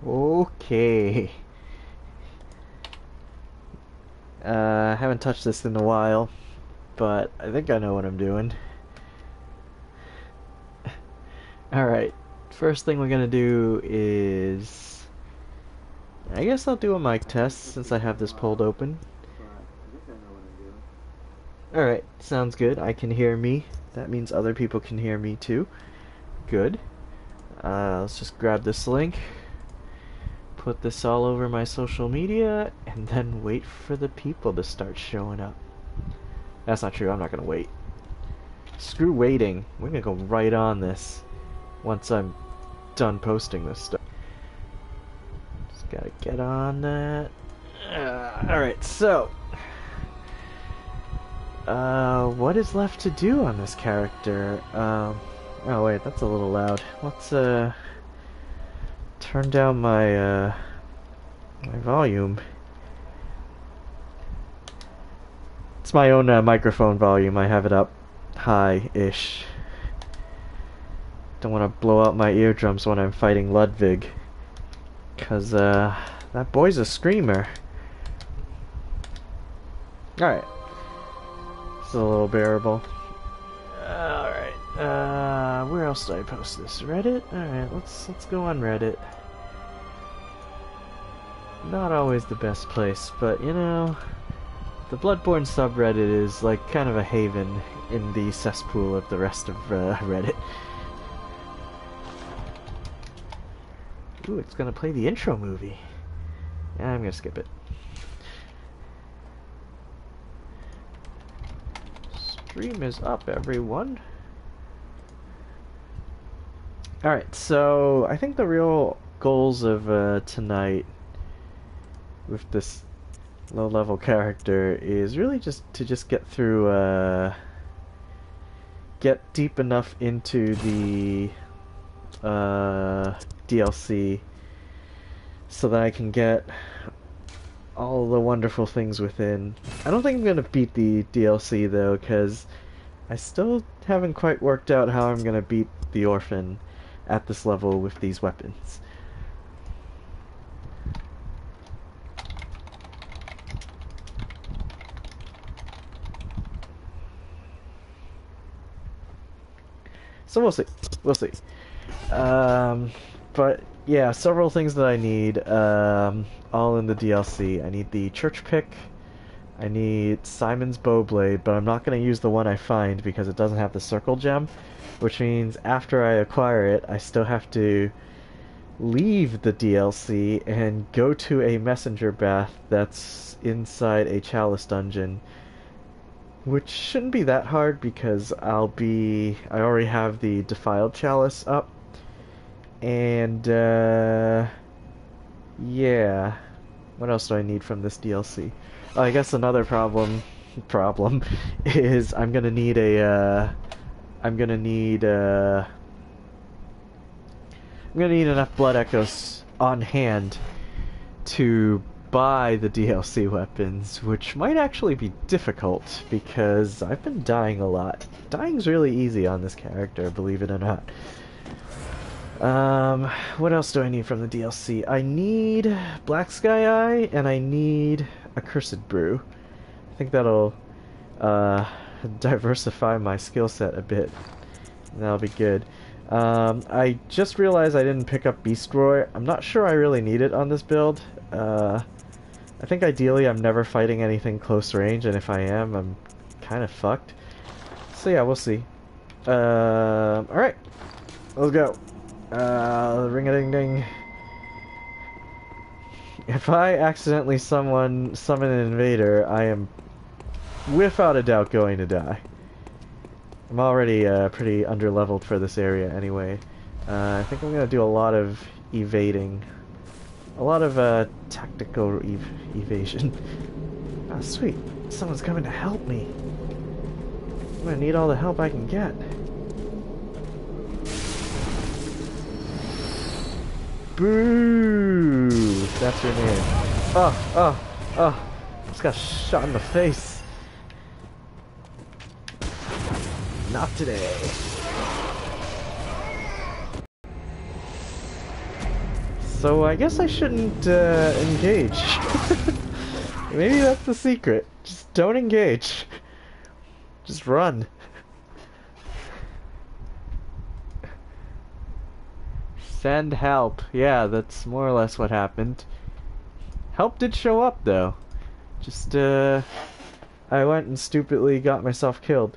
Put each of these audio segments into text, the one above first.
Okay. I haven't touched this in a while, but I think I know what I'm doing. Alright, first thing we're gonna do is... I guess I'll do a mic test since I have this pulled open. Alright, sounds good. I can hear me. That means other people can hear me too. Good. Let's just grab this link, put this all over my social media, and then wait for the people to start showing up. That's not true, I'm not gonna wait. Screw waiting. We're gonna go right on this once I'm done posting this stuff. Just gotta get on that. Alright, so what is left to do on this character? Oh wait, that's a little loud. Let's turn down my my volume. It's my own microphone volume. I have it up high-ish. Don't want to blow out my eardrums when I'm fighting Ludwig, cause that boy's a screamer. Alright. It's a little bearable. Alright. Where else did I post this? Reddit? Alright, let's go on Reddit. Not always the best place, but you know, the Bloodborne subreddit is like kind of a haven in the cesspool of the rest of Reddit. Ooh, it's gonna play the intro movie. Yeah, I'm gonna skip it. Stream is up, everyone. Alright, so I think the real goals of tonight with this low-level character is really just to get through, get deep enough into the DLC so that I can get all the wonderful things within. I don't think I'm gonna beat the DLC though, because I still haven't quite worked out how I'm gonna beat the Orphan at this level with these weapons. So we'll see. We'll see. But yeah, several things that I need, all in the DLC. I need the church pick. I need Simon's bowblade, but I'm not going to use the one I find because it doesn't have the circle gem, which means after I acquire it, I still have to leave the DLC and go to a messenger bath that's inside a Chalice dungeon, which shouldn't be that hard because I already have the Defiled Chalice up, and yeah, what else do I need from this DLC? Oh, I guess another problem is I'm gonna need enough blood echoes on hand to buy the DLC weapons, which might actually be difficult because I've been dying a lot. Dying's really easy on this character, believe it or not. What else do I need from the DLC? I need Black Sky Eye, and I need a Cursed Brew. I think that'll diversify my skill set a bit. That'll be good. I just realized I didn't pick up Beast Roar. I'm not sure I really need it on this build. I think ideally I'm never fighting anything close range, and if I am, I'm kind of fucked. So yeah, we'll see. Alright. Let's go. Ring-a-ding-ding. If I accidentally summon an invader, I am without a doubt going to die. I'm already pretty underleveled for this area anyway. I think I'm gonna do a lot of evading. A lot of tactical evasion. Ah, sweet. Someone's coming to help me. I'm gonna need all the help I can get. Boo! That's your name. Oh! Just got shot in the face. Not today. So I guess I shouldn't engage. Maybe that's the secret. Just don't engage. Just run. Send help. Yeah, that's more or less what happened. Help did show up though. Just I went and stupidly got myself killed.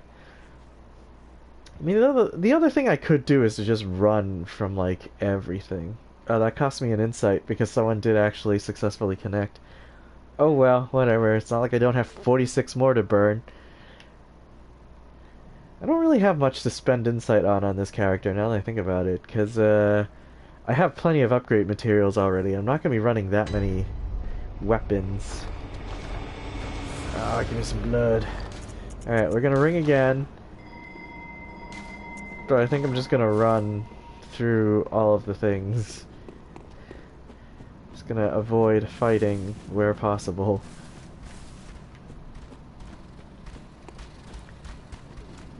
I mean, the other thing I could do is to just run from, like, everything. That cost me an insight, because someone did actually successfully connect. Oh well, whatever. It's not like I don't have 46 more to burn. I don't really have much to spend insight on this character, now that I think about it, because, I have plenty of upgrade materials already. I'm not going to be running that many weapons. Ah, give me some blood. Alright, we're going to ring again. But I think I'm just gonna run through all of the things. Just gonna avoid fighting where possible.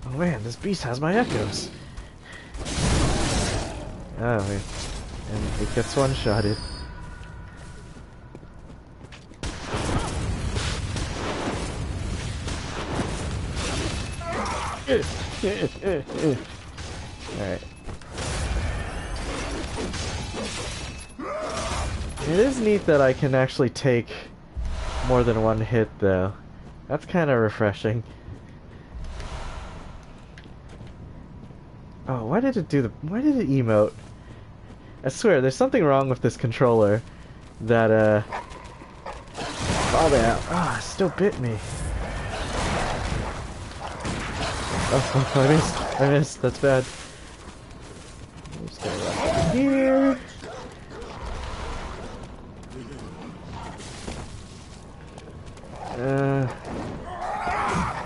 Oh man, this beast has my echoes! Oh, and it gets one-shotted. Alright. It is neat that I can actually take more than one hit, though. That's kind of refreshing. Oh, why did it emote? I swear, there's something wrong with this controller that, oh, that, it still bit me. Oh, I missed, that's bad. I'm just gonna run here.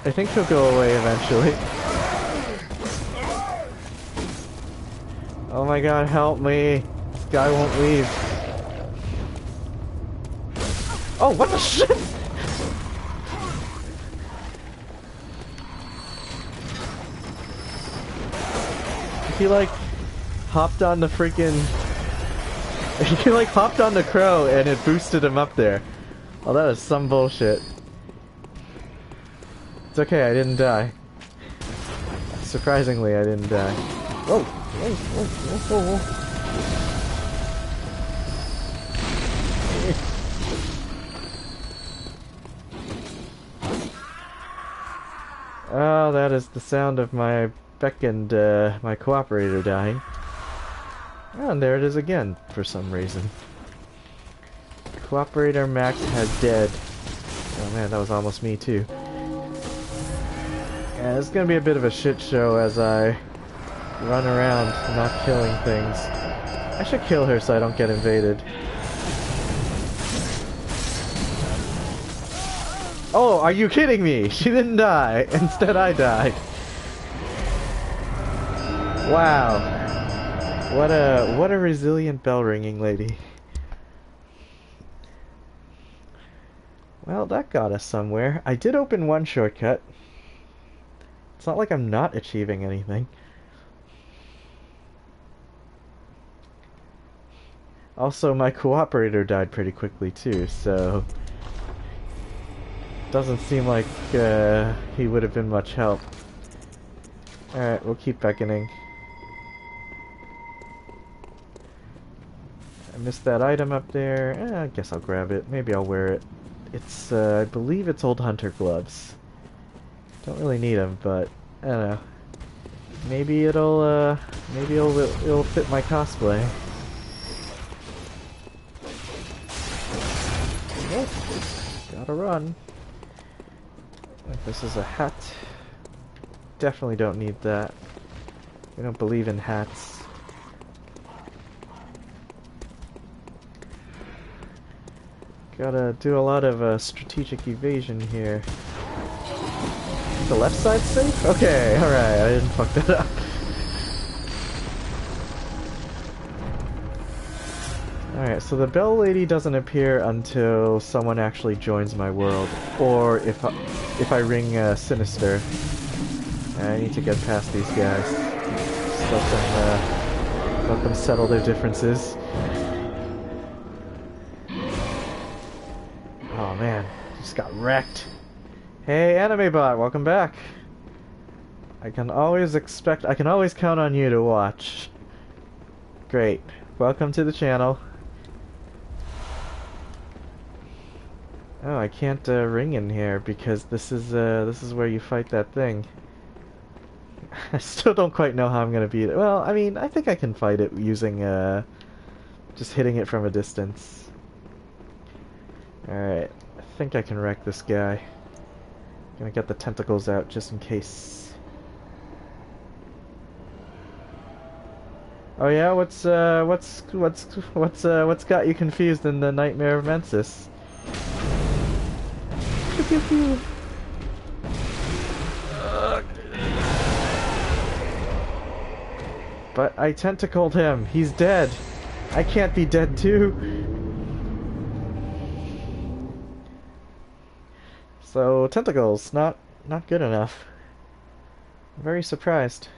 I think he'll go away eventually. Oh my god, help me! This guy won't leave. Oh, what the shit?! He like hopped on the freaking... He like hopped on the crow and it boosted him up there. Oh, that is some bullshit. It's okay, I didn't die. Surprisingly, I didn't die. Whoa! Whoa, whoa, whoa, whoa. Oh, that is the sound of my Beck and my cooperator dying. Oh, and there it is again, for some reason. Cooperator Max has dead. Oh man, that was almost me too. Yeah, it's gonna be a bit of a shit show as I run around not killing things. I should kill her so I don't get invaded. Oh, are you kidding me? She didn't die. Instead I died. Wow. What a resilient bell ringing lady. Well, that got us somewhere. I did open one shortcut. It's not like I'm not achieving anything. Also, my cooperator died pretty quickly too, so... Doesn't seem like he would have been much help. Alright, we'll keep beckoning. I missed that item up there. I guess I'll grab it. Maybe I'll wear it. It's, I believe it's old hunter gloves. Don't really need them, but I don't know. Maybe it'll fit my cosplay. Nope. Gotta run. This is a hat. Definitely don't need that. We don't believe in hats. Gotta do a lot of strategic evasion here. The left side safe? Okay, alright, I didn't fuck that up. Alright, so the bell lady doesn't appear until someone actually joins my world, or if I ring Sinister. I need to get past these guys. Just let them settle their differences. Just got wrecked. Hey, anime bot, welcome back. I can always count on you to watch. Great. Welcome to the channel. Oh, I can't ring in here because this is where you fight that thing. I still don't quite know how I'm gonna beat it. Well, I mean, I think I can fight it using just hitting it from a distance. Alright, I think I can wreck this guy. Gonna get the tentacles out just in case. Oh yeah, what's got you confused in the Nightmare of Mensis? Pew, pew, pew. But I tentacled him. He's dead. I can't be dead too. So tentacles, not good enough. I'm very surprised.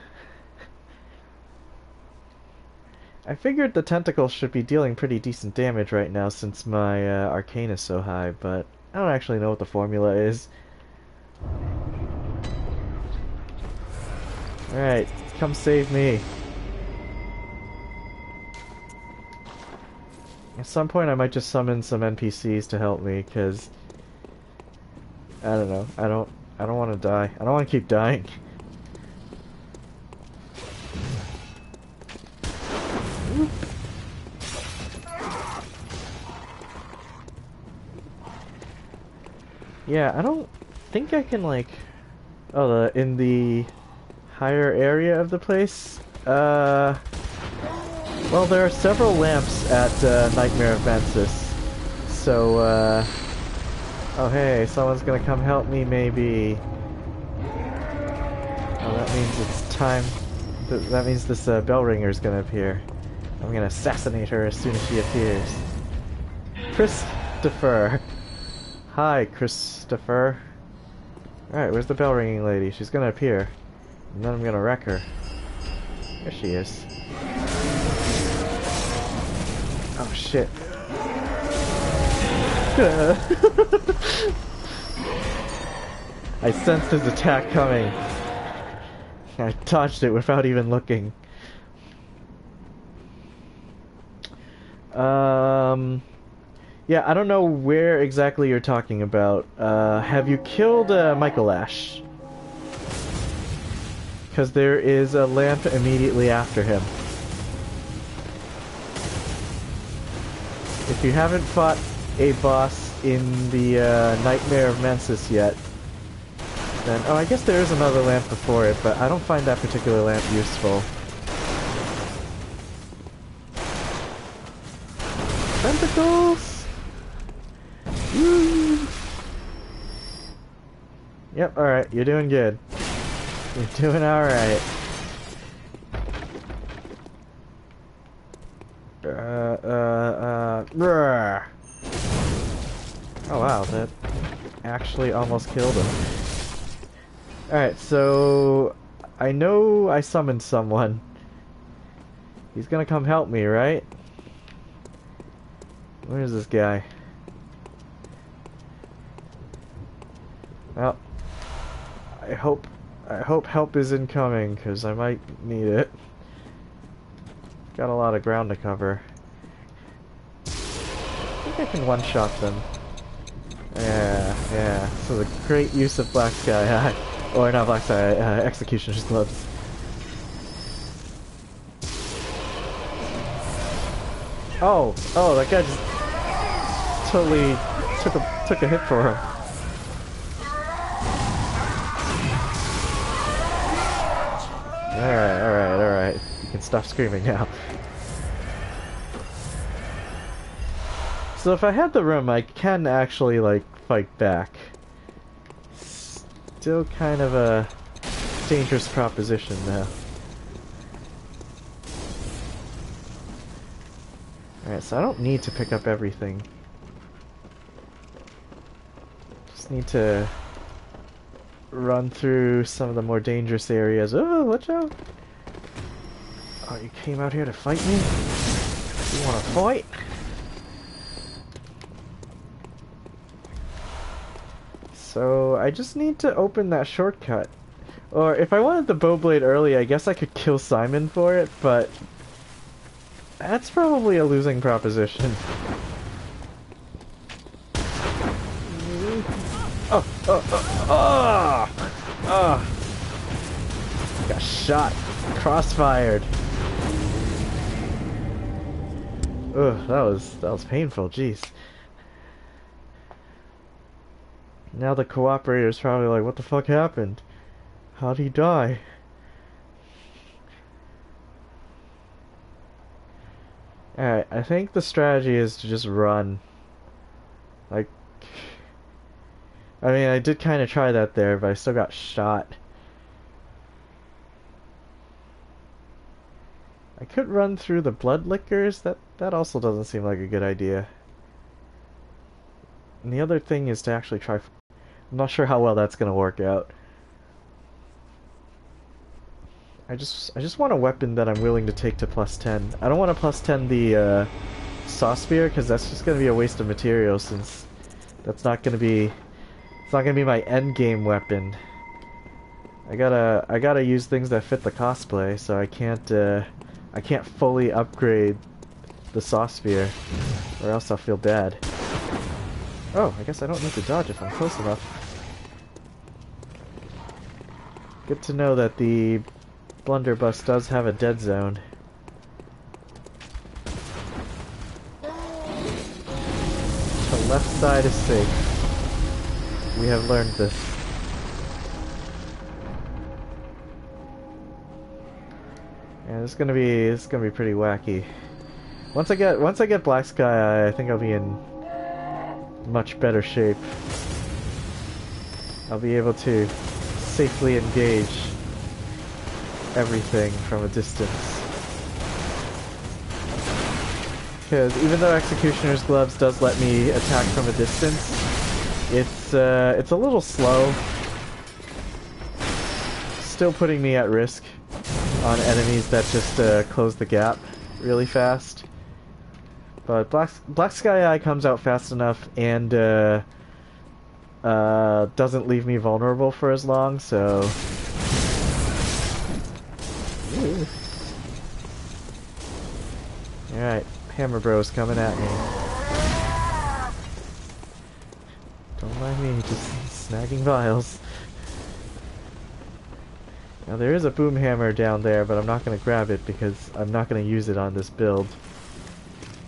I figured the tentacles should be dealing pretty decent damage right now since my arcane is so high, but I don't actually know what the formula is. Alright, come save me. At some point I might just summon some NPCs to help me, because I don't know. I don't want to die. I don't want to keep dying. Yeah, I don't think I can like in the higher area of the place. Well, there are several lamps at Nightmare of Mensis. So oh hey, someone's gonna come help me maybe. Oh, that means it's time. That means this bell ringer's gonna appear. I'm gonna assassinate her as soon as she appears. Christopher. Hi, Christopher. Alright, where's the bell ringing lady? She's gonna appear. And then I'm gonna wreck her. There she is. Oh shit. I sensed his attack coming. I dodged it without even looking. Yeah, I don't know where exactly you're talking about. Have you killed Michael Ash? Because there is a lamp immediately after him. If you haven't fought a boss in the Nightmare of Mensis yet, then... Oh, I guess there is another lamp before it, but I don't find that particular lamp useful. Tentacles! Woo! Yep, alright, you're doing good. You're doing alright. Oh wow, that actually almost killed him. Alright, so... I know I summoned someone. He's gonna come help me, right? Where's this guy? Well, I hope help is incoming, because I might need it. Got a lot of ground to cover. I think I can one-shot them. Yeah. So the great use of Black Sky Eye. Or not Black Sky Eye, Executioner's Gloves. Oh, that guy just totally took a hit for him. Alright. You can stop screaming now. So if I had the room, I can actually, like, fight back. Still kind of a dangerous proposition, though. Alright, so I don't need to pick up everything. Just need to run through some of the more dangerous areas. Oh, watch out! Oh, you came out here to fight me? You wanna fight? So I just need to open that shortcut. Or if I wanted the bowblade early, I guess I could kill Simon for it, but that's probably a losing proposition. Oh! Got shot. Crossfired. Ugh, that was painful, jeez. Now the cooperator's probably like, what the fuck happened? How'd he die? Alright, I think the strategy is to just run. Like, I mean, I did kind of try that there, but I still got shot. I could run through the blood liquors. That also doesn't seem like a good idea. And the other thing is to actually try... I'm not sure how well that's gonna work out. I just want a weapon that I'm willing to take to +10. I don't want to +10 the saw spear because that's just gonna be a waste of material since that's not gonna be my end game weapon. I gotta use things that fit the cosplay, so I can't fully upgrade the saw spear, or else I'll feel bad. Oh, I guess I don't need to dodge if I'm close enough. Good to know that the blunderbuss does have a dead zone. The left side is safe. We have learned this. Yeah, this is gonna be pretty wacky. Once I get Black Sky Eye, I think I'll be in much better shape. I'll be able to safely engage everything from a distance. Because even though Executioner's Gloves does let me attack from a distance, it's a little slow. Still putting me at risk on enemies that just close the gap really fast. But Black Sky Eye comes out fast enough and doesn't leave me vulnerable for as long, so... Alright, Hammer Bro's coming at me. Don't mind me, just snagging vials. Now there is a boom hammer down there, but I'm not going to grab it because I'm not going to use it on this build.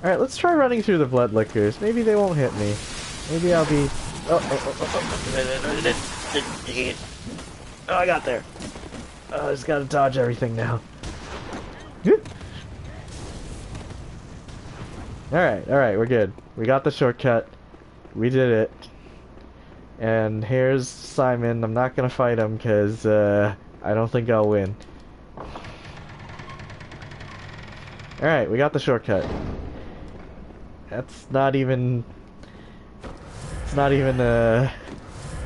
Alright, let's try running through the blood liquors. Maybe they won't hit me. Maybe I'll be... Oh, I got there. Oh, I just gotta dodge everything now. Alright, we're good. We got the shortcut. We did it. And here's Simon. I'm not gonna fight him because I don't think I'll win. Alright, we got the shortcut. That's not even... It's not even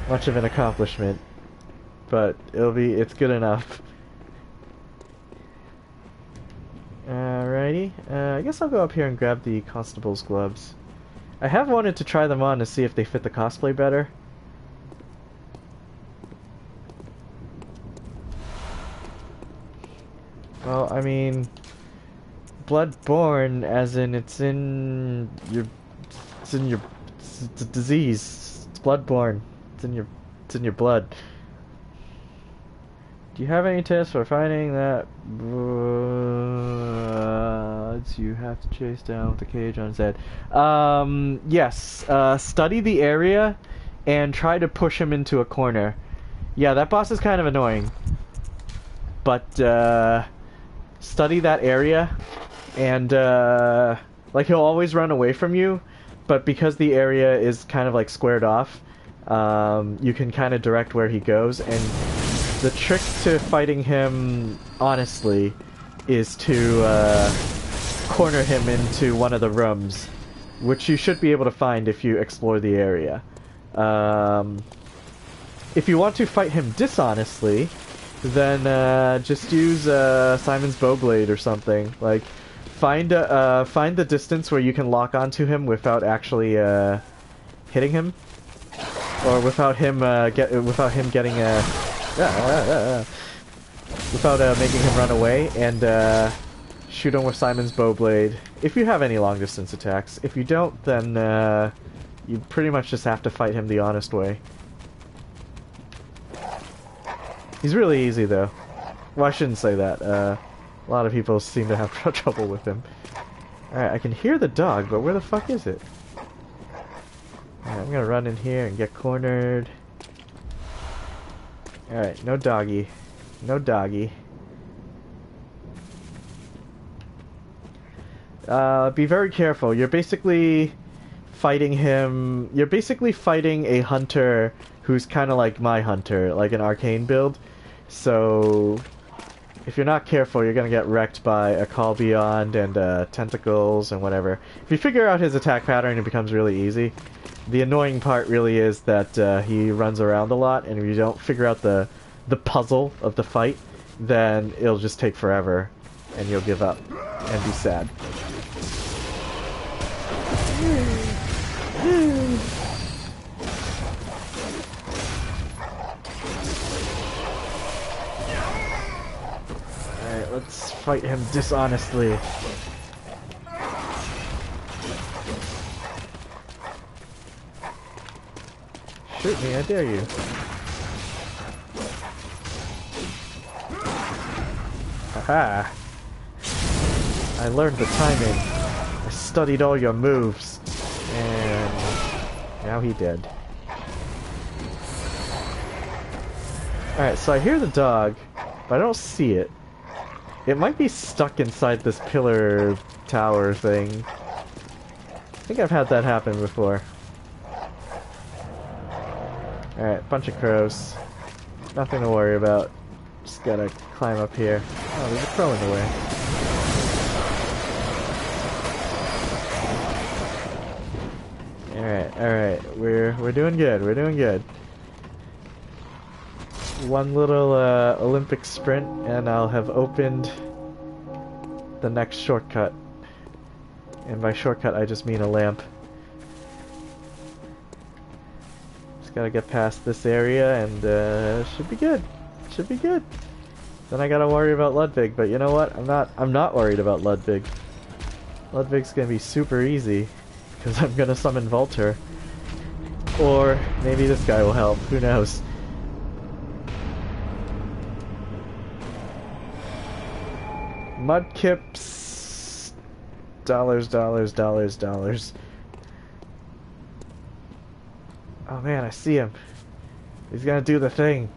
much of an accomplishment. But it's good enough. Alrighty. I guess I'll go up here and grab the constable's gloves. I have wanted to try them on to see if they fit the cosplay better. Well, I mean, Bloodborne, as in it's a disease. It's bloodborne. It's in your blood. Do you have any tips for finding that you have to chase down with the cage on his head? Yes. Study the area and try to push him into a corner. Yeah, that boss is kind of annoying. But, study that area and, like, he'll always run away from you, but because the area is kind of, like, squared off, you can kind of direct where he goes, and the trick to fighting him honestly is to corner him into one of the rooms, which you should be able to find if you explore the area. If you want to fight him dishonestly, then just use Simon's Bowblade or something. Like, find the distance where you can lock onto him without actually hitting him. or without him getting without making him run away, and shoot him with Simon's Bowblade. If you have any long distance attacks. If you don't, then you pretty much just have to fight him the honest way. He's really easy though. Well, I shouldn't say that. A lot of people seem to have trouble with him. Alright, I can hear the dog, but where the fuck is it? Alright, I'm gonna run in here and get cornered. Alright, no doggy. No doggy. Be very careful. You're basically fighting him. You're basically fighting a hunter who's kind of like my hunter, like an arcane build. So if you're not careful, you're gonna get wrecked by a Call Beyond and tentacles and whatever. If you figure out his attack pattern, it becomes really easy. The annoying part really is that he runs around a lot, and if you don't figure out the puzzle of the fight, then it'll just take forever, and you'll give up and be sad. Alright, let's fight him dishonestly. Shoot me, I dare you. Haha! I learned the timing. I studied all your moves. And now he dead. Alright, so I hear the dog, but I don't see it. It might be stuck inside this pillar tower thing. I think I've had that happen before. Alright, bunch of crows. Nothing to worry about. Just gotta climb up here. Oh, there's a crow in the way. Alright, we're doing good, we're doing good. One little Olympic sprint and I'll have opened the next shortcut. And by shortcut I just mean a lamp. Just gotta get past this area and should be good. Should be good. Then I gotta worry about Ludwig, but you know what? I'm not worried about Ludwig. Ludwig's gonna be super easy. Because I'm gonna summon Volter. Or maybe this guy will help, who knows. Mudkips. Dollars, dollars, dollars, dollars. Oh man, I see him. He's gonna do the thing.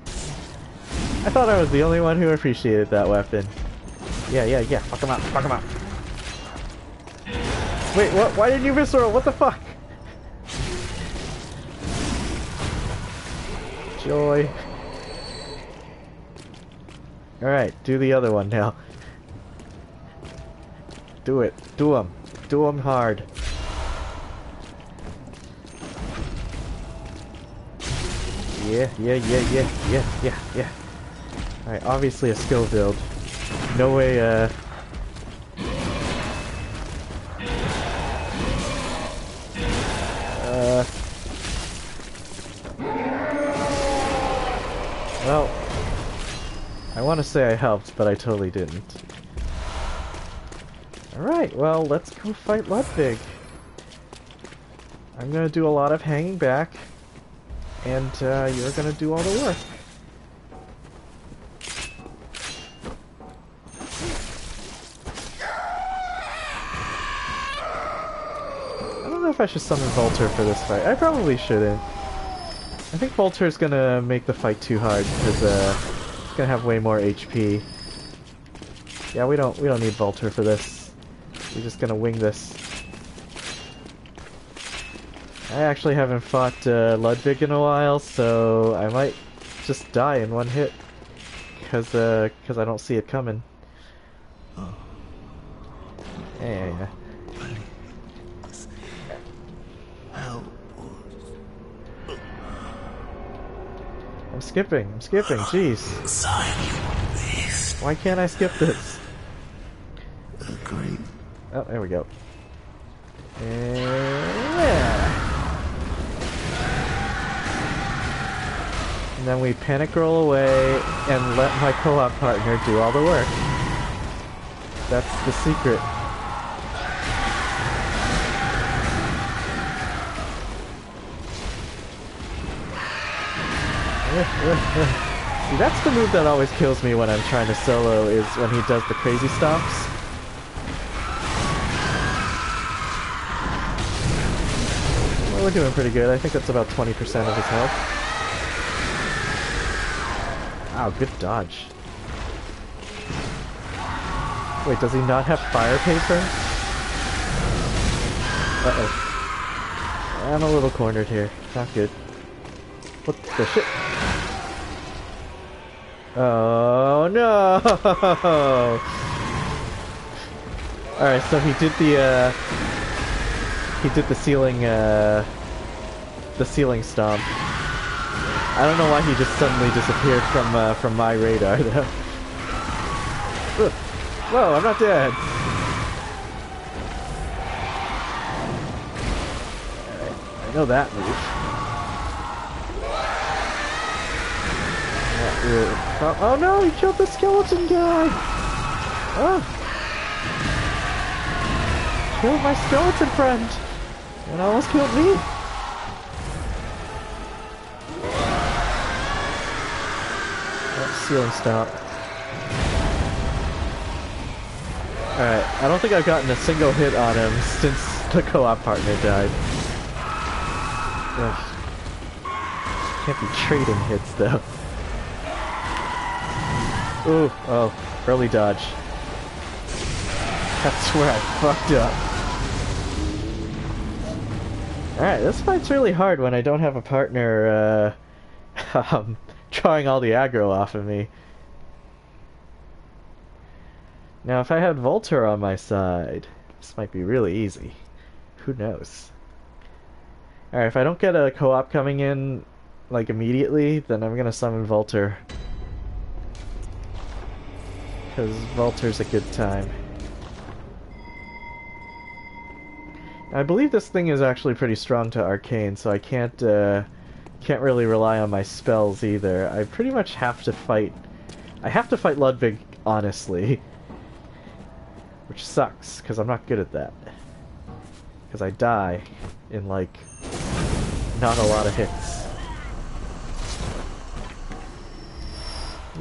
I thought I was the only one who appreciated that weapon. Yeah, fuck him up, fuck him up. Wait, what? Why didn't you visceral? What the fuck? Joy. Alright, do the other one now. Do it. Do him. Do him hard. Yeah. Alright, obviously a skill build. No way, well, I want to say I helped, but I totally didn't. Alright, well, let's go fight Ludwig. I'm gonna do a lot of hanging back, and you're gonna do all the work. I don't know if I should summon Volter for this fight. I probably shouldn't. I think Volter's gonna make the fight too hard because it's gonna have way more HP. Yeah, we don't need Volter for this. We're just gonna wing this. I actually haven't fought Ludwig in a while, so I might just die in one hit because I don't see it coming. Yeah. I'm skipping, jeez. Why can't I skip this? Oh, there we go. Yeah. then we panic roll away and let my co-op partner do all the work. That's the secret. See, that's the move that always kills me when I'm trying to solo, is when he does the crazy stomps. Well, we're doing pretty good. I think that's about 20% of his health. Wow, good dodge. Wait, does he not have fire paper? Uh-oh. I'm a little cornered here. Not good. What the shit? Oh no! Alright, so he did the ceiling stomp. I don't know why he just suddenly disappeared from my radar though. Ugh. Whoa, I'm not dead. Alright, I know that move. Oh no, he killed the skeleton guy! Oh. Killed my skeleton friend! And almost killed me! Oh, ceiling stomp. Alright, I don't think I've gotten a single hit on him since the co-op partner died. Ugh. Can't be trading hits though. Ooh, oh, early dodge. That's where I fucked up. Alright, this fight's really hard when I don't have a partner, drawing all the aggro off of me. Now, if I had Volter on my side, this might be really easy. Who knows? Alright, if I don't get a co-op coming in, like, immediately, then I'm gonna summon Volter. Because Volter's a good time. I believe this thing is actually pretty strong to arcane, so I can't really rely on my spells either. I pretty much have to fight... I have to fight Ludwig, honestly. Which sucks, because I'm not good at that. Because I die in, like, not a lot of hits.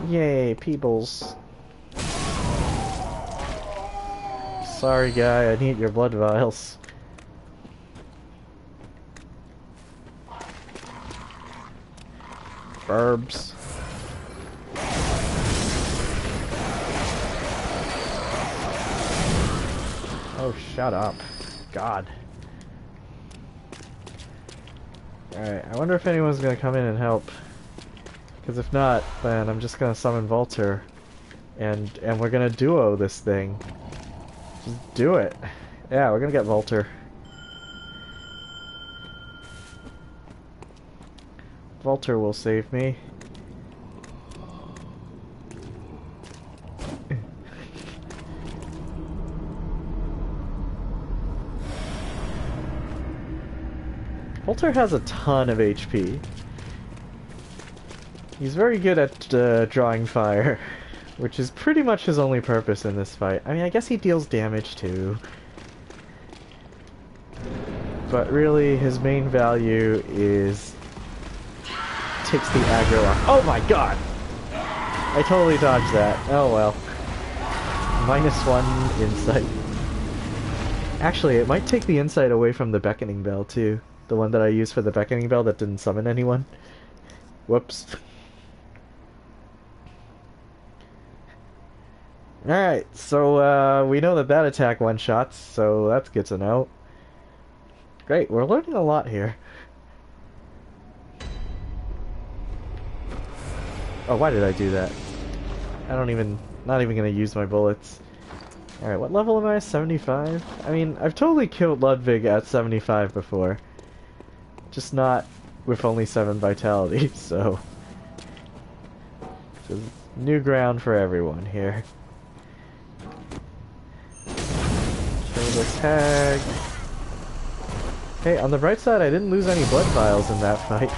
Yay, Peebles. Sorry, guy, I need your blood vials. Burbs. Oh, shut up. God. Alright, I wonder if anyone's gonna come in and help. Because if not, then I'm just gonna summon Volter. And we're gonna duo this thing. Just do it. Yeah, we're gonna get Volter. Volter will save me. Volter has a ton of HP. He's very good at drawing fire, which is pretty much his only purpose in this fight. I mean, I guess he deals damage too. But really, his main value is... takes the aggro off. Oh my god! I totally dodged that. Oh well. -1 insight. Actually, it might take the insight away from the beckoning bell too. The one that I used for the beckoning bell that didn't summon anyone. Whoops. Alright, so we know that attack one-shots, so that's good to know. Great, we're learning a lot here. Oh, why did I do that? Not even gonna use my bullets. Alright, what level am I? 75? I mean, I've totally killed Ludwig at 75 before. Just not with only 7 vitality, so... Just new ground for everyone here. Kill this hag. Hey, on the bright side, I didn't lose any blood vials in that fight.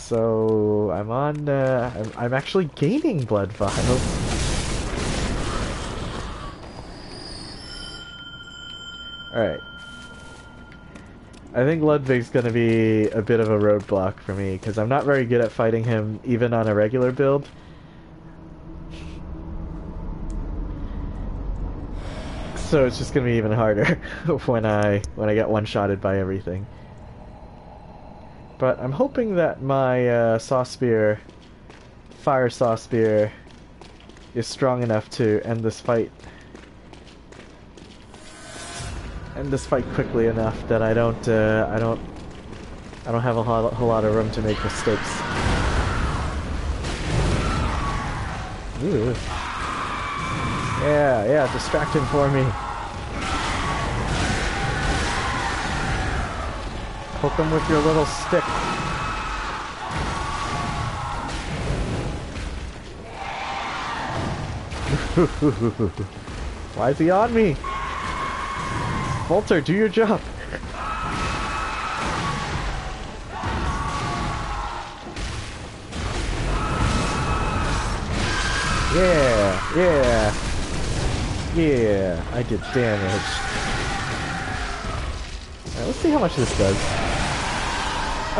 So I'm on. I'm actually gaining blood vials. All right. I think Ludwig's gonna be a bit of a roadblock for me because I'm not very good at fighting him even on a regular build. So it's just gonna be even harder when I get one-shotted by everything. But I'm hoping that my Saw Spear, Fire Saw Spear, is strong enough to end this fight. End this fight quickly enough that I don't have a whole lot of room to make mistakes. Ooh. Yeah, distract him for me. Poke him with your little stick. Why is he on me? Walter, do your job. Yeah, I did damage. Alright, let's see how much this does.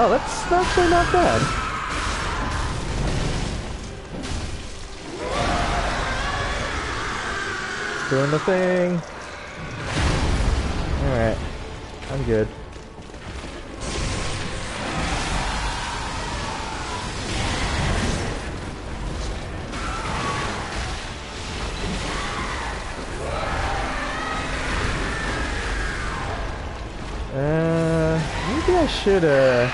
Oh, that's actually not bad. Doing the thing. Alright, I'm good. Maybe I should, yeah,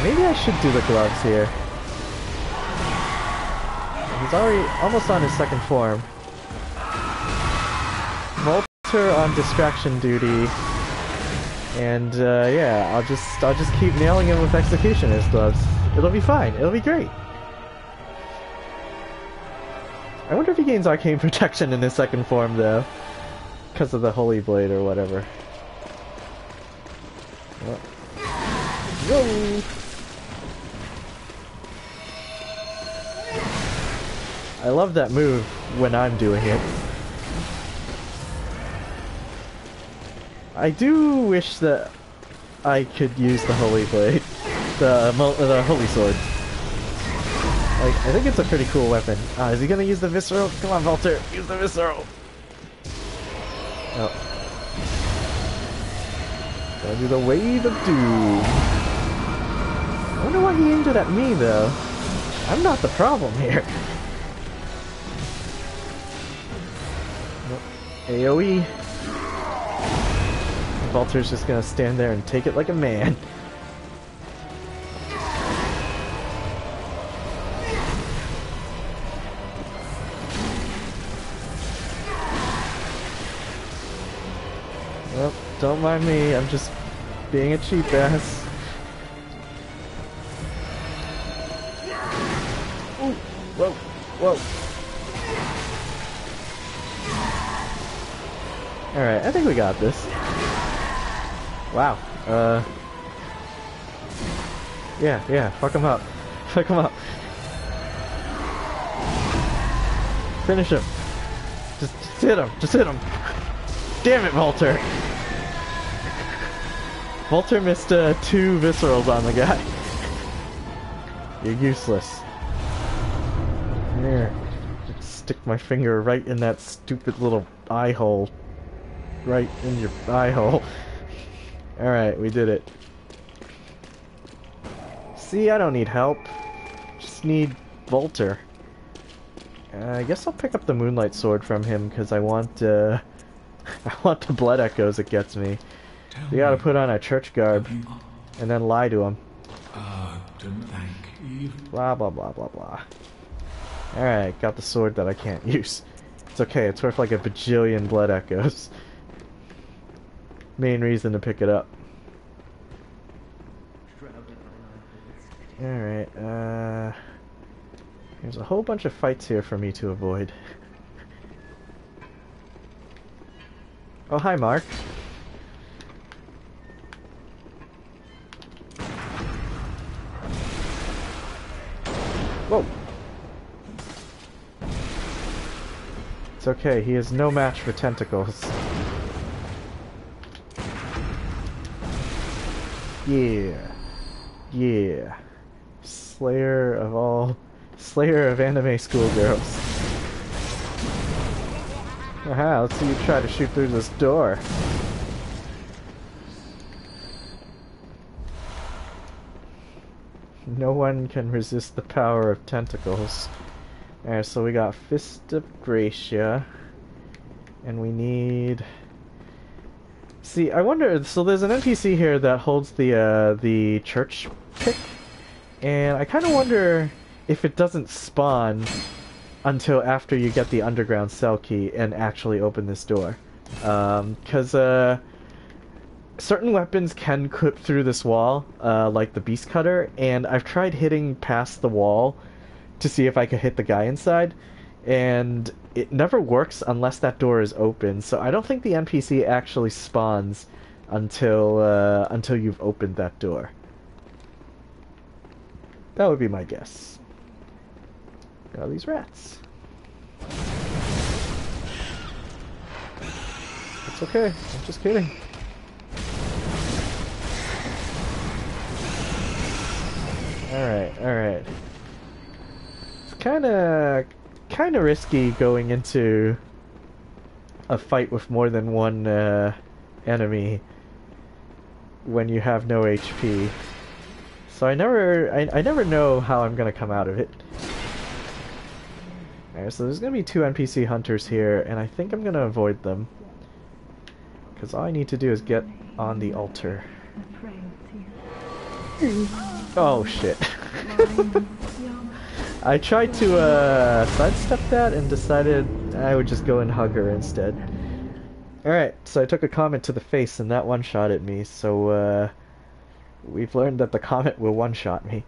maybe I should do the gloves here. He's already almost on his second form. Walter on distraction duty. And, yeah, I'll just keep nailing him with Executioner's gloves. It'll be fine. It'll be great. I wonder if he gains arcane protection in his second form, though. Because of the Holy Blade or whatever. Whoa! I love that move when I'm doing it. I do wish that I could use the Holy Blade, the Holy Sword. Like, I think it's a pretty cool weapon. Is he gonna use the Visceral? Come on, Walter, use the Visceral! Oh. Gonna do the Wave of Doom. I wonder why he aimed it at me, though. I'm not the problem here. AoE. Walter's just gonna stand there and take it like a man. Well, don't mind me, I'm just being a cheap ass. Ooh, whoa. Alright, I think we got this. Wow. Yeah, fuck him up. Fuck him up. Finish him. Just hit him. Just hit him. Damn it, Walter. Walter missed 2 viscerals on the guy. You're useless. Here. Just stick my finger right in that stupid little eye hole. Right in your eye hole. Alright, we did it. See, I don't need help. Just need Walter. I guess I'll pick up the Moonlight Sword from him because I want I want the blood echoes it gets me. You gotta put on a church garb and then lie to him. Blah blah blah blah blah. Alright, got the sword that I can't use. It's okay, it's worth like a bajillion blood echoes. Main reason to pick it up. Alright, there's a whole bunch of fights here for me to avoid. Oh, hi, Mark. Whoa! It's okay, he is no match for tentacles. Yeah. Yeah. Slayer of anime schoolgirls. Aha, let's see you try to shoot through this door. No one can resist the power of tentacles. Alright, so we got Fist of Gracia. And we need... See, I wonder... So there's an NPC here that holds the church pick. And I kind of wonder if it doesn't spawn until after you get the underground cell key and actually open this door. Because certain weapons can clip through this wall, like the Beast Cutter, and I've tried hitting past the wall to see if I could hit the guy inside, and it never works unless that door is open, so I don't think the NPC actually spawns until you've opened that door. That would be my guess. Got all these rats. It's okay, I'm just kidding. Alright. It's kinda risky going into a fight with more than one enemy when you have no HP. So I never know how I'm gonna come out of it. Alright, so there's gonna be 2 NPC hunters here, and I think I'm gonna avoid them. Because all I need to do is get on the altar. Oh shit. I tried to sidestep that and decided I would just go and hug her instead. Alright, so I took a comet to the face and that one-shotted me, so we've learned that the comet will one-shot me.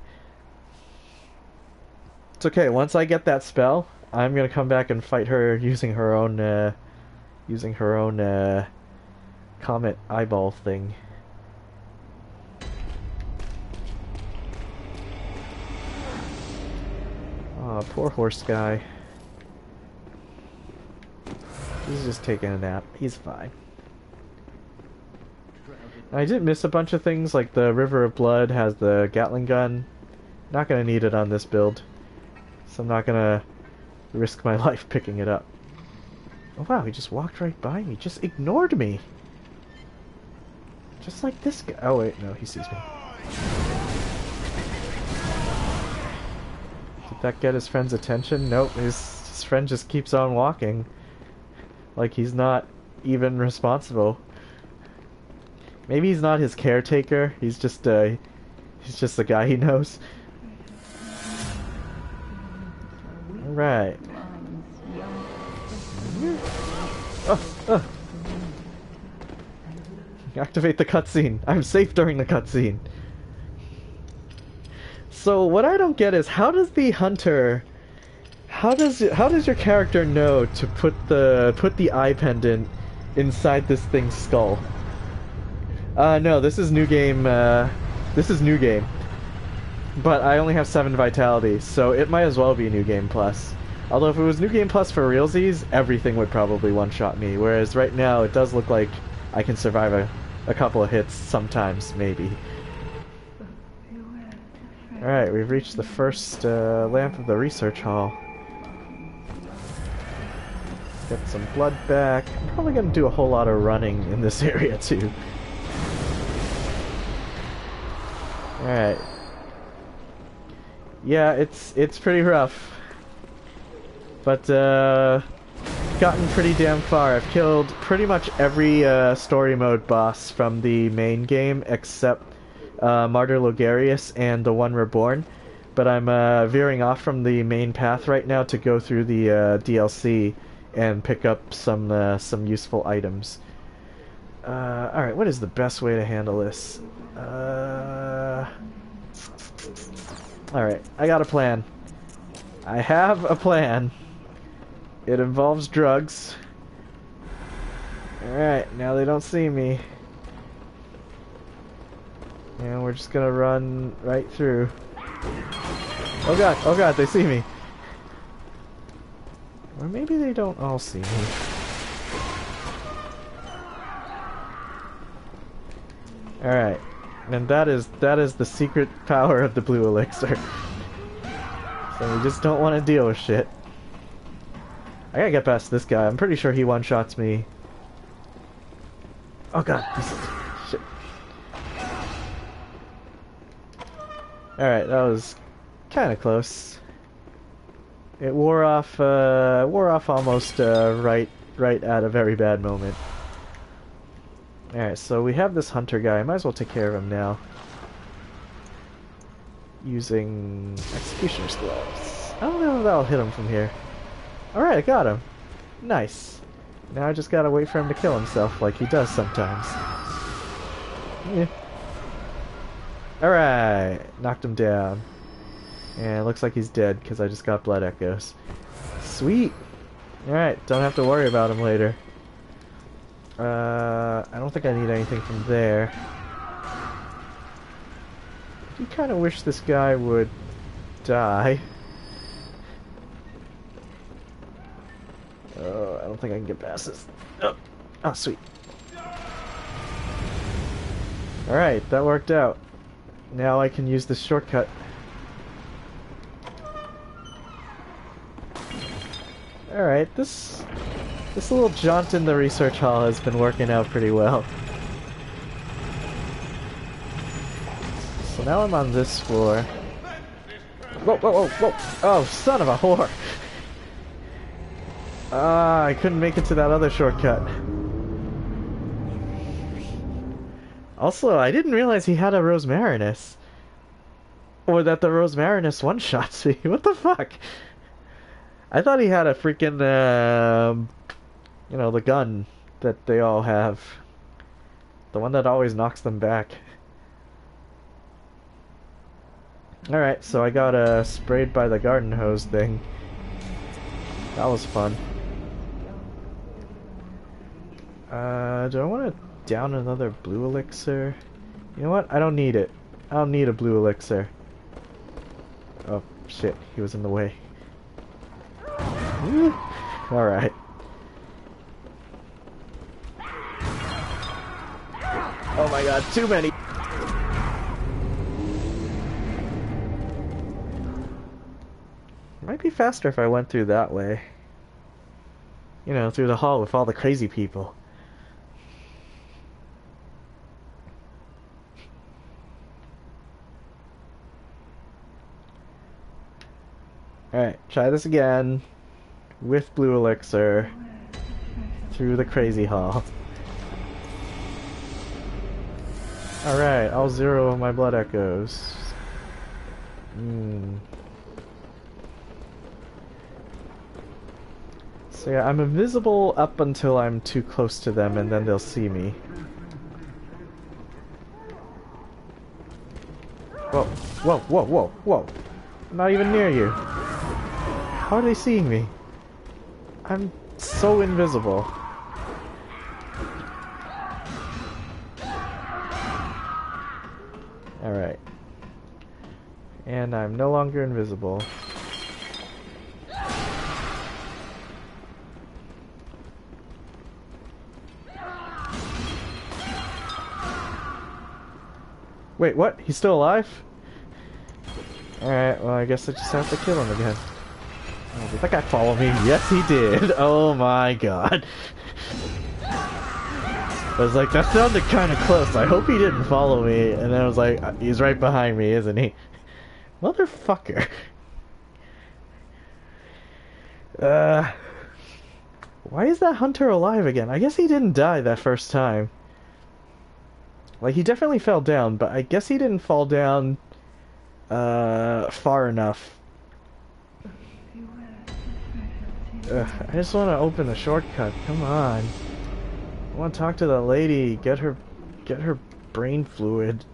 It's okay, once I get that spell, I'm gonna come back and fight her using her own comet eyeball thing. Oh, poor horse guy. He's just taking a nap. He's fine. I did miss a bunch of things, like the River of Blood has the Gatling gun. Not gonna need it on this build, so I'm not gonna risk my life picking it up. Oh wow, he just walked right by me. Just ignored me. Just like this guy. Oh wait, no, he sees me. Did that get his friend's attention? Nope, his friend just keeps on walking. Like he's not even responsible. Maybe he's not his caretaker, he's just the guy he knows. Alright. Oh. Activate the cutscene. I'm safe during the cutscene. So what I don't get is how does the hunter, how does your character know to put the eye pendant inside this thing's skull? No, this is new game. This is new game. But I only have 7 vitality, so it might as well be New Game Plus. Although if it was New Game Plus for realsies, everything would probably one-shot me. Whereas right now, it does look like I can survive a couple of hits sometimes, maybe. Alright, we've reached the first lamp of the research hall. Get some blood back. I'm probably gonna do a whole lot of running in this area too. Alright. Yeah, it's pretty rough. But gotten pretty damn far. I've killed pretty much every story mode boss from the main game except Martyr Logarius and the one Reborn. But I'm veering off from the main path right now to go through the DLC and pick up some useful items. Alright, what is the best way to handle this? Alright, I got a plan. I have a plan. It involves drugs. Alright, now they don't see me. And we're just gonna run right through. oh god, they see me. Or maybe they don't all see me. Alright. And that is the secret power of the blue elixir. So we just don't want to deal with shit. I gotta get past this guy. I'm pretty sure he one-shots me. Oh god, shit. Alright, that was kinda close. It wore off almost right at a very bad moment. Alright, so we have this hunter guy. I might as well take care of him now. Using Executioner's Gloves. I don't know if that'll hit him from here. Alright, I got him. Nice. Now I just gotta wait for him to kill himself like he does sometimes. Yeah. Alright, knocked him down. And it looks like he's dead because I just got blood echoes. Sweet! Alright, don't have to worry about him later. I don't think I need anything from there. I do kind of wish this guy would die. Oh, I don't think I can get past this. Oh, sweet. Alright, that worked out. Now I can use this shortcut. Alright, this little jaunt in the research hall has been working out pretty well. So now I'm on this floor. Whoa, whoa, whoa, whoa! Oh, son of a whore! Ah, I couldn't make it to that other shortcut. Also, I didn't realize he had a Rosmarinus. Or that the Rosmarinus one-shots me. What the fuck? I thought he had a freaking, you know, the gun that they all have. The one that always knocks them back. Alright, so I got sprayed by the garden hose thing. That was fun. Do I want to down another blue elixir? You know what? I don't need it. I don't need a blue elixir. Oh, shit. He was in the way. Alright. Oh my god, too many! Might be faster if I went through that way. You know, through the hall with all the crazy people. Alright, try this again. With blue elixir. Through the crazy hall. Alright, all 0 of my blood echoes. So yeah, I'm invisible up until I'm too close to them and then they'll see me. Whoa, whoa, whoa, whoa, whoa. I'm not even near you. How are they seeing me? I'm so invisible. Alright. And I'm no longer invisible. Wait, what? He's still alive? Alright, well I guess I just have to kill him again. Oh, did that guy follow me? Yes, he did. Oh my god. I was like, that sounded kind of close. I hope he didn't follow me. And then I was like, he's right behind me, isn't he? Motherfucker. Why is that hunter alive again? I guess he didn't die that first time. Like, he definitely fell down, but I guess he didn't fall down far enough. I just want to open the shortcut. Come on. I want to talk to the lady. Get her brain fluid.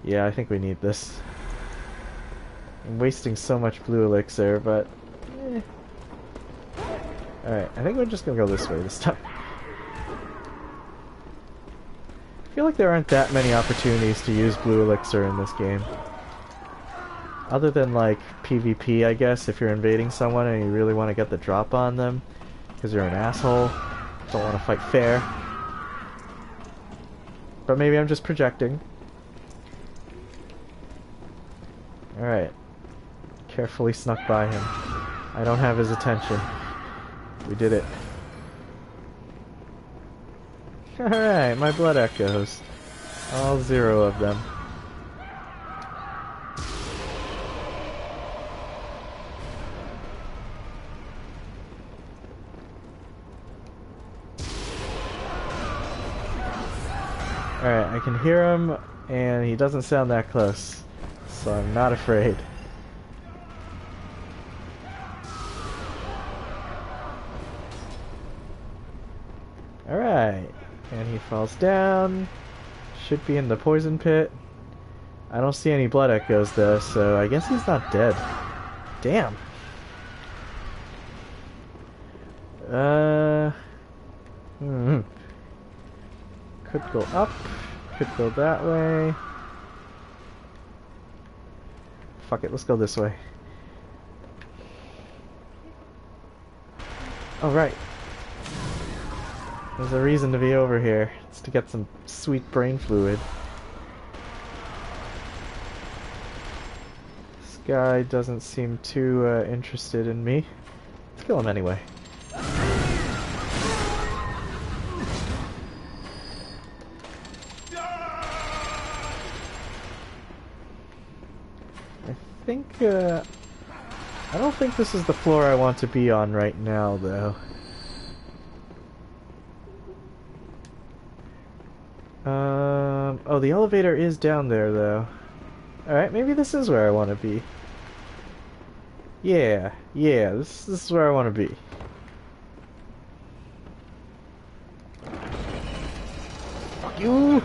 Yeah, I think we need this. I'm wasting so much blue elixir, but Alright, I think we're just gonna go this way this time. I feel like there aren't that many opportunities to use blue elixir in this game. Other than, like, PvP, I guess, if you're invading someone and you really want to get the drop on them, because you're an asshole, don't want to fight fair. But maybe I'm just projecting. Alright. Carefully snuck by him. I don't have his attention. We did it. Alright, my blood echoes. All 0 of them. Alright, I can hear him, and he doesn't sound that close, so I'm not afraid. Alright, and he falls down. Should be in the poison pit. I don't see any blood echoes though, so I guess he's not dead. Damn. Could go up, could go that way. Fuck it, let's go this way. Oh right. There's a reason to be over here. It's to get some sweet brain fluid. This guy doesn't seem too interested in me. Let's kill him anyway. I don't think this is the floor I want to be on right now, though. Oh, the elevator is down there, though. Alright, maybe this is where I want to be. Yeah, this is where I want to be. Fuck you!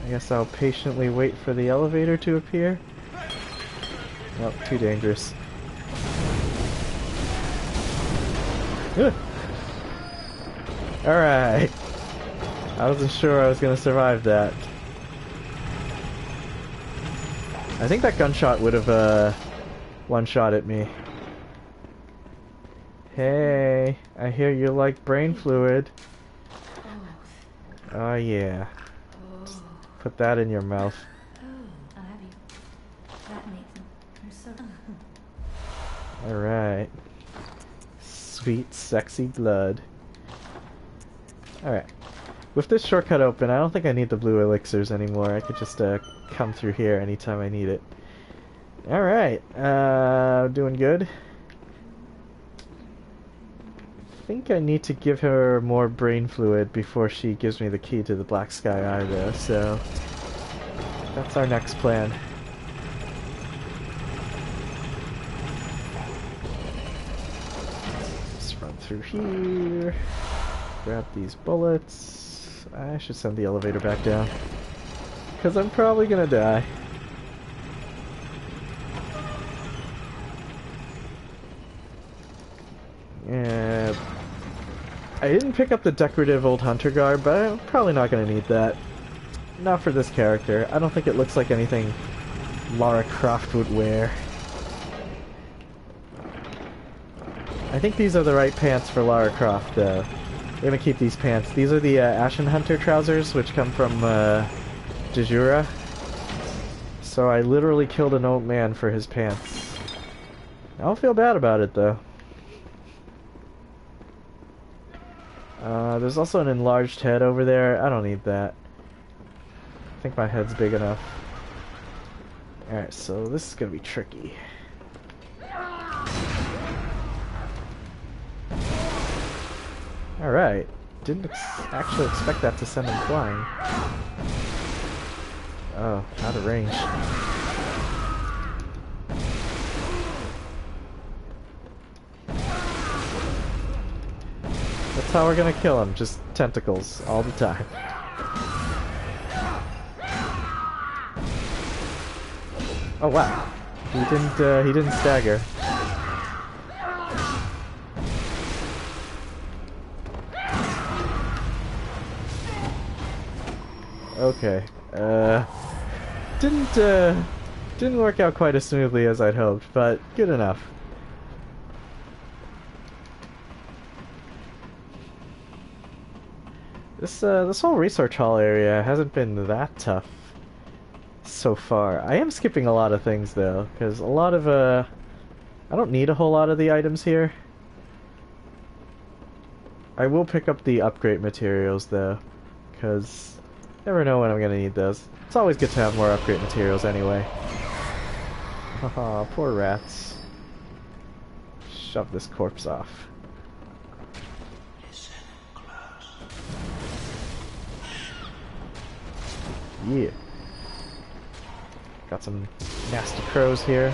I guess I'll patiently wait for the elevator to appear. Nope, too dangerous. Alright. I wasn't sure I was gonna survive that. I think that gunshot would have one-shotted me. Hey, I hear you like brain fluid. Oh yeah. Put that in your mouth. Oh, I'll have you. That makes them. I'm so. Alright. Sweet, sexy blood. Alright. With this shortcut open, I don't think I need the blue elixirs anymore. I could just come through here anytime I need it. Alright. Doing good. I think I need to give her more brain fluid before she gives me the key to the Black Sky Eye, though, so that's our next plan. Just run through here, grab these bullets. I should send the elevator back down, because I'm probably gonna die. Yeah. I didn't pick up the decorative old hunter garb, but I'm probably not going to need that. Not for this character. I don't think it looks like anything Lara Croft would wear. I think these are the right pants for Lara Croft, though. We're going to keep these pants. These are the Ashen Hunter trousers, which come from Detour. So I literally killed an old man for his pants. I don't feel bad about it, though. There's also an enlarged head over there. I don't need that. I think my head's big enough. Alright, so this is gonna be tricky. Alright. Didn't actually expect that to send him flying. Oh, out of range. That's how we're gonna kill him, just tentacles all the time. Oh wow, he didn't stagger. Okay. Didn't, didn't work out quite as smoothly as I'd hoped, but good enough. This whole research hall area hasn't been that tough so far. I am skipping a lot of things though, because a lot of, I don't need a whole lot of the items here. I will pick up the upgrade materials though, because never know when I'm gonna need those. It's always good to have more upgrade materials anyway. Haha, poor rats. Shove this corpse off. Yeah. Got some nasty crows here.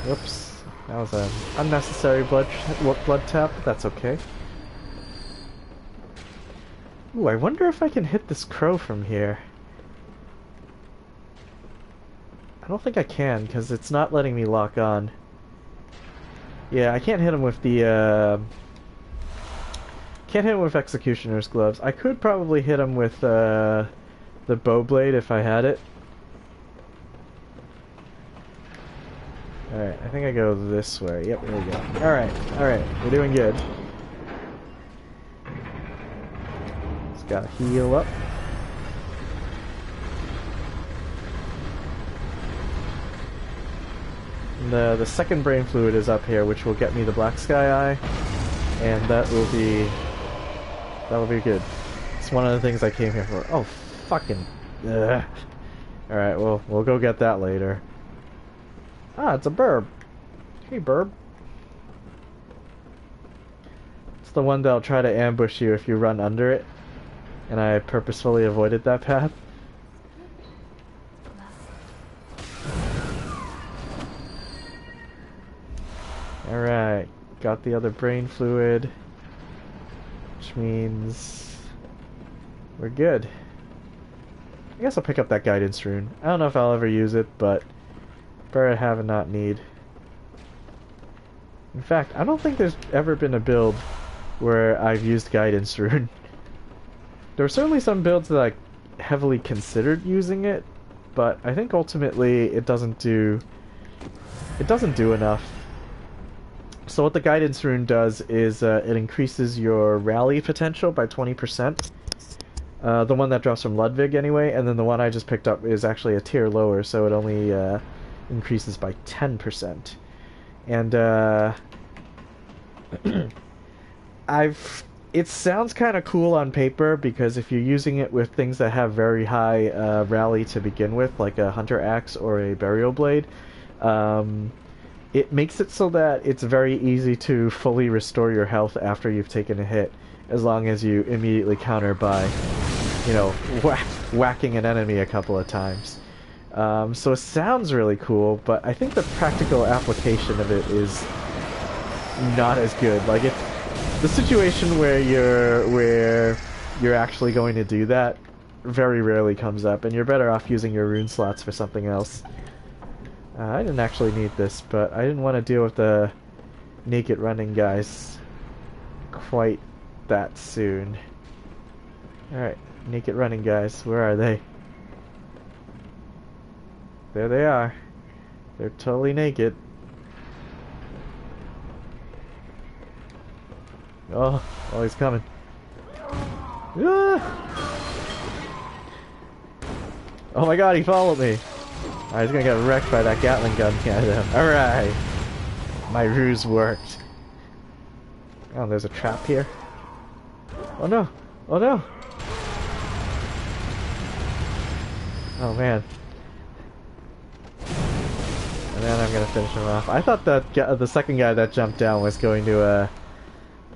Whoops. That was an unnecessary blood tap, but that's okay. Ooh, I wonder if I can hit this crow from here. I don't think I can, because it's not letting me lock on. Yeah, I can't hit him with the, can't hit him with Executioner's Gloves. I could probably hit him with, the bow blade if I had it. Alright, I think I go this way. Yep, there we go. Alright, we're doing good. Just gotta heal up. The second brain fluid is up here, which will get me the black sky eye, and that'll be good. It's one of the things I came here for. Oh, fucking. Ugh. Alright, well, we'll go get that later. Ah, it's a burb. Hey, burb. It's the one that'll try to ambush you if you run under it, and I purposefully avoided that path. Alright, got the other brain fluid, which means we're good. I guess I'll pick up that guidance rune. I don't know if I'll ever use it, but better to have and not need. In fact, I don't think there's ever been a build where I've used guidance rune. There are certainly some builds that I heavily considered using it, but I think ultimately it doesn't do enough. So what the guidance rune does is it increases your rally potential by 20%. The one that drops from Ludwig anyway, and then the one I just picked up is actually a tier lower, so it only increases by 10%. And it sounds kind of cool on paper, because if you're using it with things that have very high rally to begin with, like a Hunter Axe or a Burial Blade, it makes it so that it's very easy to fully restore your health after you've taken a hit, as long as you immediately counter by, you know, whacking an enemy a couple of times. So it sounds really cool, but I think the practical application of it is not as good. Like, if the situation where you're actually going to do that very rarely comes up, and you're better off using your rune slots for something else. I didn't actually need this, but I didn't want to deal with the naked running guys quite that soon. Alright, naked running guys, where are they? There they are. They're totally naked. Oh, he's coming. Ah! Oh my god, he followed me. He's gonna get wrecked by that Gatling gun at him. Alright. My ruse worked. Oh, there's a trap here. Oh no! Oh no! Oh man. And then I'm gonna finish him off. I thought that the second guy that jumped down was going to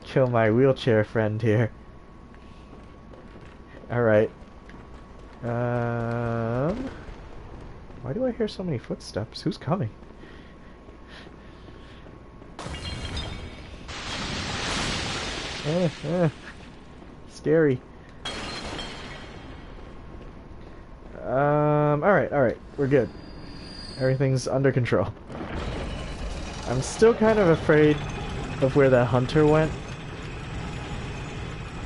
kill my wheelchair friend here. Alright. Why do I hear so many footsteps? Who's coming? Scary. Alright, we're good. Everything's under control. I'm still kind of afraid of where that hunter went,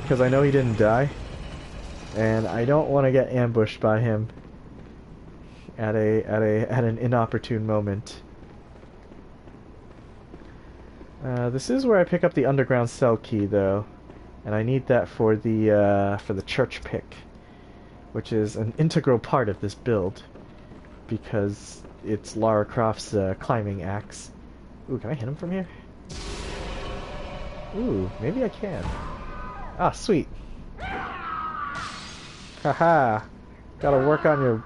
because I know he didn't die. and I don't want to get ambushed by him at an inopportune moment. This is where I pick up the underground cell key, though, and I need that for the church pick, which is an integral part of this build because it's Lara Croft's climbing axe. Ooh, can I hit him from here? Ooh, maybe I can. Ah, sweet. Haha. Gotta work on your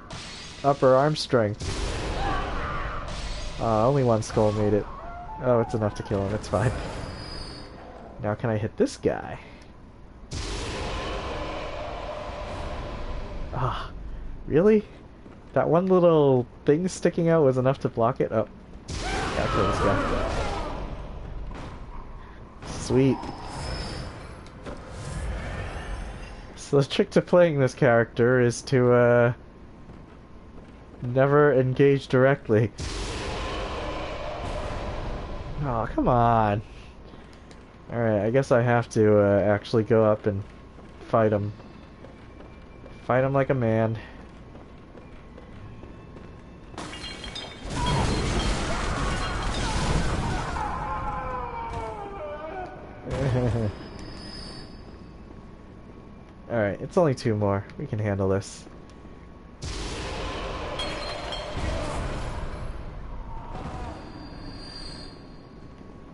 upper arm strength. Only one skull made it. Oh, it's enough to kill him. It's fine. Now can I hit this guy? Ah, really? That one little thing sticking out was enough to block it? Oh. Gotta kill this guy. Sweet. So the trick to playing this character is to, never engage directly. Oh, come on. Alright, I guess I have to, actually go up and fight him. Fight him like a man. Alright, it's only two more. We can handle this.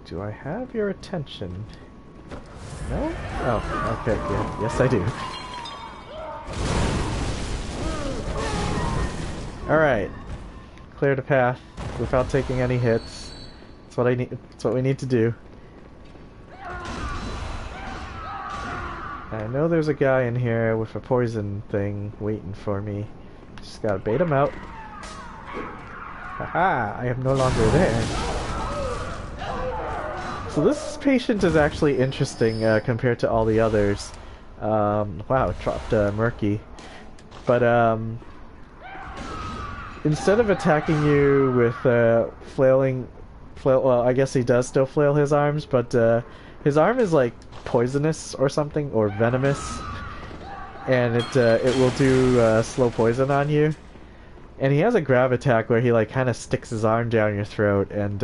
Do I have your attention? No? Oh, okay, yeah. Yes, I do. Alright. Cleared a path without taking any hits. That's what I need. That's what we need to do. I know there's a guy in here with a poison thing waiting for me. Just gotta bait him out. Haha! I am no longer there. So this patient is actually interesting compared to all the others. Wow, it dropped murky. But instead of attacking you with well, I guess he does still flail his arms, but his arm is like poisonous or something, or venomous, and it will do slow poison on you. And he has a grab attack where he like kind of sticks his arm down your throat, and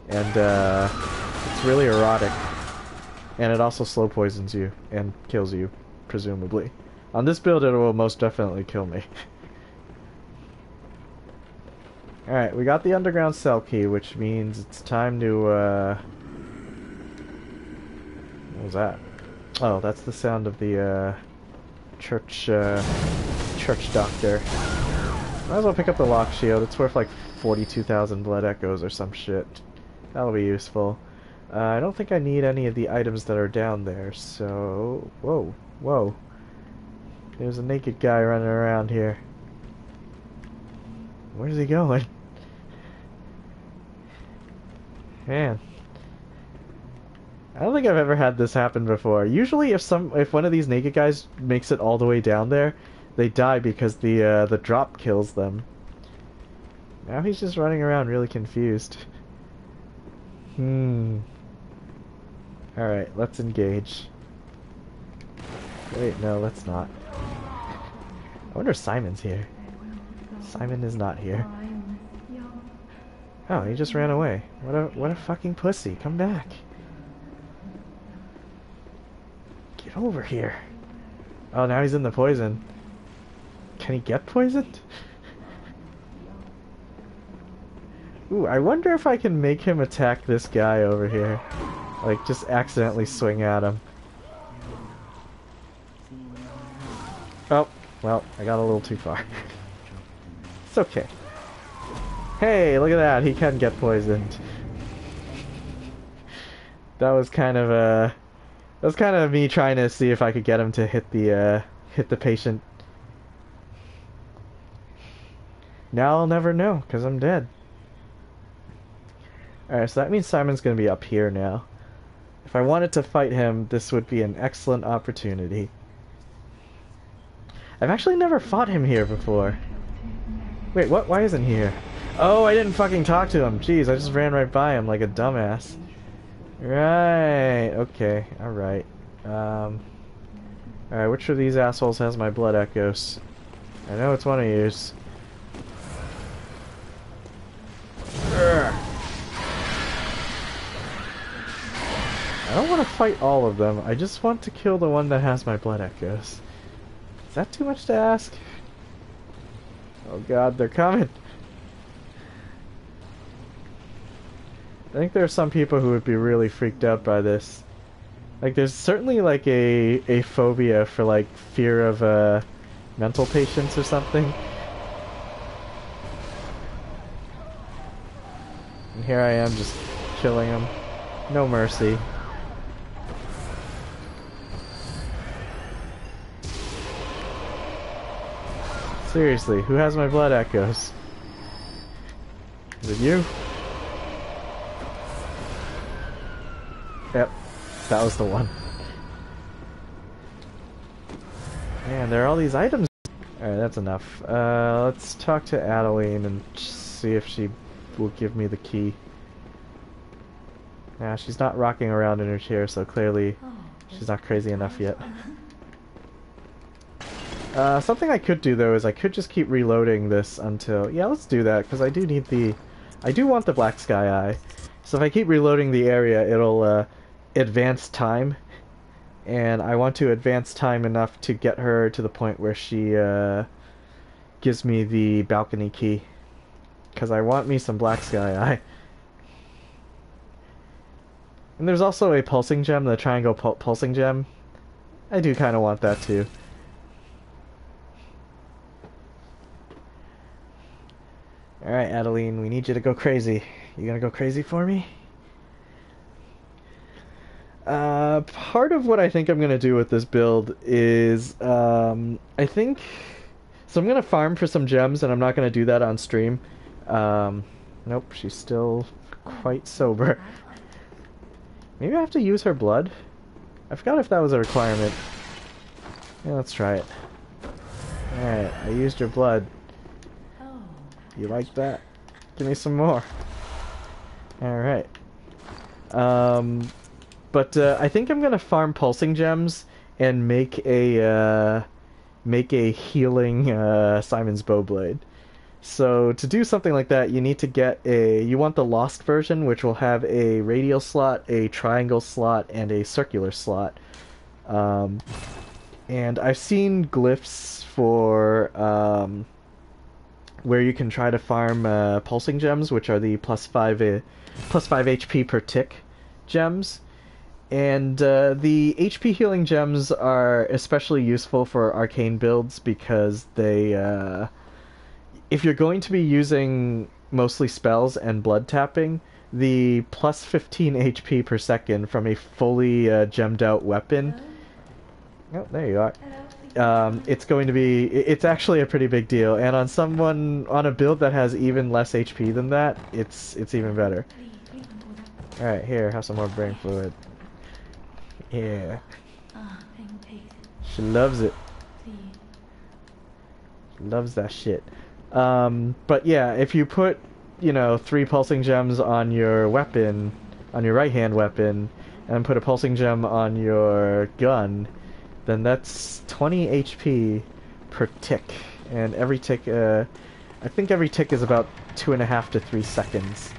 it's really erotic. And it also slow poisons you and kills you, presumably. On this build, it will most definitely kill me. Alright, we got the underground cell key, which means it's time to, what was that? Oh, that's the sound of the, church doctor. Might as well pick up the lock shield. It's worth like 42,000 blood echoes or some shit. That'll be useful. I don't think I need any of the items that are down there, so... Whoa, whoa. There's a naked guy running around here. Where's he going? Man. I don't think I've ever had this happen before. Usually if one of these naked guys makes it all the way down there, they die because the drop kills them. Now he's just running around really confused. Alright, let's engage. Wait, no, let's not. I wonder if Simon's here. Simon is not here. Oh, he just ran away. What a fucking pussy. Come back. Get over here. Oh, now he's in the poison. Can he get poisoned? Ooh, I wonder if I can make him attack this guy over here. Like, just accidentally swing at him. Oh, well, I got a little too far. It's okay. Hey, look at that, he can get poisoned. That was kind of me trying to see if I could get him to hit the patient. Now I'll never know, because I'm dead. Alright, so that means Simon's gonna be up here now. If I wanted to fight him, this would be an excellent opportunity. I've actually never fought him here before. Wait, what? Why isn't he here? Oh, I didn't fucking talk to him. Jeez, I just ran right by him like a dumbass. Right, okay, alright. Alright, which of these assholes has my blood echoes? I know it's one of yours. Urgh. I don't want to fight all of them. I just want to kill the one that has my blood echoes. Is that too much to ask? Oh god, they're coming. I think there are some people who would be really freaked out by this. Like, there's certainly like a phobia for like fear of mental patients or something. And here I am just killing them. No mercy. Seriously, who has my blood echoes? Is it you? Yep, that was the one. Man, there are all these items. Alright, that's enough. Let's talk to Adeline and see if she will give me the key. Yeah, she's not rocking around in her chair, so clearly she's not crazy enough yet. Something I could do though is I could just keep reloading this until... Yeah, let's do that, because I do need the... I do want the Black Sky Eye. So if I keep reloading the area, it'll advance time. And I want to advance time enough to get her to the point where she gives me the balcony key. Because I want me some Black Sky Eye. And there's also a pulsing gem, the triangle pulsing gem. I do kind of want that too. Alright, Adeline, we need you to go crazy. You gonna go crazy for me? Part of what I think I'm gonna do with this build is, I think... So I'm gonna farm for some gems, and I'm not gonna do that on stream. Nope, she's still quite sober. Maybe I have to use her blood? I forgot if that was a requirement. Yeah, let's try it. Alright, I used your blood. You like that? Give me some more. Alright. But I think I'm gonna farm pulsing gems and make a healing Simon's Bowblade. So to do something like that, you need to get you want the Lost version, which will have a radial slot, a triangle slot, and a circular slot. And I've seen glyphs for where you can try to farm pulsing gems, which are the plus 5 HP per tick gems. And the HP healing gems are especially useful for arcane builds because they, if you're going to be using mostly spells and blood tapping, the plus 15 HP per second from a fully gemmed out weapon. Oh, there you are. It's going to be... It's actually a pretty big deal, and on a build that has even less HP than that, it's even better. Alright, here, have some more brain fluid. Yeah. She loves it. She loves that shit. But yeah, if you put, 3 pulsing gems on your weapon, on your right-hand weapon, and put a pulsing gem on your gun, then that's 20 HP per tick. And every tick, I think every tick is about 2.5 to 3 seconds.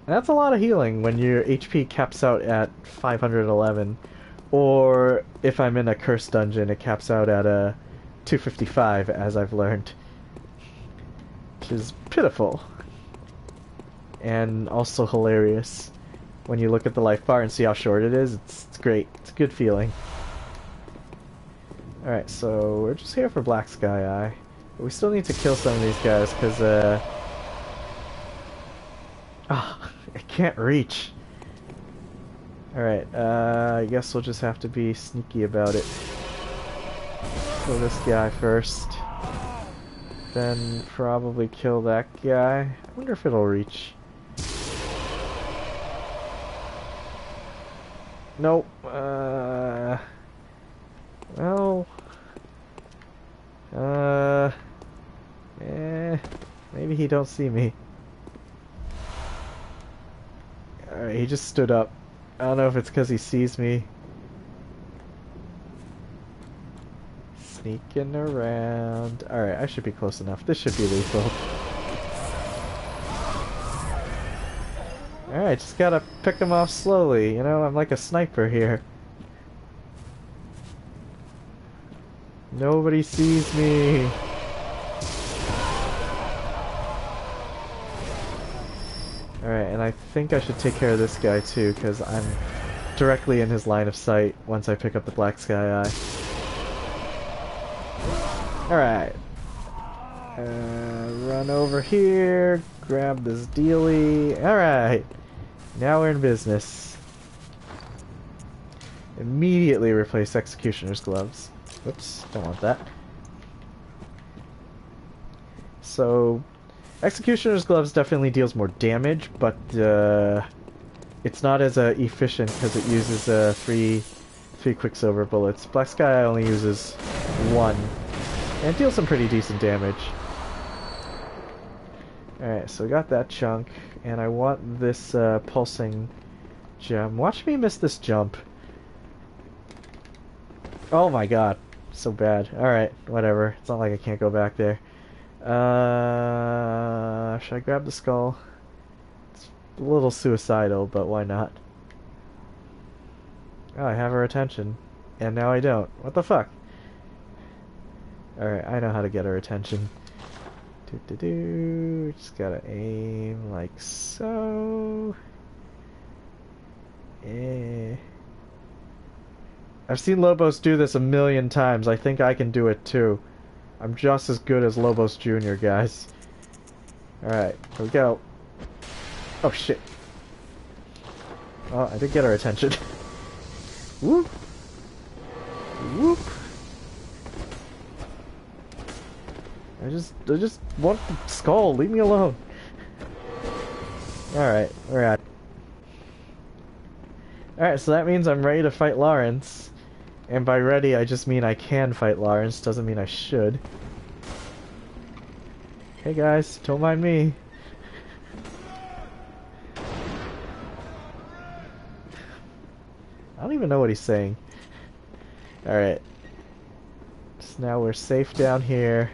And that's a lot of healing when your HP caps out at 511. Or if I'm in a cursed dungeon, it caps out at 255, as I've learned. Which is pitiful. And also hilarious. When you look at the life bar and see how short it is, it's great. It's a good feeling. Alright, so we're just here for Black Sky Eye. But we still need to kill some of these guys, because, I can't reach. Alright, I guess we'll just have to be sneaky about it. Kill this guy first. Then probably kill that guy. I wonder if it'll reach. Nope. Well. Maybe he don't see me. Alright, he just stood up. I don't know if it's because he sees me. Sneaking around. Alright, I should be close enough. This should be lethal. Alright, just gotta pick them off slowly. You know, I'm like a sniper here. Nobody sees me. Alright, and I think I should take care of this guy too, because I'm directly in his line of sight once I pick up the Black Sky Eye. Alright. Run over here, grab this dealie. Alright. Now we're in business. Immediately replace Executioner's Gloves. Whoops, don't want that. So, Executioner's Gloves definitely deals more damage, but it's not as efficient because it uses three Quicksilver bullets. Black Sky only uses 1, and it deals some pretty decent damage. Alright, so we got that chunk, and I want this pulsing gem. Watch me miss this jump. Oh my god, so bad. Alright, whatever. It's not like I can't go back there. Should I grab the skull? It's a little suicidal, but why not? Oh, I have her attention. And now I don't. What the fuck? Alright, I know how to get her attention. Just gotta aim like so. I've seen Lobos do this a million times. I think I can do it too. I'm just as good as Lobos Jr., guys. Alright, here we go. Oh shit. Oh, I did get her attention. Whoop. Whoop. I just want the skull. Leave me alone. Alright, we're at it. Alright, so that means I'm ready to fight Lawrence. And by ready, I just mean I can fight Lawrence, doesn't mean I should. Hey guys, don't mind me. I don't even know what he's saying. Alright. So now we're safe down here.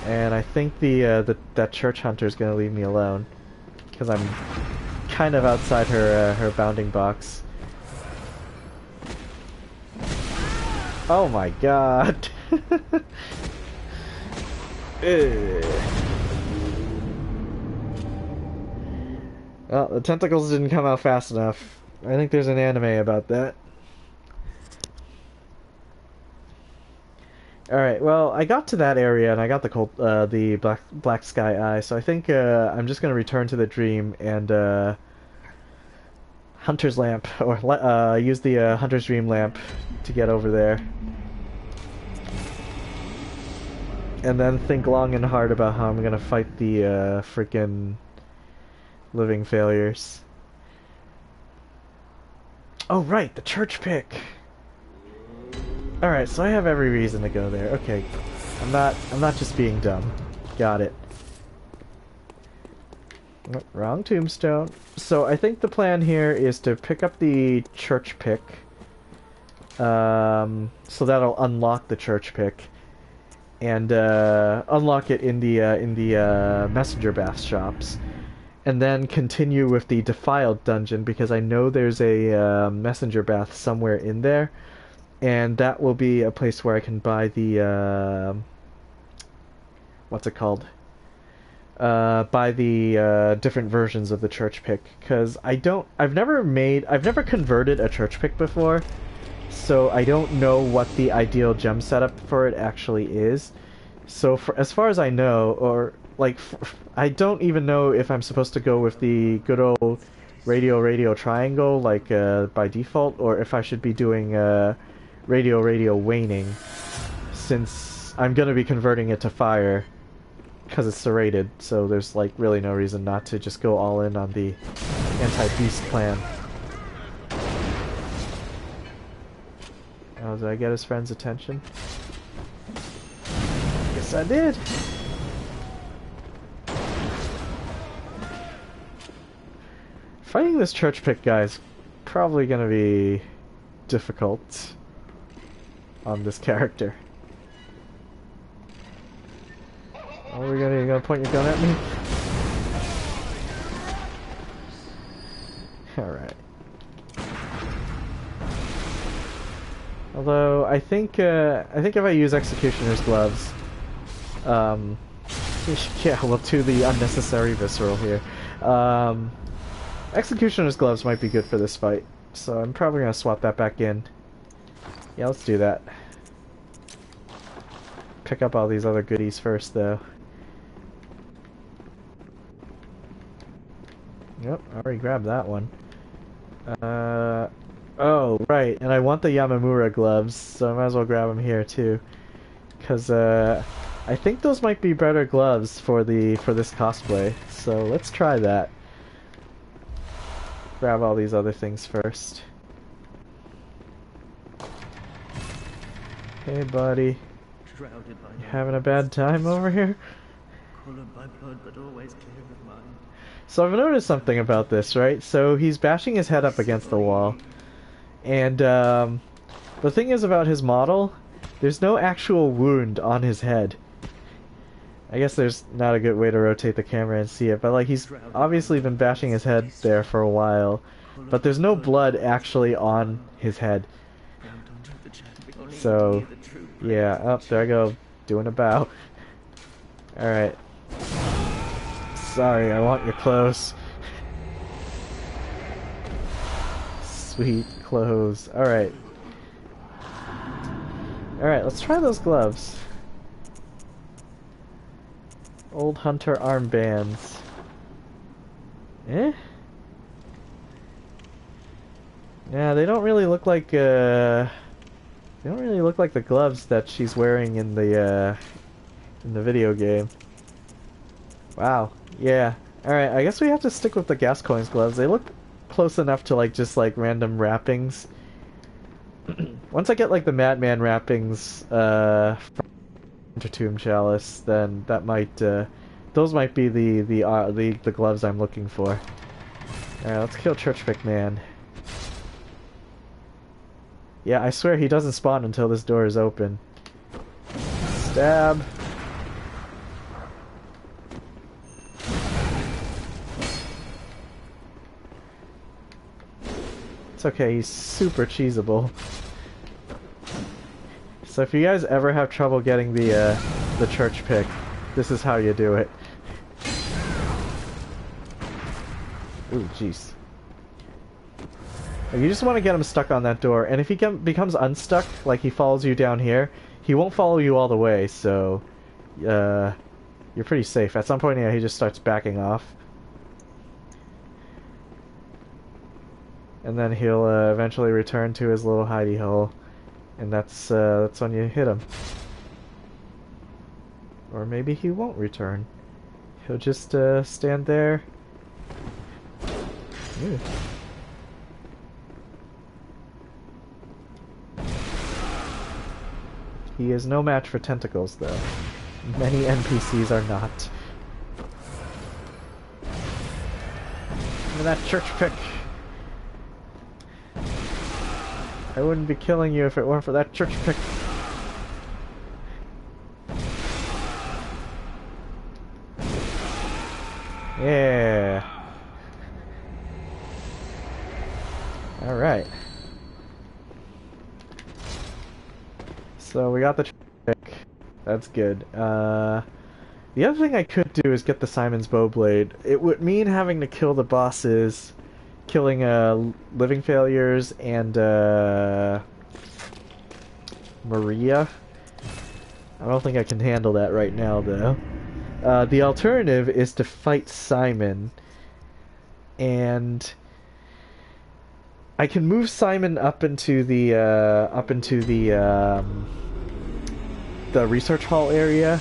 And I think that church hunter is gonna leave me alone. Because I'm kind of outside her bounding box. Oh my god. Well, the tentacles didn't come out fast enough. I think there's an anime about that. Alright, well, I got to that area and I got the Black Sky Eye, so I think I'm just gonna return to the dream and Hunter's Lamp, or use the Hunter's Dream Lamp to get over there. And then think long and hard about how I'm gonna fight the freaking living failures. Oh right, the church pick! Alright, so I have every reason to go there. Okay. I'm not just being dumb. Got it. Oh, wrong tombstone. So I think the plan here is to pick up the church pick. So that'll unlock the church pick. And unlock it in the messenger bath shops. And then continue with the Defiled dungeon, because I know there's a messenger bath somewhere in there. And that will be a place where I can buy the, what's it called? Buy the different versions of the church pick, because I've never converted a church pick before, so I don't know what the ideal gem setup for it actually is. So as far as I know, or like, I don't even know if I'm supposed to go with the good old radio triangle, like by default, or if I should be doing radio waning, since I'm gonna be converting it to fire because it's serrated, so there's like really no reason not to just go all in on the anti-beast plan. Oh, did I get his friend's attention? Yes, I did. Fighting this church pick guy is probably gonna be difficult. on this character. Oh, you gonna point your gun at me? Alright. Although, I think if I use Executioner's Gloves, yeah, we'll do the unnecessary visceral here. Executioner's Gloves might be good for this fight, so I'm probably gonna swap that back in. Yeah, let's do that. Pick up all these other goodies first, though. Yep, I already grabbed that one. Oh, right, and I want the Yamamura gloves, so I might as well grab them here, too. Because, I think those might be better gloves for this cosplay, so let's try that. Grab all these other things first. Hey, buddy. You having a bad time over here? Colored by blood, but always clear of mind. So I've noticed something about this, right? So he's bashing his head up against the wall. And, the thing is about his model, there's no actual wound on his head. I guess there's not a good way to rotate the camera and see it, but like he's obviously been bashing his head there for a while. But there's no blood actually on his head. So, yeah, oh, there I go, doing a bow. Alright. Sorry, I want your clothes. Sweet clothes. Alright. Alright, let's try those gloves. Old hunter armbands. Eh? Yeah, they don't really look like, they don't really look like the gloves that she's wearing in the video game. Wow. Yeah. Alright, I guess we have to stick with the Gascoigne's gloves. They look close enough to, like, just, like, random wrappings. Once I get, like, the Madman wrappings, from Tomb Chalice, then that might, those might be the gloves I'm looking for. Alright, let's kill Churchpick Man. Yeah, I swear he doesn't spawn until this door is open. Stab. It's okay, he's super cheesable. So if you guys ever have trouble getting the church pick, this is how you do it. Ooh, jeez. You just want to get him stuck on that door, and if he becomes unstuck, like he follows you down here, he won't follow you all the way, so you're pretty safe. At some point, yeah, he just starts backing off. And then he'll eventually return to his little hidey hole, and that's when you hit him. Or maybe he won't return. He'll just stand there. Ew. He is no match for tentacles, though. Many NPCs are not. Look at that church pick. I wouldn't be killing you if it weren't for that church pick. Yeah. Alright. So we got the church pick. That's good. The other thing I could do is get the Simon's Bowblade. It would mean having to kill the bosses, killing Living Failures and Maria. I don't think I can handle that right now, though. The alternative is to fight Simon, and I can move Simon up into the research hall area.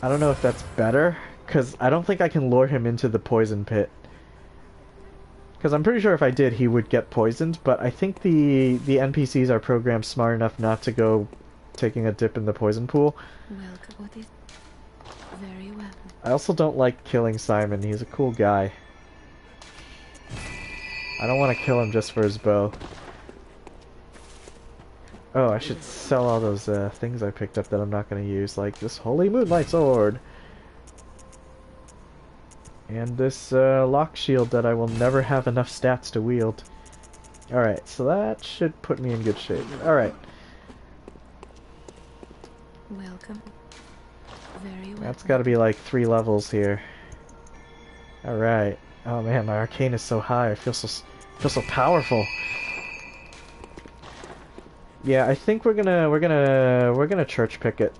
I don't know if that's better, because I don't think I can lure him into the poison pit. Because I'm pretty sure if I did, he would get poisoned, but I think the NPCs are programmed smart enough not to go taking a dip in the poison pool. Very well. I also don't like killing Simon. He's a cool guy. I don't want to kill him just for his bow. Oh, I should sell all those things I picked up that I'm not going to use, like this Holy Moonlight Sword. And this lock shield that I will never have enough stats to wield. Alright, so that should put me in good shape. Alright. Welcome. Very welcome. That's got to be like 3 levels here. Alright. Oh man, my arcane is so high. I feel so powerful. Yeah, I think we're gonna church pick it.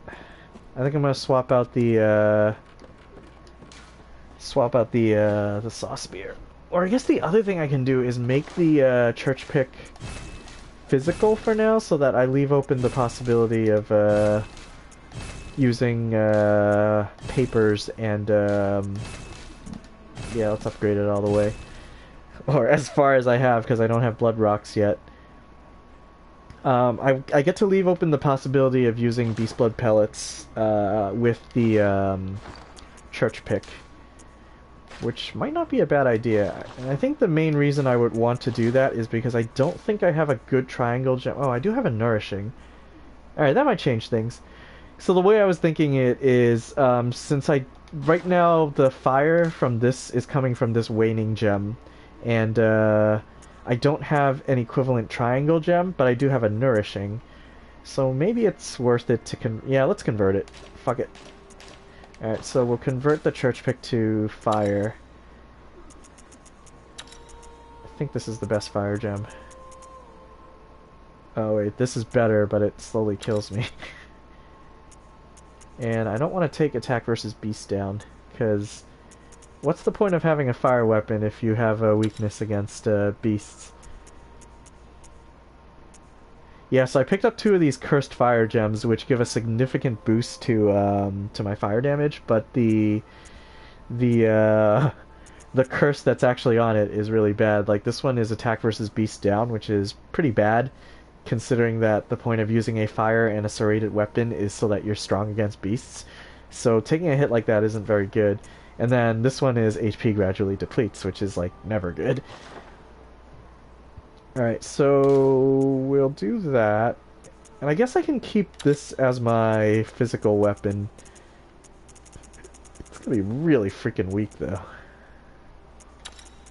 I think I'm gonna swap out the saw spear. Or I guess the other thing I can do is make the church pick physical for now, so that I leave open the possibility of using papers and yeah, let's upgrade it all the way, or as far as I have, because I don't have blood rocks yet. I get to leave open the possibility of using beast blood pellets with the church pick, which might not be a bad idea. And I think the main reason I would want to do that is because I don't think I have a good triangle gem. Oh, I do have a nourishing. Alright, that might change things. So the way I was thinking it is, since right now the fire from this is coming from this waning gem, and I don't have an equivalent triangle gem, but I do have a nourishing. So maybe it's worth it to yeah, let's convert it. Fuck it. Alright, so we'll convert the church pick to fire. I think this is the best fire gem. Oh wait, this is better, but it slowly kills me. And I don't want to take attack versus beast down, because what's the point of having a fire weapon if you have a weakness against beasts? Yeah, so I picked up 2 of these cursed fire gems, which give a significant boost to my fire damage, but the curse that's actually on it is really bad. Like, this one is attack versus beast down, which is pretty bad, considering that the point of using a fire and a serrated weapon is so that you're strong against beasts. So taking a hit like that isn't very good. And then this one is HP gradually depletes, which is like never good. Alright, so we'll do that. And I guess I can keep this as my physical weapon. It's gonna be really freaking weak though.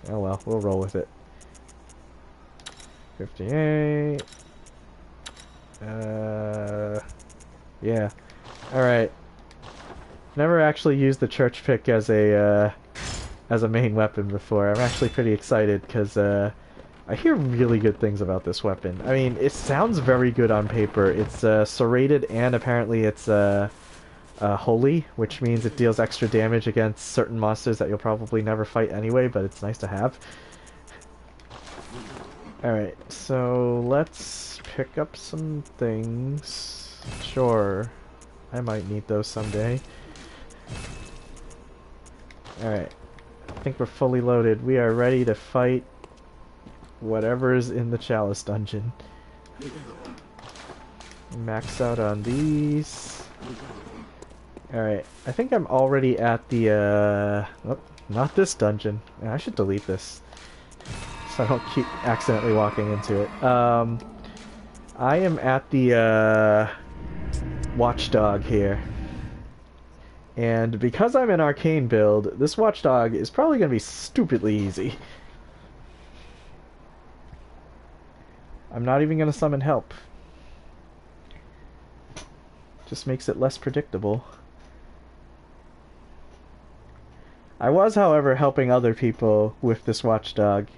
Oh well, we'll roll with it. 58. Yeah. Alright. Never actually used the church pick as a main weapon before. I'm actually pretty excited because I hear really good things about this weapon. I mean, it sounds very good on paper. It's serrated, and apparently it's holy, which means it deals extra damage against certain monsters that you'll probably never fight anyway, but it's nice to have. Alright, so let's pick up some things. Sure, I might need those someday. Alright, I think we're fully loaded. We are ready to fight whatever's in the Chalice dungeon. Max out on these. Alright, I think I'm already at the, oh, not this dungeon. I should delete this, so I don't keep accidentally walking into it. I am at the, Watchdog here. And because I'm an arcane build, this Watchdog is probably going to be stupidly easy. I'm not even going to summon help. Just makes it less predictable. I was, however, helping other people with this Watchdog,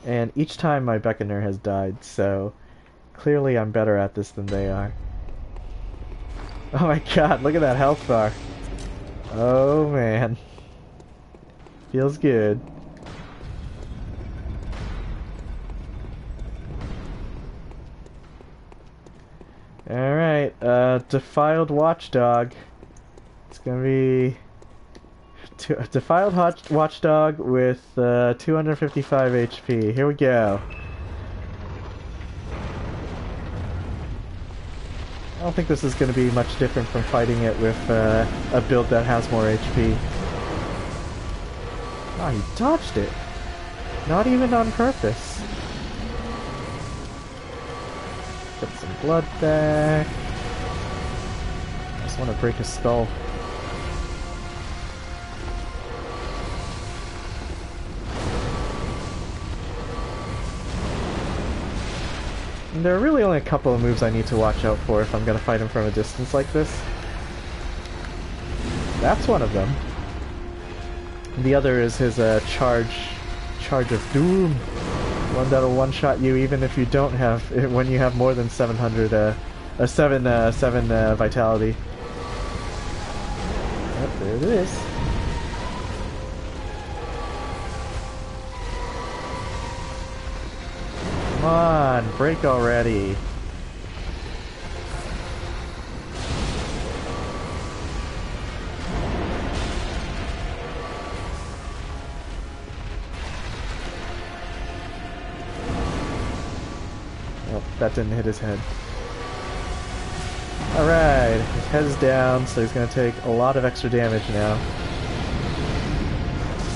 and each time my Beckoner has died, so clearly I'm better at this than they are. Oh my god, look at that health bar. Oh man. Feels good. Alright, Defiled Watchdog. It's gonna be Defiled Hot Watchdog with 255 HP. Here we go. I don't think this is going to be much different from fighting it with a build that has more HP. Oh, he dodged it. Not even on purpose. Get some blood back. I just want to break his skull. And there are really only a couple of moves I need to watch out for if I'm going to fight him from a distance like this. That's one of them. The other is his charge of doom. One that'll one-shot you even if you don't have, when you have more than 700, 7 vitality. Yep, there it is. Come on, break already. Oh, that didn't hit his head. Alright, his head is down, so he's going to take a lot of extra damage now.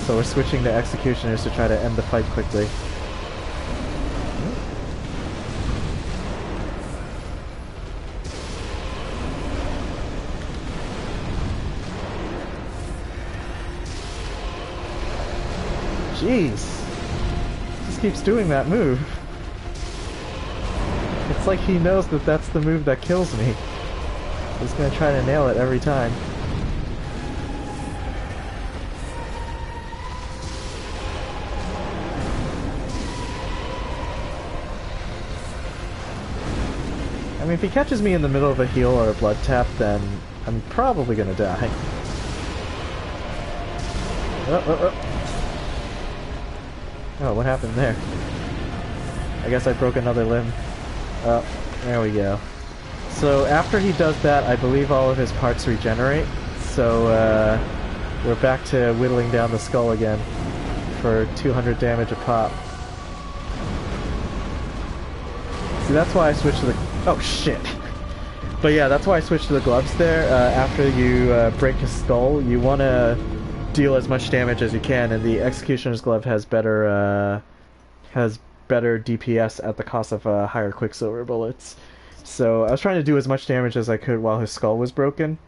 So we're switching to Executioners to try to end the fight quickly. Jeez. Just keeps doing that move. It's like he knows that that's the move that kills me. He's gonna try to nail it every time. I mean, if he catches me in the middle of a heal or a blood tap, then I'm probably gonna die. Oh, what happened there? I guess I broke another limb. Oh, there we go. So after he does that, I believe all of his parts regenerate. So we're back to whittling down the skull again for 200 damage a pop. See, that's why I switched to the... Oh, shit! But yeah, that's why I switched to the gloves there. After you break his skull, you want to deal as much damage as you can, and the Executioner's Glove has better DPS at the cost of higher Quicksilver bullets. So I was trying to do as much damage as I could while his skull was broken.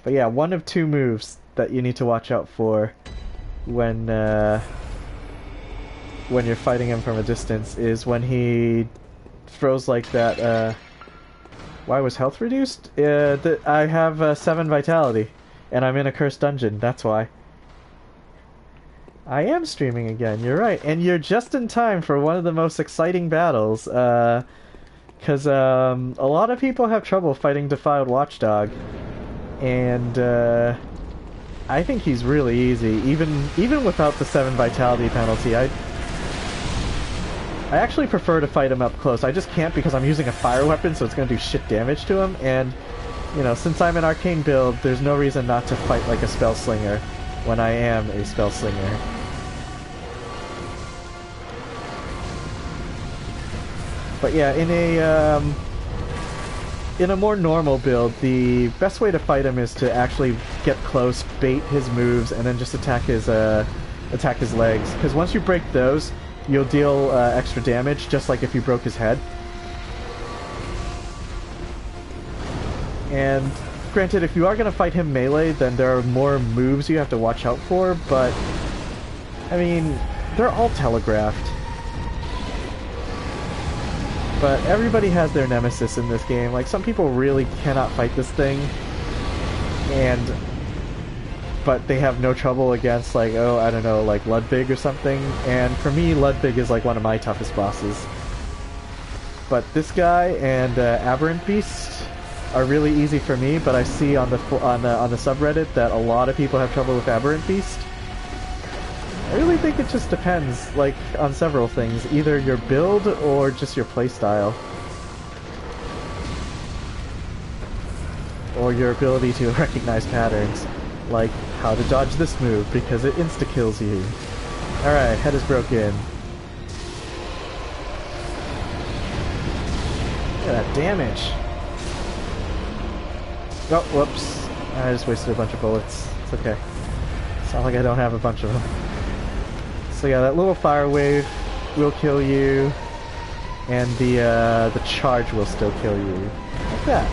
But yeah, one of two moves that you need to watch out for when you're fighting him from a distance is when he throws like that. Why was health reduced? I have 7 vitality, and I'm in a cursed dungeon. That's why. I am streaming again, you're right. And you're just in time for one of the most exciting battles, because a lot of people have trouble fighting Defiled Watchdog, and I think he's really easy, even without the 7 vitality penalty. I actually prefer to fight him up close. I just can't because I'm using a fire weapon, so it's going to do shit damage to him, and, you know, since I'm an arcane build, there's no reason not to fight like a spell slinger when I am a spell slinger. But yeah, in a more normal build, the best way to fight him is to actually get close, bait his moves, and then just attack his legs. Because once you break those, you'll deal extra damage, just like if you broke his head. And granted, if you are going to fight him melee, then there are more moves you have to watch out for, but I mean, they're all telegraphed. But everybody has their nemesis in this game. Like, some people really cannot fight this thing, but they have no trouble against, like, oh, I don't know, like Ludwig or something. And for me, Ludwig is like one of my toughest bosses. But this guy and Aberrant Beast are really easy for me, but I see on the subreddit that a lot of people have trouble with Aberrant Beast. I really think it just depends, like, on several things. Either your build or just your playstyle. Or your ability to recognize patterns. Like, how to dodge this move because it insta-kills you. Alright, head is broken. Look at that damage. Oh, whoops. I just wasted a bunch of bullets. It's okay. It's not like I don't have a bunch of them. So yeah, that little fire wave will kill you. and the charge will still kill you. Like that.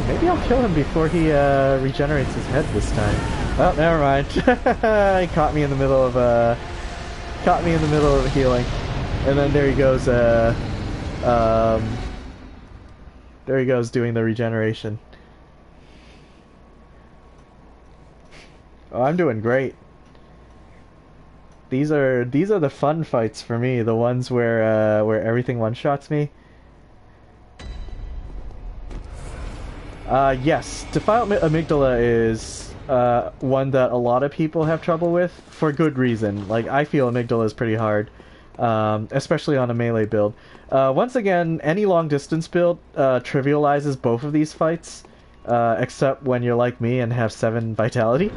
Maybe I'll kill him before he regenerates his head this time. Oh, never mind. He caught me in the middle of healing, and then there he goes. There he goes doing the regeneration. Oh, I'm doing great. These are the fun fights for me. The ones where everything one-shots me. Yes, Defiled Amygdala is one that a lot of people have trouble with for good reason. Like, I feel Amygdala is pretty hard, especially on a melee build. Once again, any long distance build trivializes both of these fights, except when you're like me and have 7 vitality.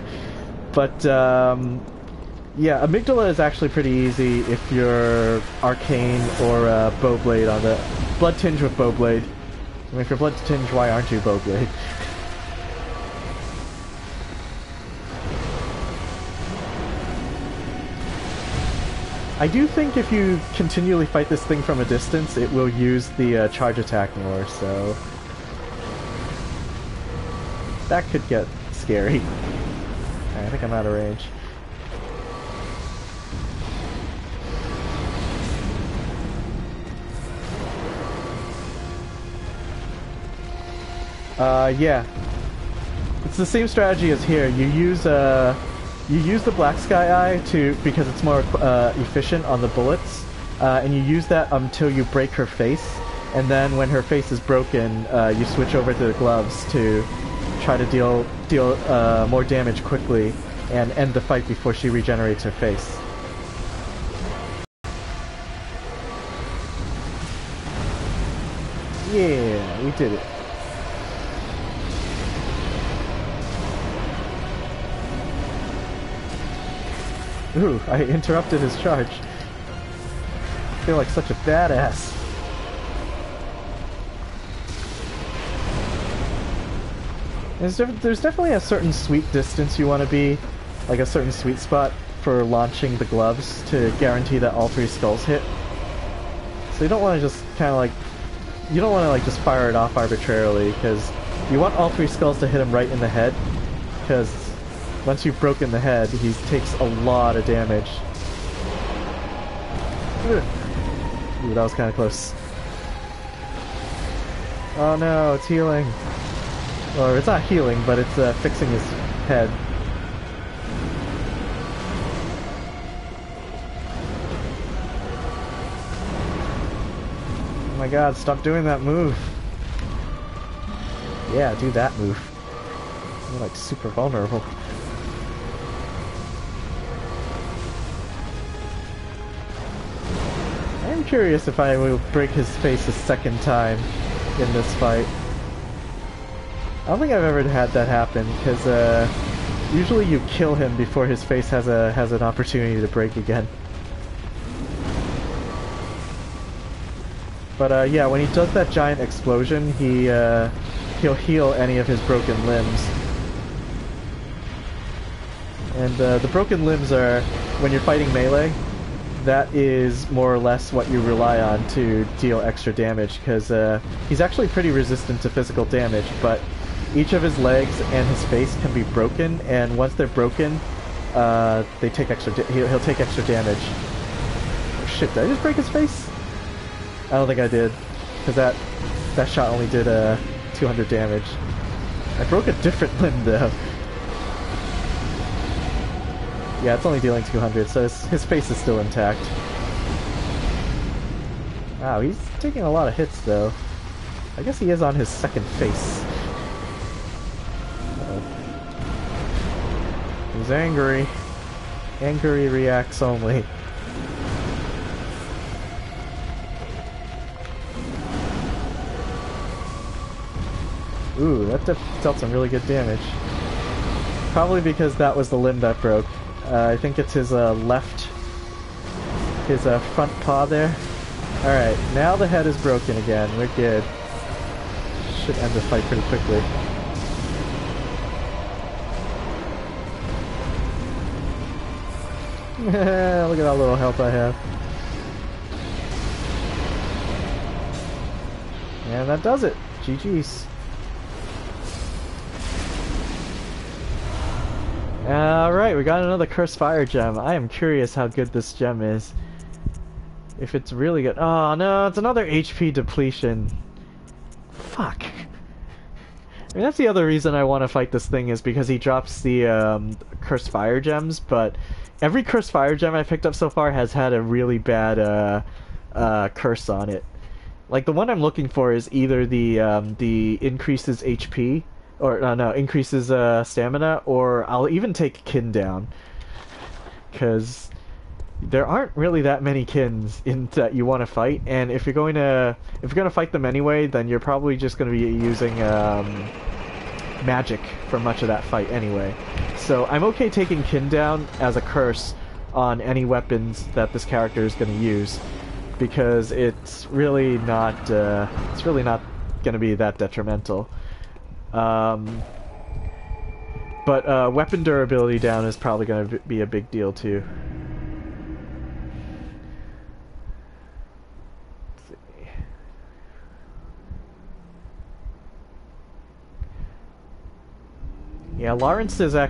But yeah, Amygdala is actually pretty easy if you're Arcane or Bowblade on the Blood Tinge with Bowblade. I mean, if you're Blood Tinge, why aren't you Bowblade? I do think if you continually fight this thing from a distance, it will use the charge attack more, so... that could get scary. Alright, I think I'm out of range. Yeah. It's the same strategy as here. You use the Black Sky Eye because it's more efficient on the bullets, and you use that until you break her face, and then when her face is broken, you switch over to the gloves to try to deal more damage quickly and end the fight before she regenerates her face. Yeah, we did it. Ooh, I interrupted his charge. I feel like such a badass. There's definitely a certain sweet distance you want to be, like a certain sweet spot for launching the gloves to guarantee that all 3 skulls hit. So you don't want to just kind of like, you don't want to like just fire it off arbitrarily, because you want all 3 skulls to hit him right in the head, because once you've broken the head, he takes a lot of damage. Ooh, that was kind of close. Oh no, it's healing. Or it's not healing, but it's fixing his head. Oh my god, stop doing that move. Yeah, do that move. You're like super vulnerable. I'm curious if I will break his face a second time in this fight. I don't think I've ever had that happen, because usually you kill him before his face has an opportunity to break again. But yeah, when he does that giant explosion, he'll heal any of his broken limbs. And the broken limbs are, when you're fighting melee, that is more or less what you rely on to deal extra damage, because he's actually pretty resistant to physical damage, but each of his legs and his face can be broken, and once they're broken, they take extra. He'll take extra damage. Oh shit! Did I just break his face? I don't think I did, because that shot only did 200 damage. I broke a different limb though. Yeah, it's only dealing 200, so his face is still intact. Wow, he's taking a lot of hits though. I guess he is on his second face. He's angry. Angry reacts only. Ooh, that dealt some really good damage. Probably because that was the limb that broke. I think it's his his front paw there. Alright, now the head is broken again. We're good. Should end the fight pretty quickly. Look at how little health I have. And that does it. GG's. Alright, we got another Cursed Fire Gem. I am curious how good this gem is. If it's really good. Oh no, it's another HP depletion. Fuck. I mean, that's the other reason I want to fight this thing, is because he drops the Cursed Fire Gems, but every Cursed Fire Gem I picked up so far has had a really bad curse on it. Like, the one I'm looking for is either the increases HP, or no, increases stamina, or I'll even take kin down. Because there aren't really that many kins that you want to fight, and if you're going to fight them anyway, then you're probably just going to be using magic for much of that fight anyway. So I'm okay taking kin down as a curse on any weapons that this character is going to use, because it's really not going to be that detrimental. But weapon durability down is probably going to be a big deal too. Yeah, Lawrence is... I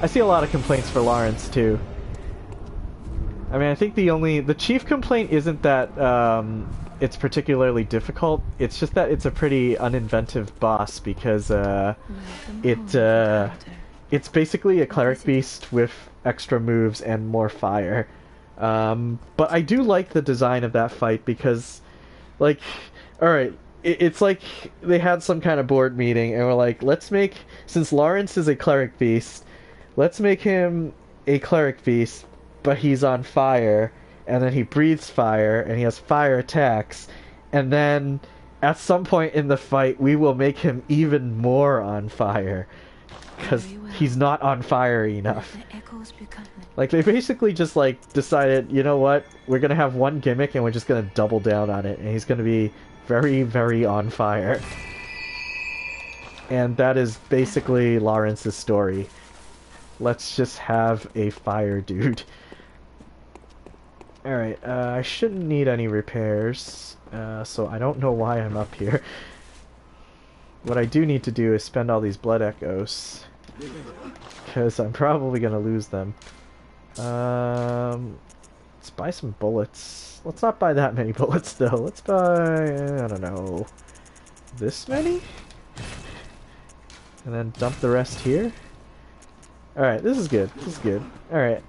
see a lot of complaints for Lawrence too. I mean, I think the chief complaint isn't that it's particularly difficult. It's just that it's a pretty uninventive boss, because it's basically a cleric beast with extra moves and more fire. But I do like the design of that fight, because, like, alright, it's like they had some kind of board meeting and were like, since Lawrence is a cleric beast, let's make him a cleric beast, but he's on fire, and then he breathes fire, and he has fire attacks, and then at some point in the fight we will make him even more on fire, because he's not on fire enough. Like, they basically just, like, decided, you know what, we're gonna have one gimmick and we're just gonna double down on it, and he's gonna be very, very on fire. And that is basically Lawrence's story. Let's just have a fire dude. Alright, I shouldn't need any repairs, so I don't know why I'm up here. What I do need to do is spend all these blood echoes, because I'm probably gonna lose them. Let's buy some bullets. Let's not buy that many bullets, though. Let's buy, I don't know, this many? And then dump the rest here? Alright, this is good. This is good. Alright.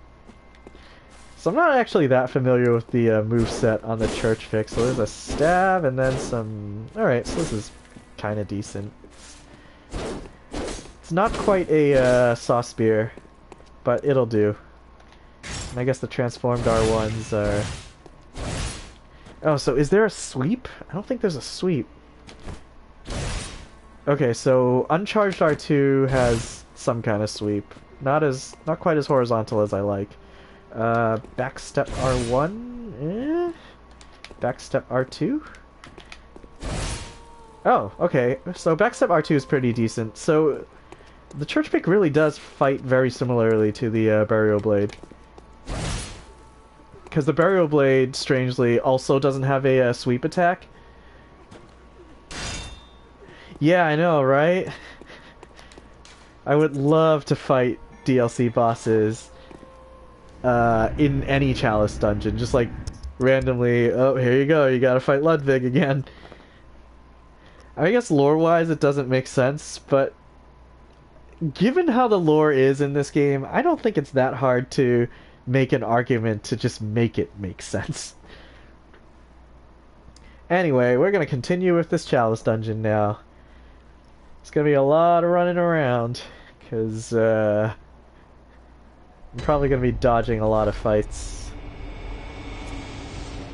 So I'm not actually that familiar with the moveset on the church pick. So there's a stab and then some... Alright, so this is kind of decent. It's not quite a saw spear, but it'll do. And I guess the transformed R1s are... Oh, so is there a sweep? I don't think there's a sweep. Okay, so uncharged R2 has some kind of sweep. Not quite as horizontal as I like. Backstep R1? Eh? Backstep R2? Oh, okay. So backstep R2 is pretty decent. So the church pick really does fight very similarly to the burial blade. Because the burial blade, strangely, also doesn't have a sweep attack. Yeah, I know, right? I would love to fight DLC bosses in any Chalice dungeon. Just like, randomly, oh, here you go, you gotta fight Ludwig again. I guess lore-wise it doesn't make sense, but given how the lore is in this game, I don't think it's that hard to make an argument to just make it make sense. Anyway, we're gonna continue with this Chalice dungeon now. It's gonna be a lot of running around, because I'm probably gonna be dodging a lot of fights.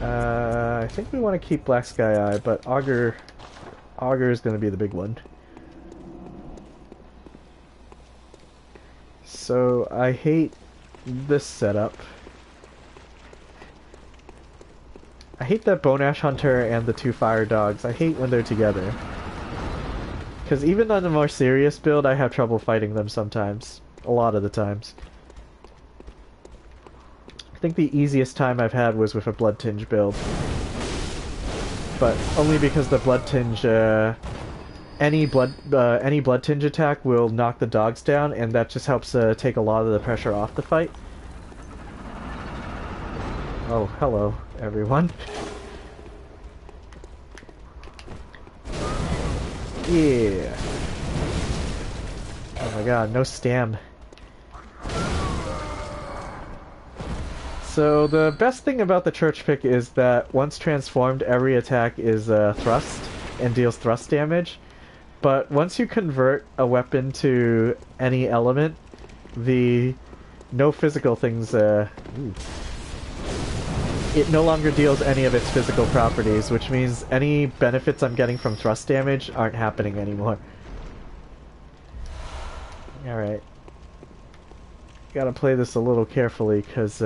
I think we want to keep Black Sky Eye, but Augur is gonna be the big one. So I hate this setup. I hate that Bone Ash Hunter and the two Fire Dogs. I hate when they're together. Because even on the more serious build, I have trouble fighting them sometimes. A lot of the times. I think the easiest time I've had was with a Blood Tinge build. But only because the Blood Tinge, any Blood Tinge attack will knock the dogs down, and that just helps take a lot of the pressure off the fight. Oh, hello, everyone. Yeah. Oh my god, no stam. So the best thing about the Church Pick is that once transformed, every attack is thrust and deals thrust damage. But once you convert a weapon to any element, the no physical things, it no longer deals any of its physical properties, which means any benefits I'm getting from thrust damage aren't happening anymore. Alright. Gotta play this a little carefully, because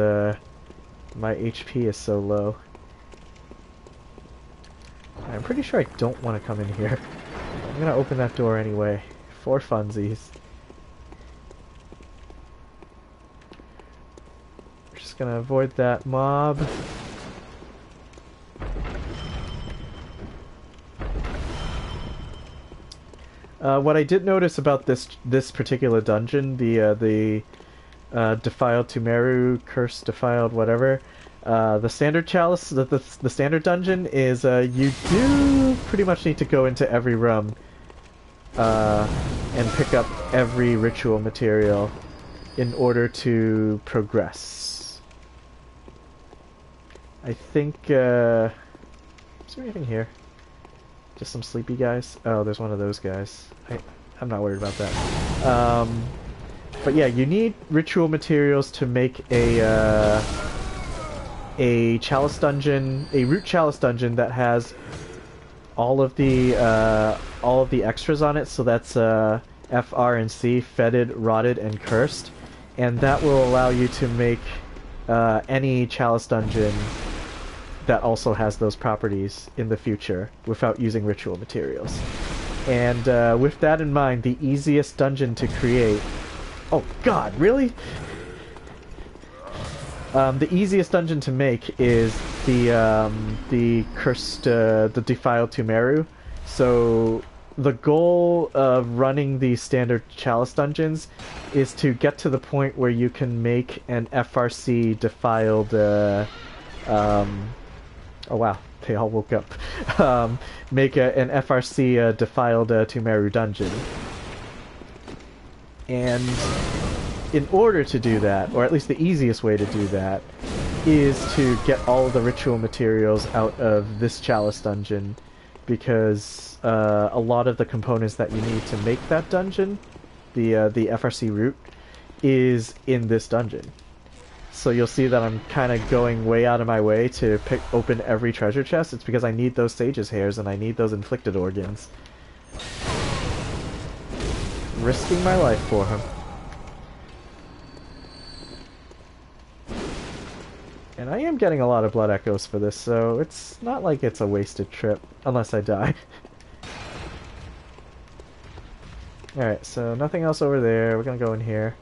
my HP is so low. I'm pretty sure I don't want to come in here. I'm gonna open that door anyway, for funsies. We're just gonna avoid that mob. What I did notice about this particular dungeon, the Defiled Tumeru, Cursed, Defiled, whatever, the standard chalice, the standard dungeon is you do pretty much need to go into every room and pick up every ritual material in order to progress. I think, is there anything here? Just some sleepy guys? Oh, there's one of those guys. I'm not worried about that. But yeah, you need ritual materials to make a chalice dungeon, a root chalice dungeon that has all of the extras on it. So that's F, R, and C: fetid, rotted, and cursed, and that will allow you to make any chalice dungeon that also has those properties in the future without using ritual materials. And with that in mind, the easiest dungeon to create... Oh god, really? The easiest dungeon to make is the cursed, the Defiled Tumeru. So the goal of running the standard chalice dungeons is to get to the point where you can make an FRC defiled, oh wow, they all woke up. Make an FRC Defiled Tumeru dungeon. And in order to do that, or at least the easiest way to do that, is to get all of the ritual materials out of this chalice dungeon, because a lot of the components that you need to make that dungeon, the FRC root, is in this dungeon. So you'll see that I'm kind of going way out of my way to open every treasure chest. It's because I need those sage's hairs and I need those inflicted organs. Risking my life for him. And I am getting a lot of blood echoes for this, so it's not like it's a wasted trip, unless I die. Alright, so nothing else over there. We're gonna go in here.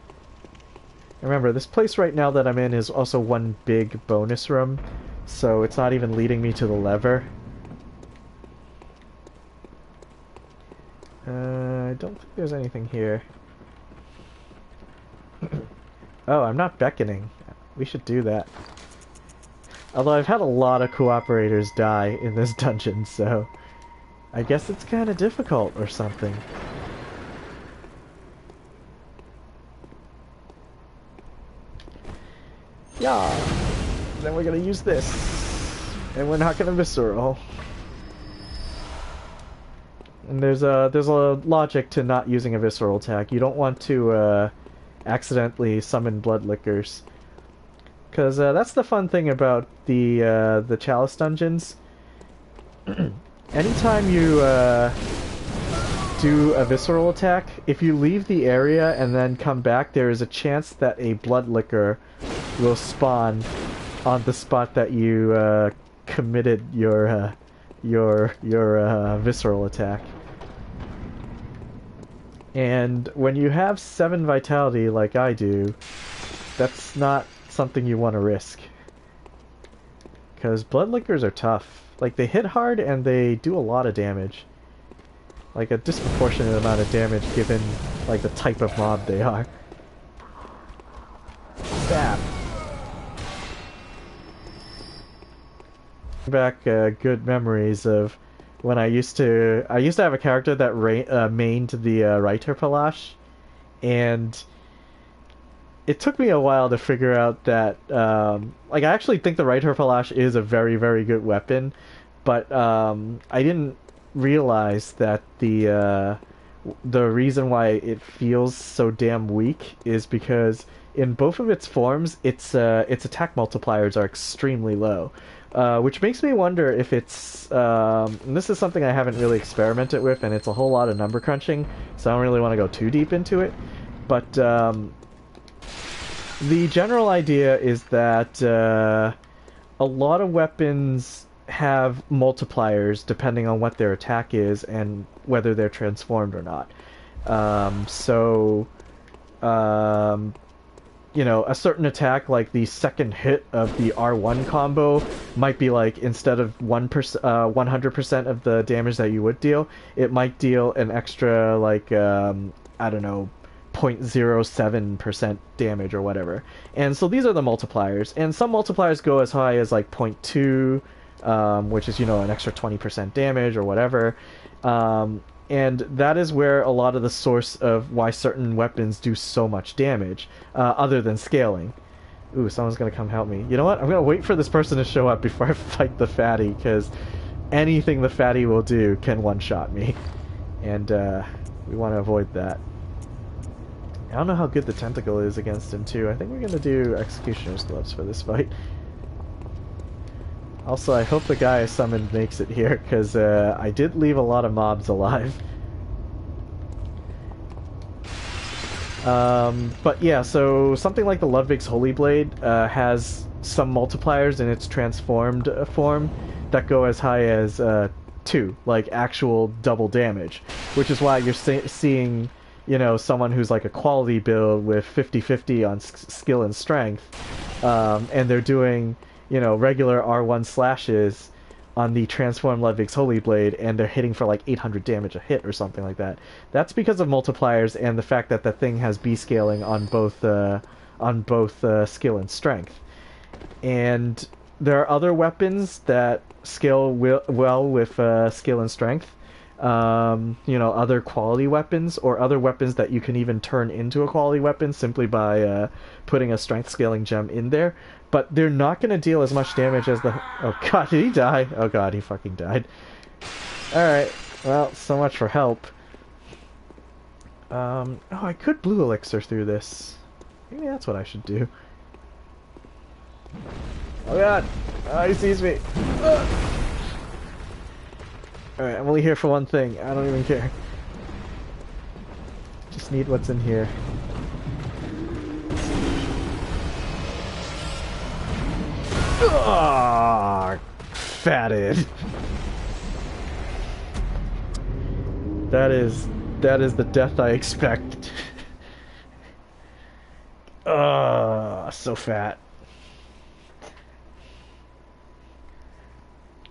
Remember, this place right now that I'm in is also one big bonus room, so it's not even leading me to the lever. I don't think there's anything here. Oh, I'm not beckoning. We should do that. Although I've had a lot of cooperators die in this dungeon, so I guess it's kind of difficult or something. Yeah. Then we're gonna use this. And we're not gonna visceral. And there's a logic to not using a visceral attack. You don't want to accidentally summon blood lickers. Because that's the fun thing about the chalice dungeons. Anytime you do a visceral attack, if you leave the area and then come back, there is a chance that a blood licker will spawn on the spot that you committed your visceral attack. And when you have 7 vitality like I do, that's not something you want to risk. Because blood lickers are tough. Like, they hit hard and they do a lot of damage. Like, a disproportionate amount of damage given, like, the type of mob they are. Stab. Back good memories of when I used to have a character that mained the Reiter Palace, and it took me a while to figure out that like, I actually think the Reiter Palace is a very, very good weapon, but I didn't realize that the reason why it feels so damn weak is because in both of its forms, its attack multipliers are extremely low. Which makes me wonder if it's... and this is something I haven't really experimented with, and it's a whole lot of number crunching, so I don't really want to go too deep into it. But the general idea is that a lot of weapons have multipliers depending on what their attack is and whether they're transformed or not. You know, a certain attack, like the second hit of the R1 combo, might be like, instead of 100% of the damage that you would deal, it might deal an extra, like, I don't know, 0.07% damage or whatever. And so these are the multipliers. And some multipliers go as high as like 0.2, which is, you know, an extra 20% damage or whatever. And that is where a lot of the source of why certain weapons do so much damage, other than scaling. Ooh, someone's gonna come help me. You know what? I'm gonna wait for this person to show up before I fight the fatty, because anything the fatty will do can one-shot me. And we want to avoid that. I don't know how good the tentacle is against him, too. I think we're gonna do Executioner's Gloves for this fight. Also, I hope the guy I summoned makes it here, because I did leave a lot of mobs alive. But yeah, so something like the Ludwig's Holy Blade has some multipliers in its transformed form that go as high as 2, like actual double damage, which is why you're seeing, you know, someone who's like a quality build with 50-50 on skill and strength, and they're doing, you know, regular R1 slashes on the transformed Ludwig's Holy Blade, and they're hitting for like 800 damage a hit or something like that. That's because of multipliers and the fact that the thing has B scaling on both skill and strength. And there are other weapons that scale well with skill and strength. You know, other quality weapons, or other weapons that you can even turn into a quality weapon simply by putting a strength scaling gem in there. But they're not going to deal as much damage as the... Oh god, did he die? Oh god, he fucking died. Alright, well, so much for help. Oh, I could blue elixir through this. Maybe that's what I should do. Oh god! Oh, he sees me! Alright, I'm only here for one thing. I don't even care. Just need what's in here. Ah, fatted. That is the death I expect. So fat.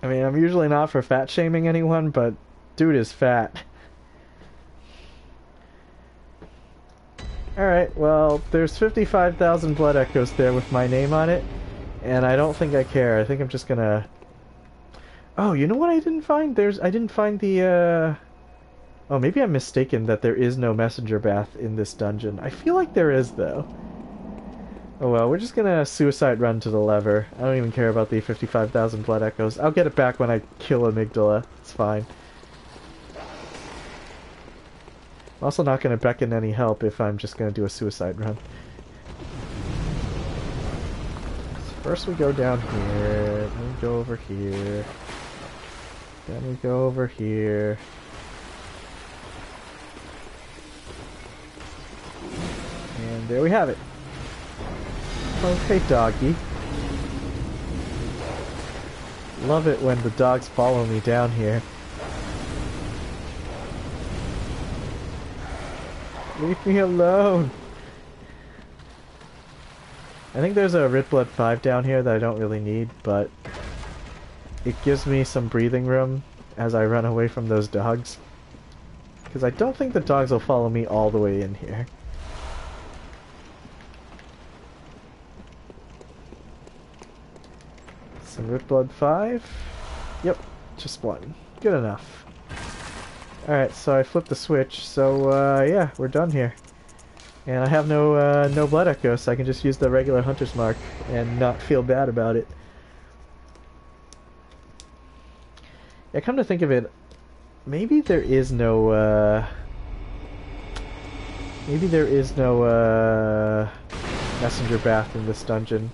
I mean, I'm usually not for fat shaming anyone, but dude is fat. Alright, well, there's 55,000 blood echoes there with my name on it, and I don't think I care. I think I'm just gonna... Oh, you know what I didn't find? I didn't find the, Oh, maybe I'm mistaken that there is no messenger bath in this dungeon. I feel like there is, though. Oh well, we're just gonna suicide run to the lever. I don't even care about the 55,000 blood echoes. I'll get it back when I kill Amygdala. It's fine. I'm also not gonna beckon any help if I'm just gonna do a suicide run. So first we go down here, then we go over here, then we go over here. And there we have it. Okay, doggy. Love it when the dogs follow me down here. Leave me alone. I think there's a Red Blood 5 down here that I don't really need, but it gives me some breathing room as I run away from those dogs. Because I don't think the dogs will follow me all the way in here. Some Red Blood 5. Yep, just one. Good enough. Alright, so I flipped the switch, so yeah, we're done here. And I have no blood echo, so I can just use the regular hunter's mark and not feel bad about it. Yeah, come to think of it, maybe there is no messenger bath in this dungeon.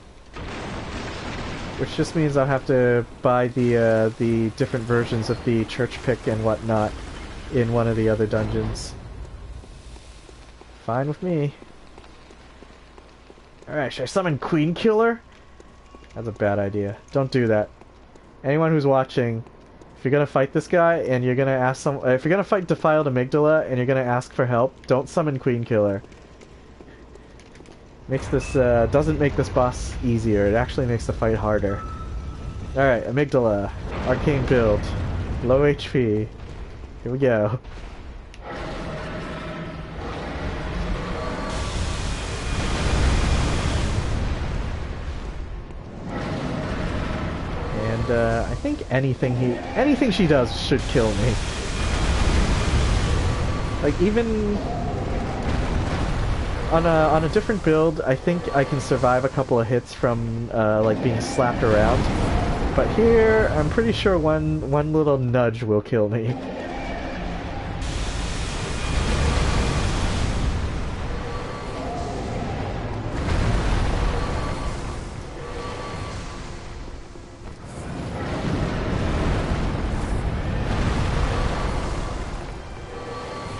Which just means I'll have to buy the different versions of the church pick and whatnot in one of the other dungeons. Fine with me. Alright, should I summon Queen Killer? That's a bad idea. Don't do that. Anyone who's watching, if you're gonna fight this guy and you're gonna ask if you're gonna fight Defiled Amygdala and you're gonna ask for help, don't summon Queen Killer. Makes this, doesn't make this boss easier, it actually makes the fight harder. Alright, Amygdala. Arcane build. Low HP. Here we go. And, I think anything she does should kill me. Like, even on a different build, I think I can survive a couple of hits from like being slapped around. But here, I'm pretty sure one little nudge will kill me.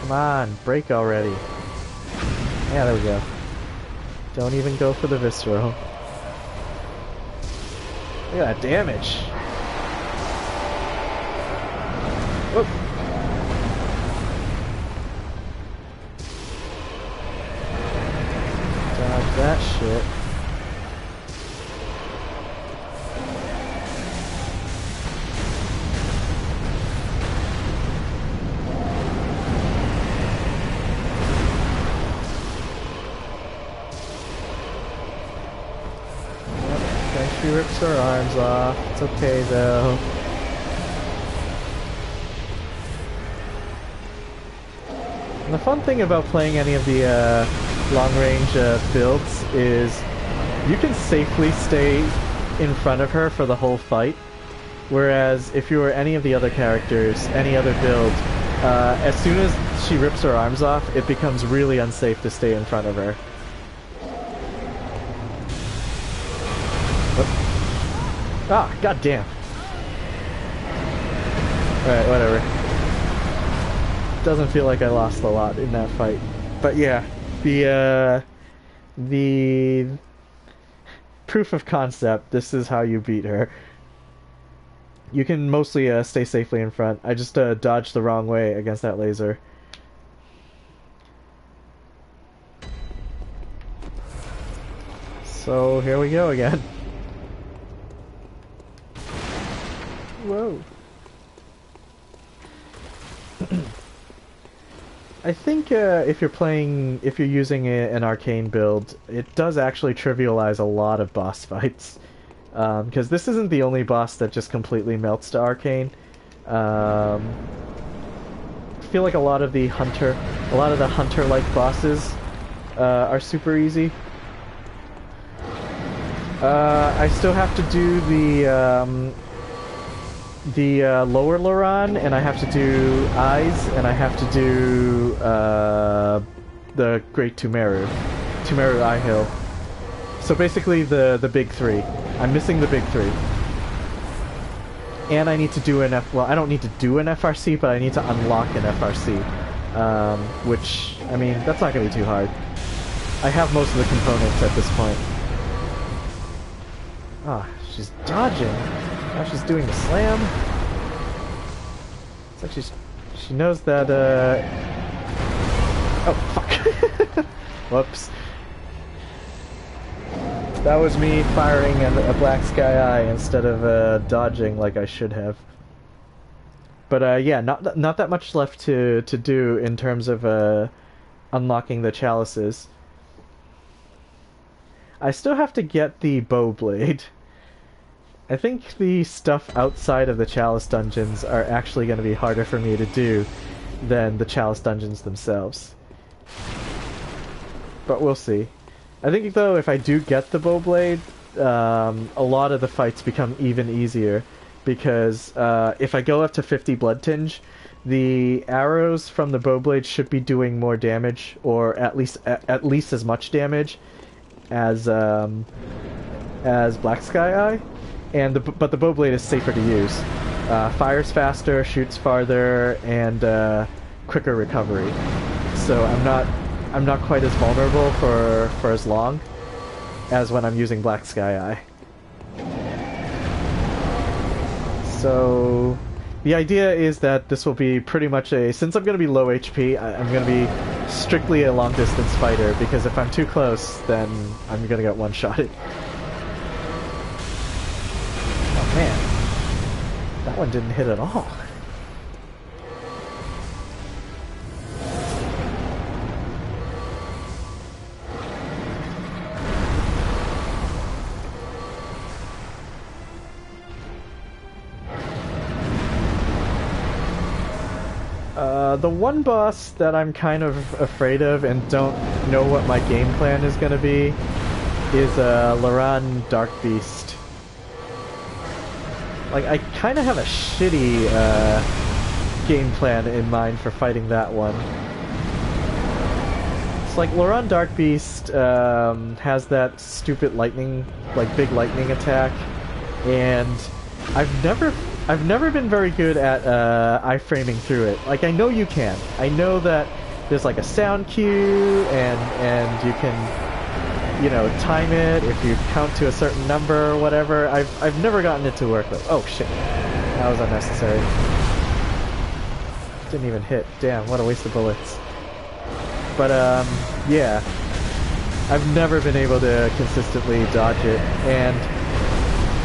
Come on, break already. Yeah, there we go. Don't even go for the visceral. Look at that damage. Whoop. Dodge that shit. She rips her arms off. It's okay though. And the fun thing about playing any of the long-range builds is you can safely stay in front of her for the whole fight. Whereas if you were any of the other characters, any other build, as soon as she rips her arms off, it becomes really unsafe to stay in front of her. Ah, goddamn. Alright, whatever. Doesn't feel like I lost a lot in that fight. But yeah, the proof of concept, this is how you beat her. You can mostly stay safely in front. I just dodged the wrong way against that laser. So here we go again. Whoa. I think if you're using an arcane build, it does actually trivialize a lot of boss fights. Because this isn't the only boss that just completely melts to arcane. I feel like a lot of the hunter-like bosses are super easy. I still have to do the lower Loran, and I have to do Eyes, and I have to do the Great Tumeru Eye Hill. So basically the big three. I'm missing the big three. And I need to do well, I don't need to do an FRC, but I need to unlock an FRC. Which, I mean, that's not going to be too hard. I have most of the components at this point. Ah, she's dodging. Now she's doing the slam. It's like she knows that, oh, fuck. Whoops. That was me firing a black sky eye instead of dodging like I should have. But yeah, not that much left to do in terms of unlocking the chalices. I still have to get the bow blade. I think the stuff outside of the chalice dungeons are actually going to be harder for me to do than the chalice dungeons themselves. But we'll see. I think though if I do get the bow blade, a lot of the fights become even easier because if I go up to 50 blood tinge, the arrows from the bow blade should be doing more damage, or at least as much damage as Black Sky Eye, but the bow blade is safer to use. Fires faster, shoots farther, and quicker recovery. So I'm not quite as vulnerable for as long as when I'm using Black Sky Eye. So the idea is that this will be pretty much since I'm going to be low HP, I'm going to be strictly a long distance fighter, because if I'm too close, then I'm going to get one-shotted. Oh man, that one didn't hit at all. The one boss that I'm kind of afraid of and don't know what my game plan is going to be is Loran Silverbeast. Like, I kind of have a shitty game plan in mind for fighting that one. It's like Loran Silverbeast has that stupid lightning, like big lightning attack, and I've never been very good at iframing through it. Like, I know you can. I know that there's like a sound cue and you can, you know, time it if you count to a certain number or whatever. I've never gotten it to work with. Oh shit. That was unnecessary. Didn't even hit. Damn, what a waste of bullets. But yeah. I've never been able to consistently dodge it, and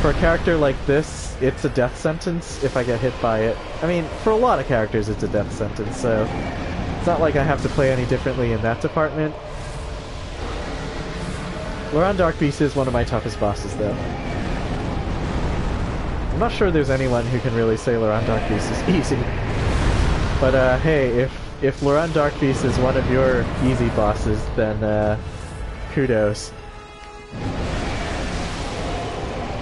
for a character like this, it's a death sentence if I get hit by it. I mean, for a lot of characters it's a death sentence, so it's not like I have to play any differently in that department. Loran Silverbeast is one of my toughest bosses, though. I'm not sure there's anyone who can really say Loran Silverbeast is easy. But hey, if Loran Silverbeast is one of your easy bosses, then kudos.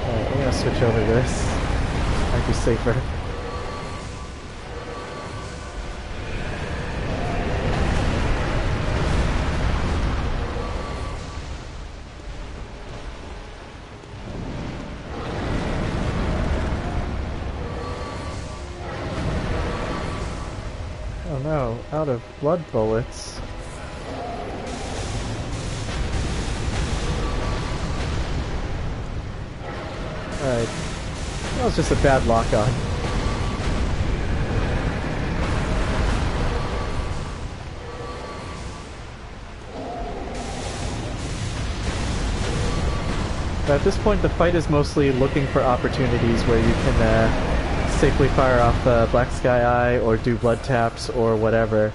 Alright, I'm gonna switch over this. Might be safer. Oh no, out of blood bullets. Alright. That was just a bad lock-on. But at this point, the fight is mostly looking for opportunities where you can safely fire off Black Sky Eye or do blood taps or whatever.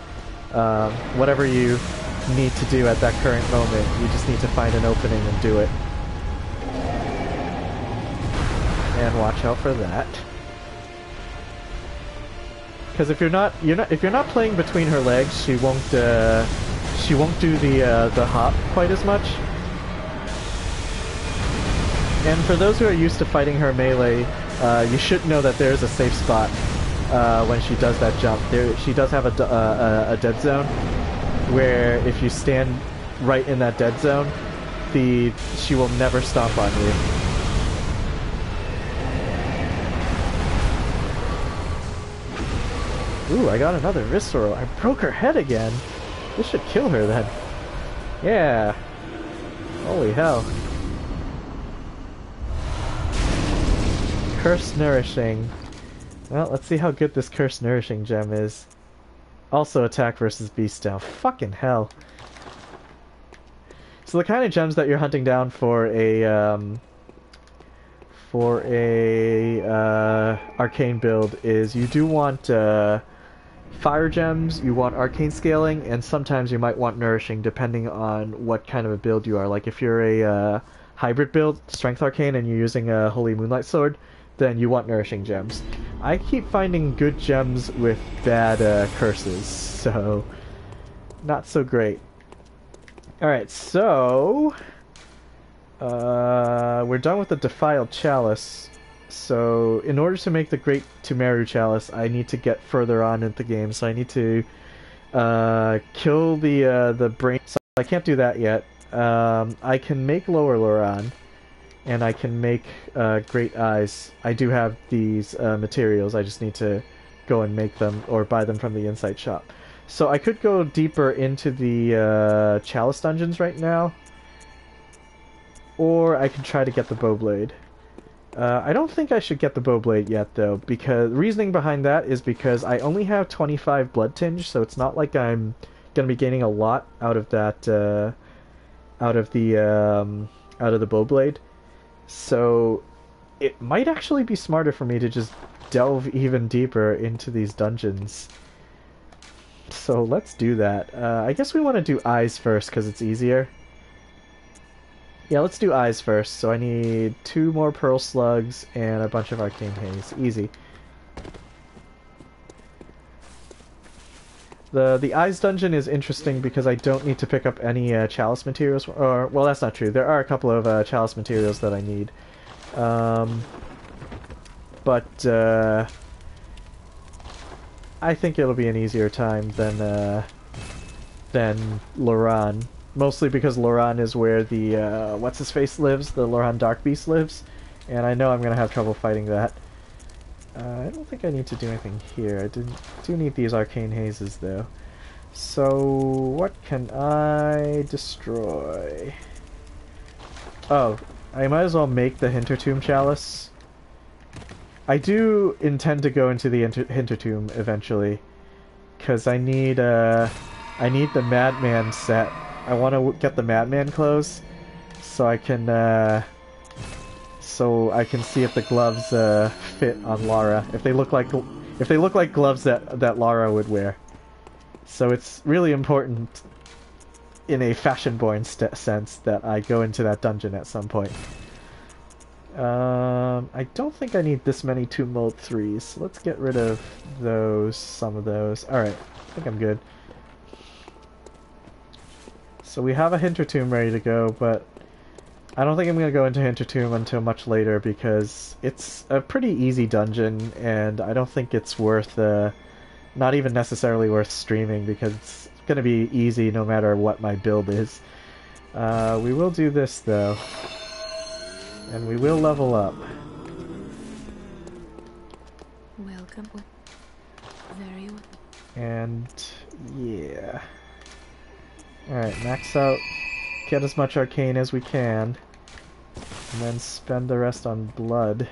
Whatever you need to do at that current moment, you just need to find an opening and do it. And watch out for that. Because if you're not playing between her legs, she won't do the hop quite as much. And for those who are used to fighting her melee, you should know that there is a safe spot when she does that jump. She does have a dead zone where if you stand right in that dead zone, she will never stomp on you. Ooh, I got another visceral. I broke her head again. This should kill her then. Yeah. Holy hell. Curse Nourishing. Well, let's see how good this Curse Nourishing gem is. Also attack versus beast down. Fucking hell. So the kind of gems that you're hunting down for a arcane build is you do want fire gems, you want arcane scaling, and sometimes you might want nourishing depending on what kind of a build you are. Like if you're a hybrid build, strength arcane, and you're using a holy moonlight sword, then you want nourishing gems. I keep finding good gems with bad curses, so not so great. Alright, so we're done with the Defiled Chalice. So in order to make the Great Tumeru Chalice, I need to get further on in the game. So I need to kill the brain. So I can't do that yet. I can make Lower Loran, and I can make Great Eyes. I do have these materials. I just need to go and make them or buy them from the Insight Shop. So I could go deeper into the Chalice dungeons right now, or I could try to get the Bowblade. I don't think I should get the Bowblade yet, though, because reasoning behind that is because I only have 25 blood tinge, so it's not like I'm gonna be gaining a lot out of that, out of the Bowblade. So it might actually be smarter for me to just delve even deeper into these dungeons. So let's do that. I guess we want to do eyes first because it's easier. Yeah, let's do eyes first. So I need 2 more pearl slugs and a bunch of arcane haze. Easy. The eyes dungeon is interesting because I don't need to pick up any chalice materials. Or, well, that's not true. There are a couple of chalice materials that I need. But I think it'll be an easier time than Loran. Mostly because Loran is where the what's-his-face lives, the Loran Darkbeast lives, and I know I'm gonna have trouble fighting that. I don't think I need to do anything here. I do need these arcane hazes though. So what can I destroy? Oh, I might as well make the Hintertomb Chalice. I do intend to go into the Hintertomb eventually, because I need the Madman set. I want to get the Madman clothes, so I can see if the gloves fit on Lara. If they look like gloves that Lara would wear. So it's really important, in a fashion-born sense, that I go into that dungeon at some point. I don't think I need this many Tomb Mold 3s. So let's get rid of those, some of those. Alright, I think I'm good. So we have a Hintertomb ready to go, but I don't think I'm going to go into Hintertomb until much later because it's a pretty easy dungeon, and I don't think it's worth, not even necessarily worth streaming because it's going to be easy no matter what my build is. We will do this though, and we will level up. Welcome. Very well. And yeah. Alright, max out, get as much arcane as we can, and then spend the rest on blood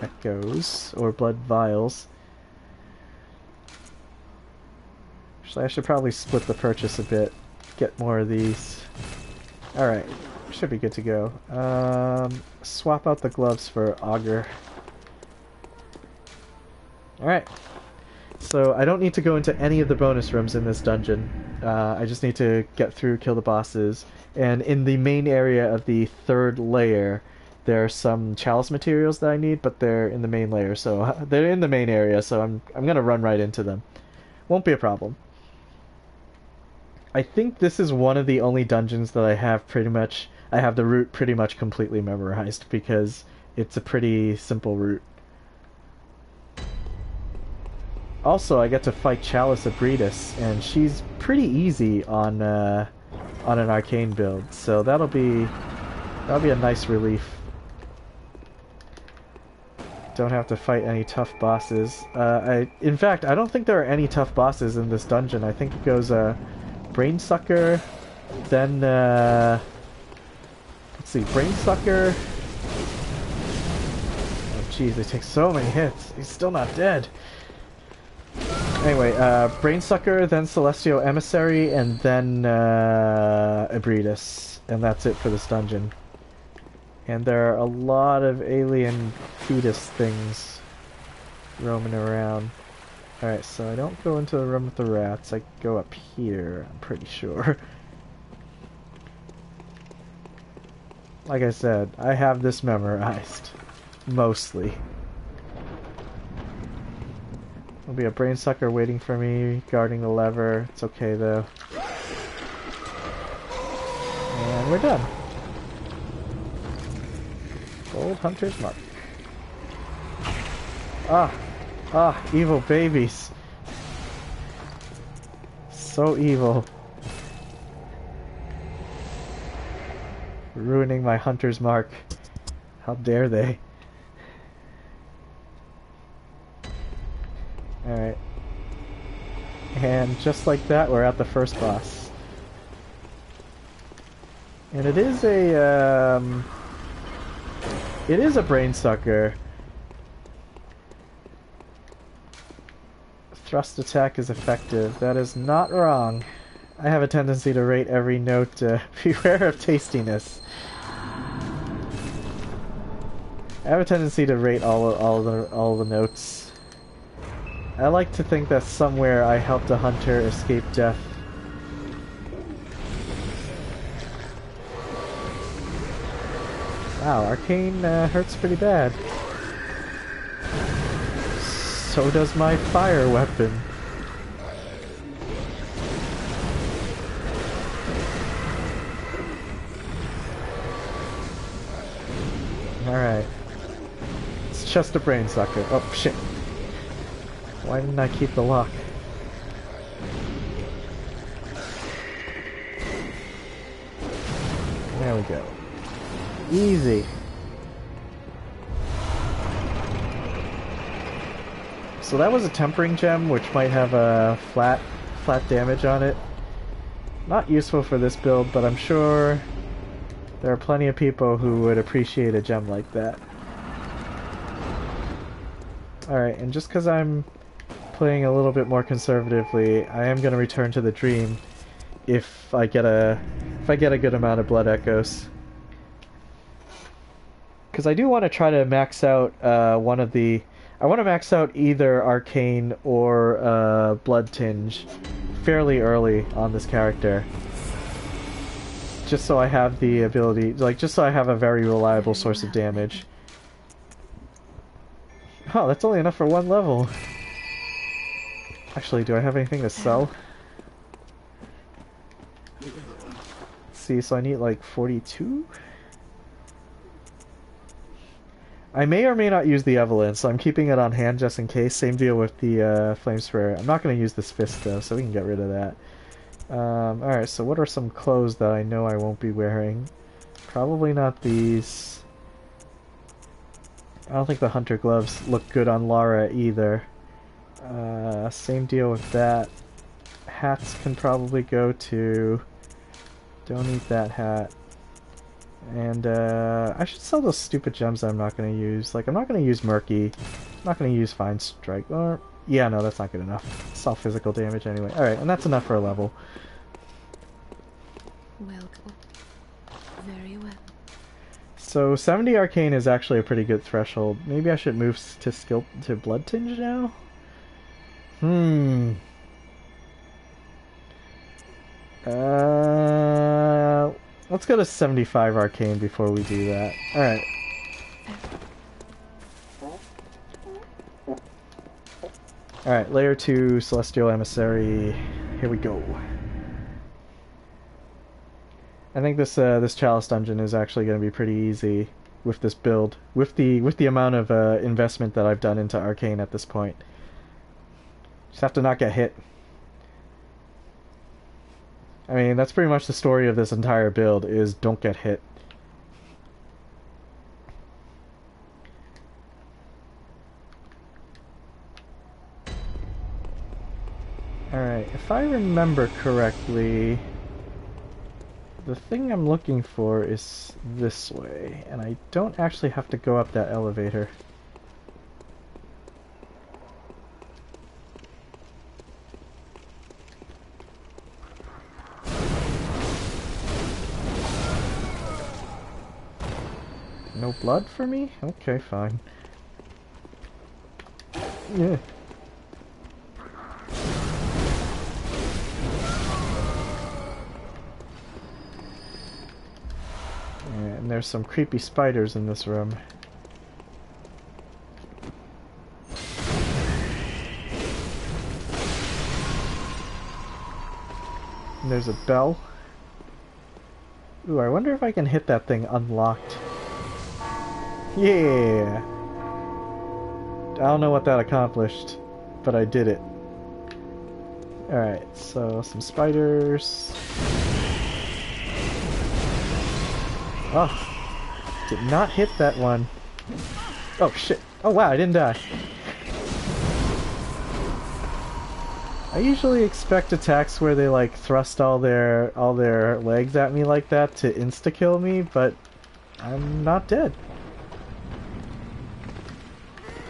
echoes, or blood vials. Actually, I should probably split the purchase a bit, get more of these. Alright, should be good to go. Swap out the gloves for Augur. Alright. So I don't need to go into any of the bonus rooms in this dungeon. I just need to get through, kill the bosses. And in the main area of the 3rd layer, there are some chalice materials that I need, but they're in the main layer, so they're in the main area, so I'm gonna run right into them. Won't be a problem. I think this is one of the only dungeons that I have the route pretty much completely memorized, because it's a pretty simple route. Also, I get to fight Chalice Ebrietas, and she's pretty easy on an arcane build, so that'll be a nice relief. Don't have to fight any tough bosses. In fact, I don't think there are any tough bosses in this dungeon. I think it goes Brainsucker, then let's see, Brainsucker. Oh jeez, they take so many hits. He's still not dead. Anyway, Brainsucker, then Celestial Emissary, and then Ebrietas. and that's it for this dungeon. And there are a lot of alien fetus things roaming around. Alright, so I don't go into the room with the rats, I go up here, I'm pretty sure. Like I said, I have this memorized. Mostly. There'll be a Brainsucker waiting for me, guarding the lever. It's okay though. And we're done. Gold Hunter's Mark. Evil babies. So evil. Ruining my Hunter's Mark. How dare they? Alright. And just like that, we're at the first boss. And it is a, it is a Brainsucker. Thrust attack is effective. That is not wrong. I have a tendency to rate every note, beware of tastiness. I have a tendency to rate all the notes. I like to think that somewhere I helped a hunter escape death. Wow, arcane hurts pretty bad. So does my fire weapon. Alright. It's just a Brainsucker. Oh, shit. Why didn't I keep the lock? There we go. Easy. So that was a tempering gem, which might have a flat damage on it. Not useful for this build, but I'm sure there are plenty of people who would appreciate a gem like that. Alright, and just because I'm playing a little bit more conservatively, I am going to return to the dream if I get a good amount of blood echoes. Because I do want to try to max out one of the... I want to max out either Arcane or Blood Tinge fairly early on this character. Just so I have the ability, like, just so I have a very reliable source of damage. Oh, that's only enough for one level. Actually, do I have anything to sell? Let's see, so I need like 42? I may or may not use the Evelyn, so I'm keeping it on hand just in case. Same deal with the Flame Sprayer. I'm not going to use this fist though, so we can get rid of that. Alright, so what are some clothes that I know I won't be wearing? Probably not these. I don't think the hunter gloves look good on Lara either. Same deal with that. Hats can probably go to... Don't need that hat. And I should sell those stupid gems that I'm not going to use. Like, I'm not going to use Murky. I'm not going to use Fine Strike. Or, yeah, no, that's not good enough. It's all physical damage anyway. Alright, and that's enough for a level. Welcome. Very well. So 70 Arcane is actually a pretty good threshold. Maybe I should move to Blood Tinge now? Let's go to 75 Arcane before we do that. Alright. Alright, Layer 2, Celestial Emissary. Here we go. I think this this Chalice dungeon is actually going to be pretty easy with this build. With the amount of investment that I've done into Arcane at this point. Just have to not get hit. I mean, that's pretty much the story of this entire build, is don't get hit. Alright, if I remember correctly, the thing I'm looking for is this way, and I don't actually have to go up that elevator. No blood for me? Okay, fine. Yeah. And there's some creepy spiders in this room. And there's a bell. Ooh, I wonder if I can hit that thing unlocked. Yeah! I don't know what that accomplished, but I did it. Alright, so some spiders. Oh, did not hit that one. Oh shit. Oh wow, I didn't die. I usually expect attacks where they like thrust all their legs at me like that to insta-kill me, but I'm not dead.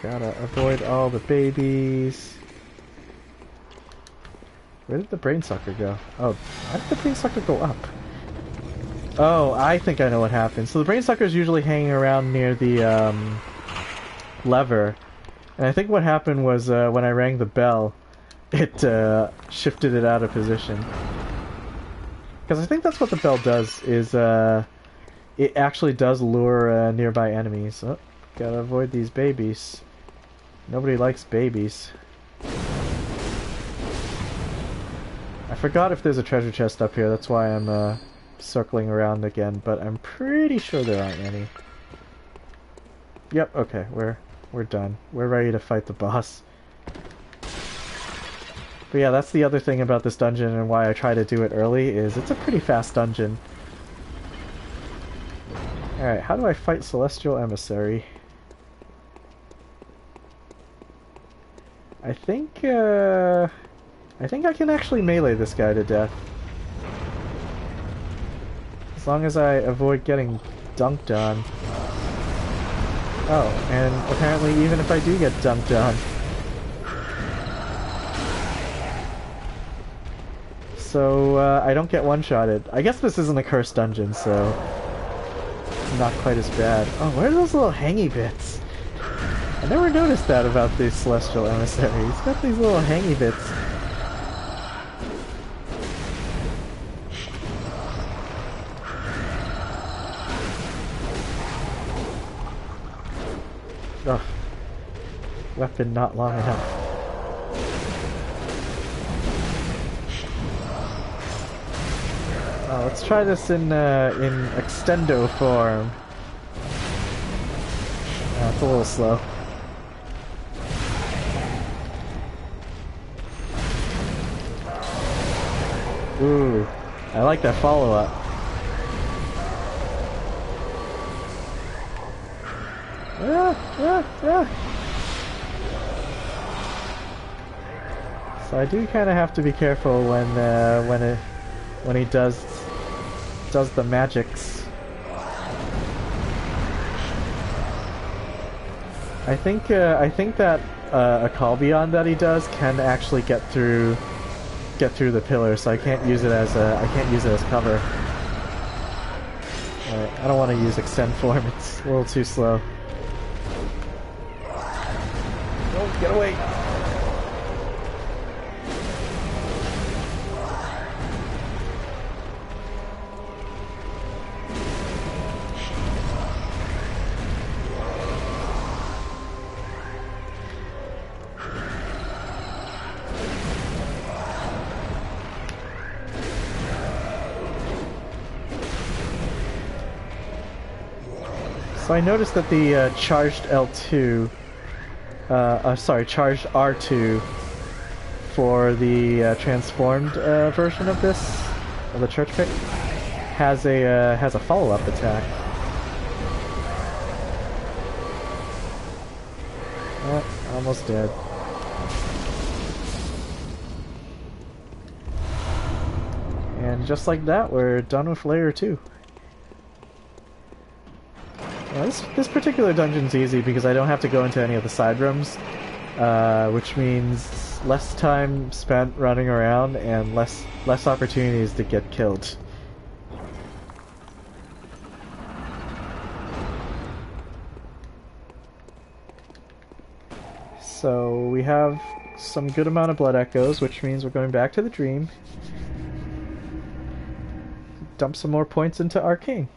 Gotta avoid all the babies. Where did the Brainsucker go? Oh, why did the Brainsucker go up? Oh, I think I know what happened. So the Brainsucker is usually hanging around near the lever. And I think what happened was when I rang the bell, it shifted it out of position. Because I think that's what the bell does, is it actually does lure nearby enemies. Oh, gotta avoid these babies. Nobody likes babies. I forgot if there's a treasure chest up here, that's why I'm circling around again, but I'm pretty sure there aren't any. Yep, okay, we're done. We're ready to fight the boss. But yeah, that's the other thing about this dungeon and why I try to do it early, is it's a pretty fast dungeon. Alright, how do I fight Celestial Emissary? I think I can actually melee this guy to death. As long as I avoid getting dunked on. Oh, and apparently even if I do get dunked on. So, I don't get one-shotted. I guess this isn't a cursed dungeon, so not quite as bad. Oh, where are those little hangy bits? I never noticed that about the Celestial Emissary. He's got these little hangy bits. Ugh. Weapon not long enough. Let's try this in extendo form. It's a little slow. Ooh, I like that follow-up. So I do kind of have to be careful when he does the magics. I think that a call beyond that he does can actually get through the pillar, so I can't use it as cover. Alright, I don't want to use extend form, it's a little too slow. Oh, get away! So I noticed that the charged L2, charged R2 for the transformed version of this, of the church pick, has a follow-up attack. Almost dead. And just like that, we're done with layer 2. This particular dungeon's easy because I don't have to go into any of the side rooms, which means less time spent running around and less opportunities to get killed. So we have some good amount of blood echoes, which means we're going back to the dream. Dump some more points into arcane.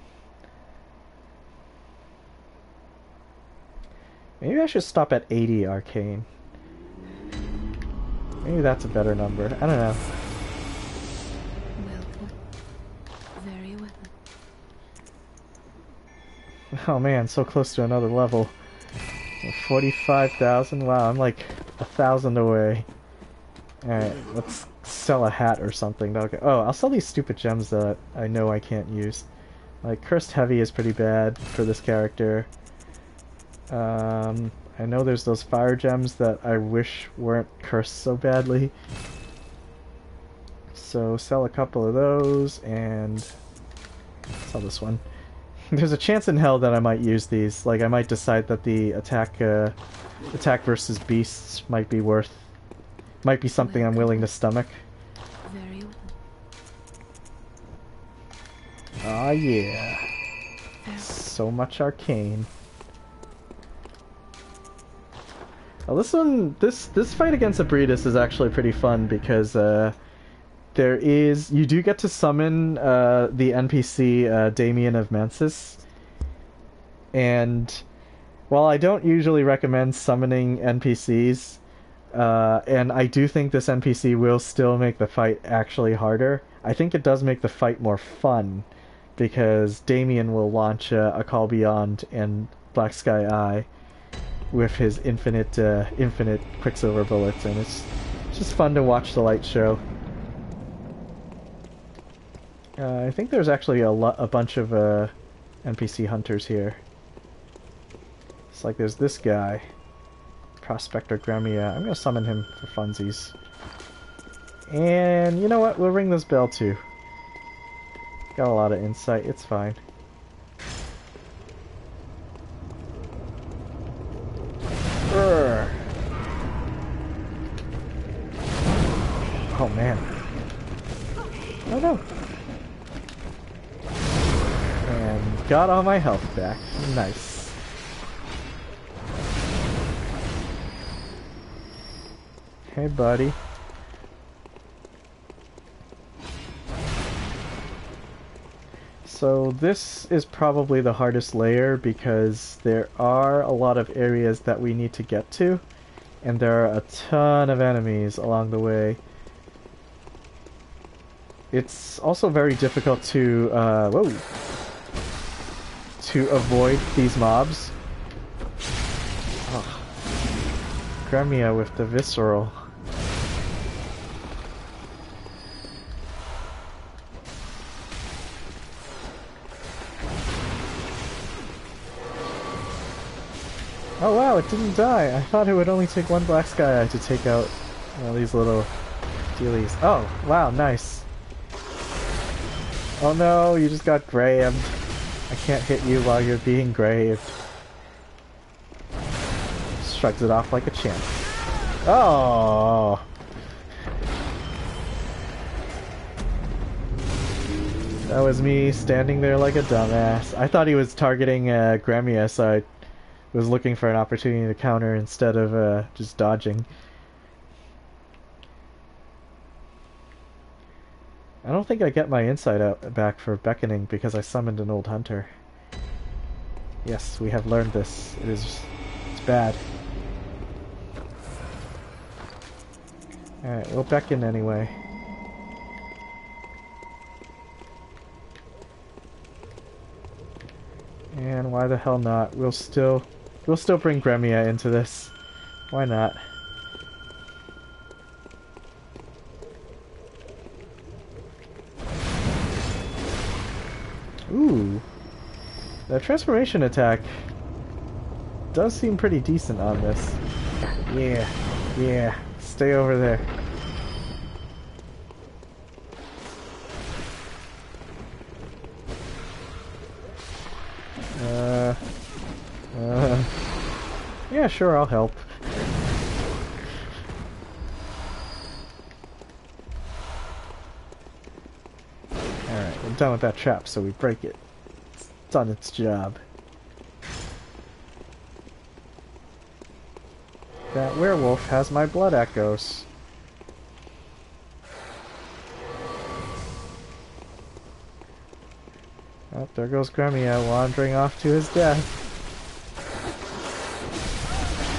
Maybe I should stop at 80 arcane. Maybe that's a better number. I don't know. Welcome. Very welcome. Oh man, so close to another level. 45,000? Wow, I'm like 1,000 away. Alright, let's sell a hat or something. Oh, I'll sell these stupid gems that I know I can't use. Like, Cursed Heavy is pretty bad for this character. I know there's those fire gems that I wish weren't cursed so badly. So sell a couple of those and sell this one. There's a chance in hell that I might use these. Like, I might decide that the attack versus beasts might be something I'm willing to stomach. Very well. Ah, yeah. So much arcane. Well, this fight against Ebrietas is actually pretty fun because you do get to summon the NPC Damien of Mansis, and while I don't usually recommend summoning NPCs, and I do think this NPC will still make the fight actually harder, I think it does make the fight more fun because Damien will launch a Call Beyond and Black Sky Eye with his infinite Quicksilver bullets, and it's just fun to watch the light show. I think there's actually a bunch of NPC hunters here. It's like there's this guy, Prospector Gremia. I'm gonna summon him for funsies. And you know what? We'll ring this bell too. Got a lot of insight. It's fine. Urgh. Oh man. Oh no. And got all my health back. Nice. Hey buddy. So this is probably the hardest layer because there are a lot of areas that we need to get to, and there are a ton of enemies along the way. It's also very difficult to avoid these mobs. Oh. Gremia with the visceral. Oh wow, it didn't die. I thought it would only take one Black Sky Eye to take out these little dealies. Oh, wow, nice. Oh no, you just got graved. I can't hit you while you're being graved. Shrugs it off like a champ. Oh! That was me standing there like a dumbass. I thought he was targeting Gremia, so I was looking for an opportunity to counter instead of just dodging. I don't think I get my insight out back for beckoning because I summoned an old hunter. Yes, we have learned this. It's bad. Alright, we'll beckon anyway. And why the hell not? We'll still bring Gremia into this. Why not? Ooh. The transformation attack does seem pretty decent on this. Yeah. Yeah. Stay over there. Yeah, sure, I'll help. Alright, I'm done with that trap, so we break it. It's done its job. That werewolf has my blood echoes. Oh, there goes Gremia wandering off to his death.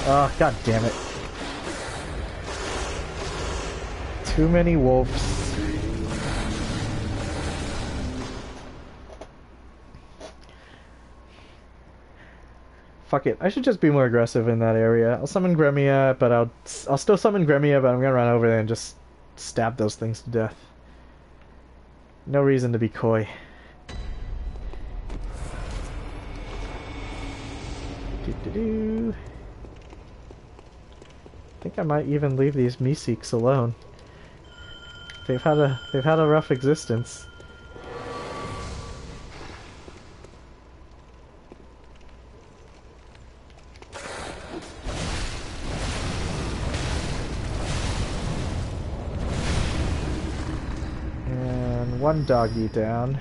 Oh, god damn it. Too many wolves. Fuck it, I should just be more aggressive in that area. I'll summon Gremia, but I'll still summon Gremia, but I'm gonna run over there and just stab those things to death. No reason to be coy. I think I might even leave these Meeseeks alone. They've had a rough existence. And one doggy down.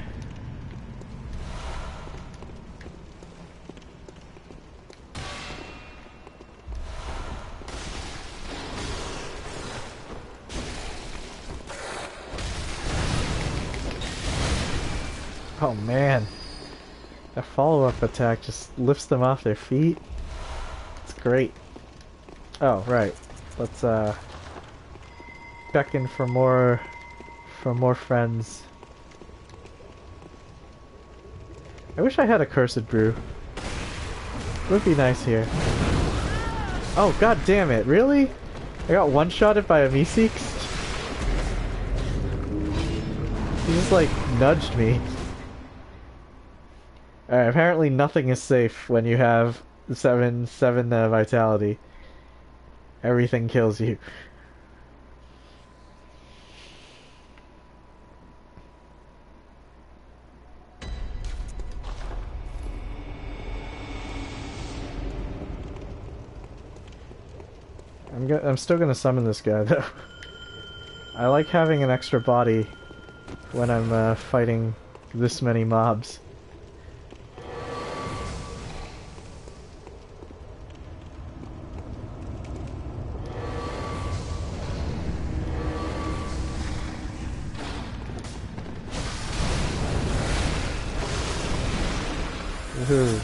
Oh man, that follow-up attack just lifts them off their feet. It's great. Oh right, let's beckon for more friends. I wish I had a cursed brew. It would be nice here. Oh god damn it! Really? I got one-shotted by a Meeseeks. He just like nudged me. Alright, apparently nothing is safe when you have 7 vitality. Everything kills you. I'm still gonna summon this guy though. I like having an extra body when I'm fighting this many mobs. Woohoo.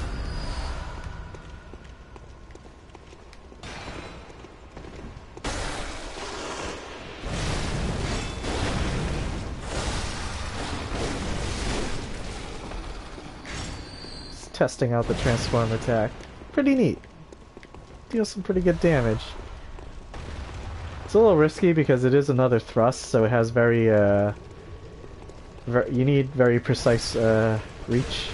Just testing out the transform attack. Pretty neat. Deals some pretty good damage. It's a little risky because it is another thrust, so it has very you need very precise reach.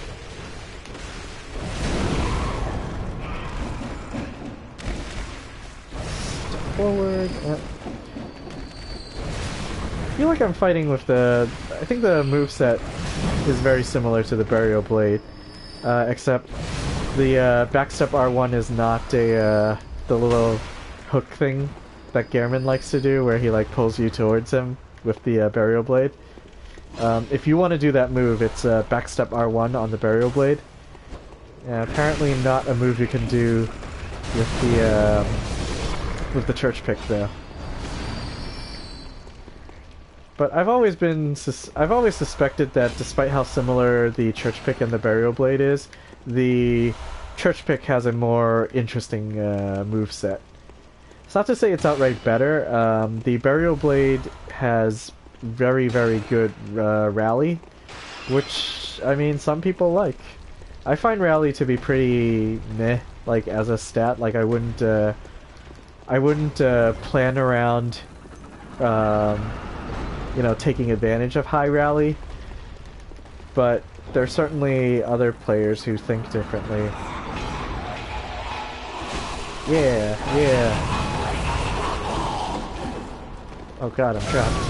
Forward. I feel like I'm fighting with the... I think the moveset is very similar to the Burial Blade, except the backstep R1 is not a the little hook thing that Gehrman likes to do, where he like pulls you towards him with the Burial Blade. If you want to do that move, it's backstep R1 on the Burial Blade. Apparently not a move you can do with the church pick though. But I've always suspected that despite how similar the church pick and the Burial Blade is, the church pick has a more interesting moveset. It's not to say it's outright better. The Burial Blade has very, very good rally, which, I mean, some people like. I find rally to be pretty meh, like, as a stat. Like, I wouldn't plan around, you know, taking advantage of high rally, but there are certainly other players who think differently. Yeah, yeah. Oh god, I'm trapped.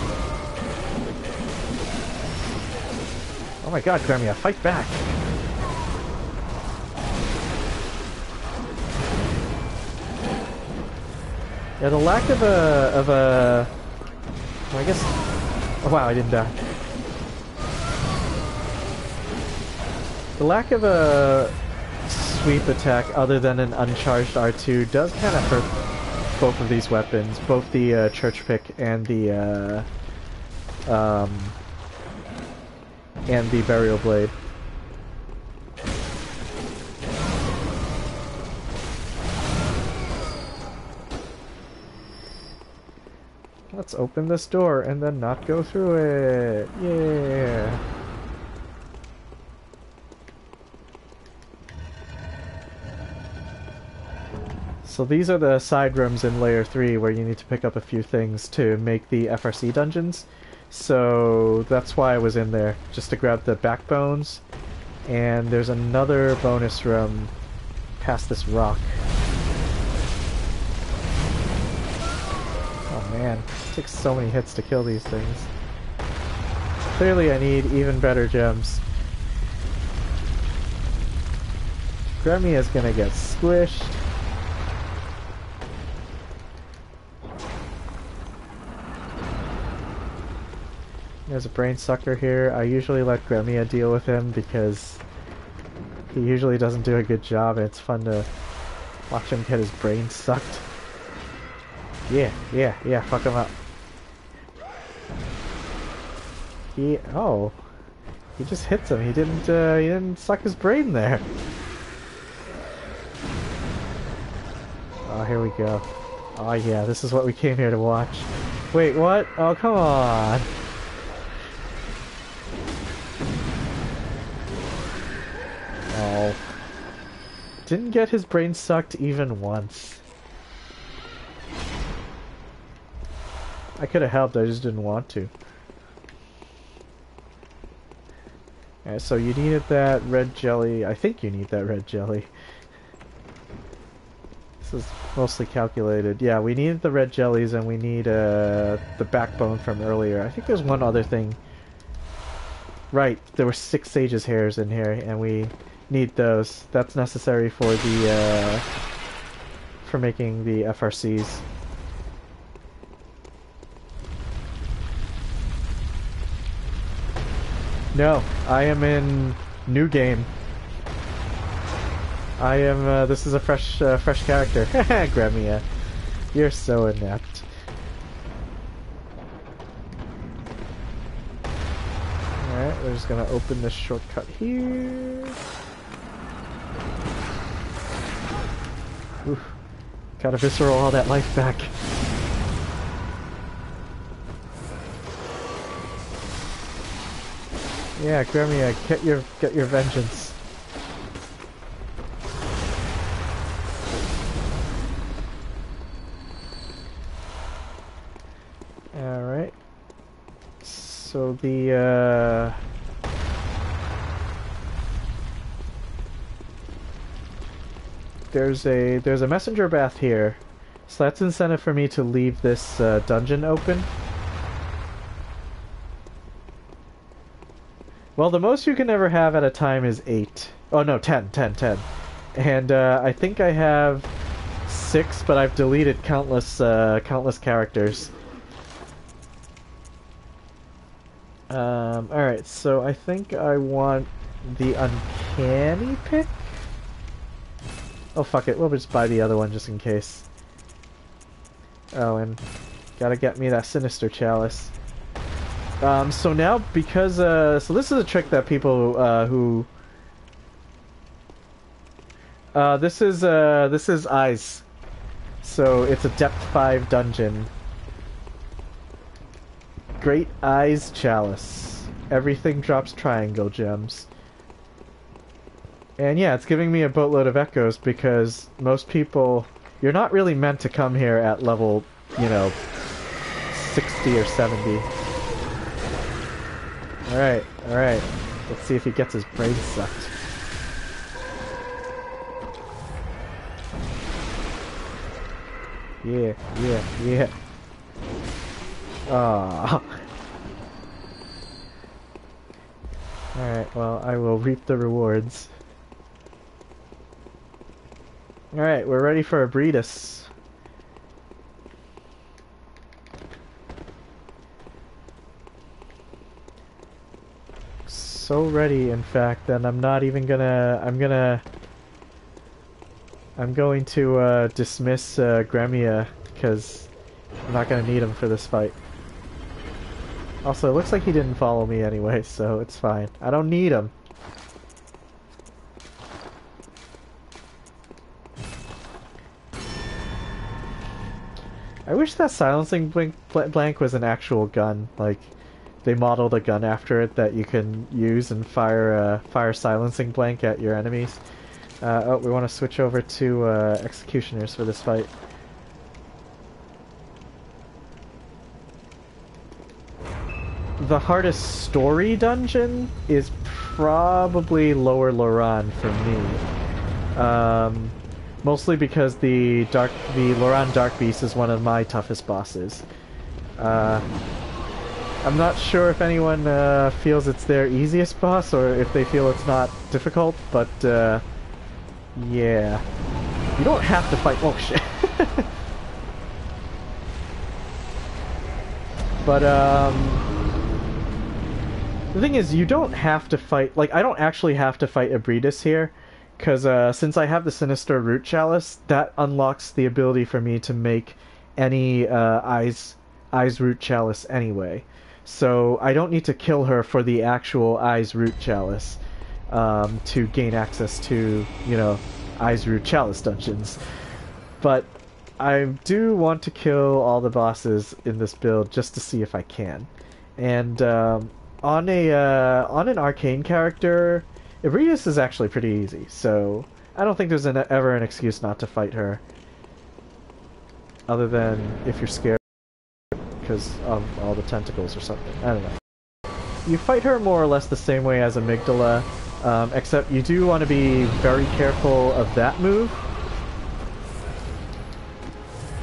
Oh my god, Gremia, fight back! Yeah, the lack of a... well, I guess... oh wow, I didn't die. The lack of a sweep attack other than an uncharged R2 does kind of hurt both of these weapons, both the church pick and the burial blade. Let's open this door and then not go through it. Yeah. So these are the side rooms in Layer 3 where you need to pick up a few things to make the FRC dungeons. So that's why I was in there, just to grab the backbones. And there's another bonus room past this rock. Oh man, it takes so many hits to kill these things. Clearly I need even better gems. Gremia's gonna get squished. There's a Brainsucker here. I usually let Gremia deal with him because he usually doesn't do a good job, and it's fun to watch him get his brain sucked. Yeah, fuck him up. He just hits him. He didn't suck his brain there. Oh, here we go. Oh yeah, this is what we came here to watch. Wait, what? Oh, come on. Oh. Didn't get his brain sucked even once. I could have helped, I just didn't want to. Alright, so you needed that red jelly. I think you need that red jelly. This is mostly calculated. Yeah, we needed the red jellies and we need the backbone from earlier. I think there's one other thing. Right, there were 6 sage's hairs in here and we need those. That's necessary for the for making the FRCs. No, I am in new game. I am. This is a fresh character. Gremia, you're so inept. All right, we're just gonna open this shortcut here. Oof. Gotta visceral all that life back. Yeah, Gremia, get your vengeance. Alright. So the there's a messenger bath here. So that's incentive for me to leave this dungeon open. Well, the most you can ever have at a time is 8. Oh no, 10. And I think I have 6, but I've deleted countless characters. Alright, so I think I want the uncanny pick? Oh fuck it, we'll just buy the other one just in case. Oh, and gotta get me that sinister chalice. So now, because, so this is a trick that people, this is Eyes. So it's a depth 5 dungeon. Great Eyes Chalice. Everything drops triangle gems. And yeah, it's giving me a boatload of echoes because most people, you're not really meant to come here at level, you know, 60 or 70. Alright. Let's see if he gets his brain sucked. Yeah. Ah. Alright, well, I will reap the rewards. Alright, we're ready for Ebrietas. So ready, in fact, that I'm not even gonna... I'm going to dismiss Gremia because I'm not gonna need him for this fight. Also, it looks like he didn't follow me anyway, so it's fine. I don't need him. I wish that silencing blank was an actual gun. Like, they modeled a gun after it that you can use and fire silencing blank at your enemies. Oh, we want to switch over to executioners for this fight. The hardest story dungeon is probably Lower Loran for me. Mostly because the Loran Darkbeast is one of my toughest bosses. I'm not sure if anyone feels it's their easiest boss or if they feel it's not difficult, but yeah. You don't have to fight. Oh shit. But the thing is, you don't have to fight. Like, I don't actually have to fight Ebrietas here. Because since I have the Sinister Root Chalice, that unlocks the ability for me to make any Eyes Root Chalice anyway. So I don't need to kill her for the actual Eyes Root Chalice to gain access to, you know, Eyes Root Chalice dungeons. But I do want to kill all the bosses in this build just to see if I can. And on an arcane character, Ebrietas is actually pretty easy, so I don't think there's ever an excuse not to fight her. Other than if you're scared because of all the tentacles or something. I don't know. You fight her more or less the same way as Amygdala, except you do want to be very careful of that move.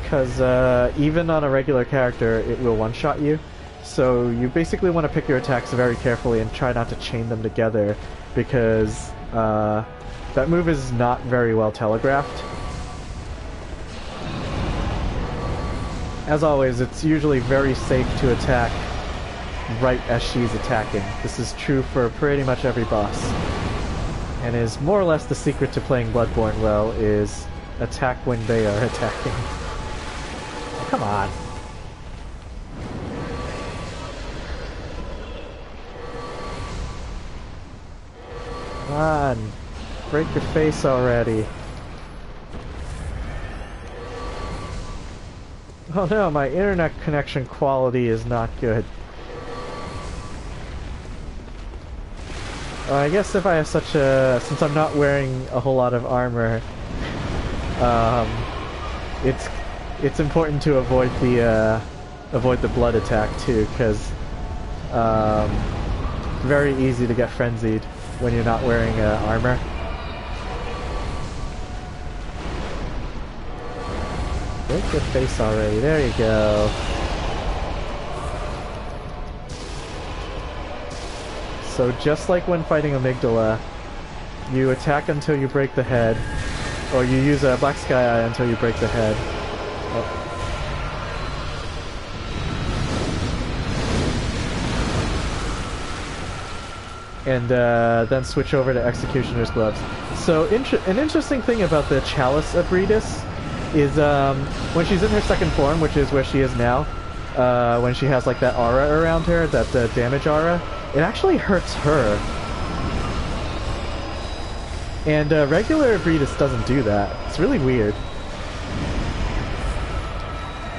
Because even on a regular character, it will one-shot you. So you basically want to pick your attacks very carefully and try not to chain them together, because that move is not very well telegraphed. As always, it's usually very safe to attack right as she's attacking. This is true for pretty much every boss. And is more or less the secret to playing Bloodborne well, is attack when they are attacking. Oh, come on. Come on, break your face already. Oh no, my internet connection quality is not good. I guess if I have such a... since I'm not wearing a whole lot of armor, it's important to avoid the blood attack too, because very easy to get frenzied when you're not wearing armor. Break your face already, there you go. So just like when fighting Amygdala, you attack until you break the head, or you use a Black Sky Eye until you break the head. Oh. And then switch over to Executioner's Gloves. So an interesting thing about the Chalice Ebrietas is when she's in her second form, which is where she is now, when she has like that aura around her, that damage aura, it actually hurts her. And regular Ebrietas doesn't do that. It's really weird.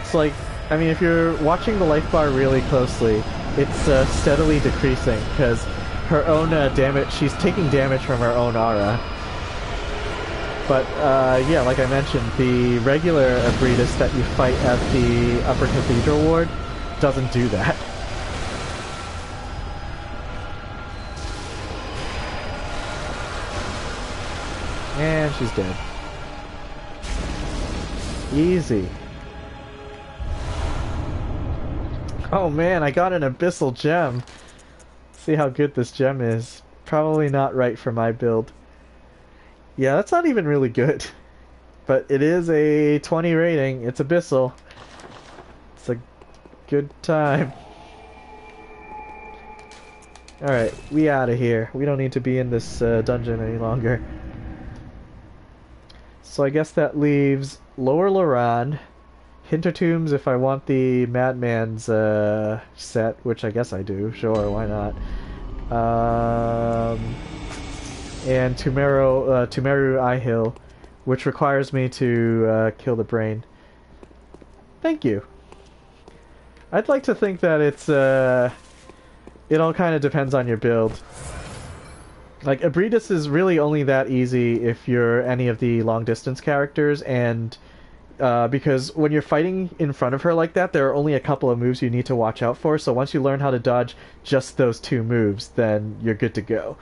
It's like, I mean, if you're watching the life bar really closely, it's steadily decreasing, because her own damage, she's taking damage from her own aura. But yeah, like I mentioned, the regular Ebrietas that you fight at the Upper Cathedral Ward doesn't do that. And she's dead. Easy. Oh man, I got an abyssal gem. See how good this gem is. Probably not right for my build. Yeah, that's not even really good. But it is a 20 rating. It's abyssal. It's a good time. Alright, we out of here. We don't need to be in this dungeon any longer. So I guess that leaves Lower Loran, Hintertombs if I want the Madman's set, which I guess I do. Sure, why not? And Tumeru Eye Hill, which requires me to kill the brain. Thank you. I'd like to think that it's it all kind of depends on your build. Like, Ebrietas is really only that easy if you're any of the long-distance characters, and because when you're fighting in front of her like that, there are only a couple of moves you need to watch out for, so once you learn how to dodge just those 2 moves, then you're good to go.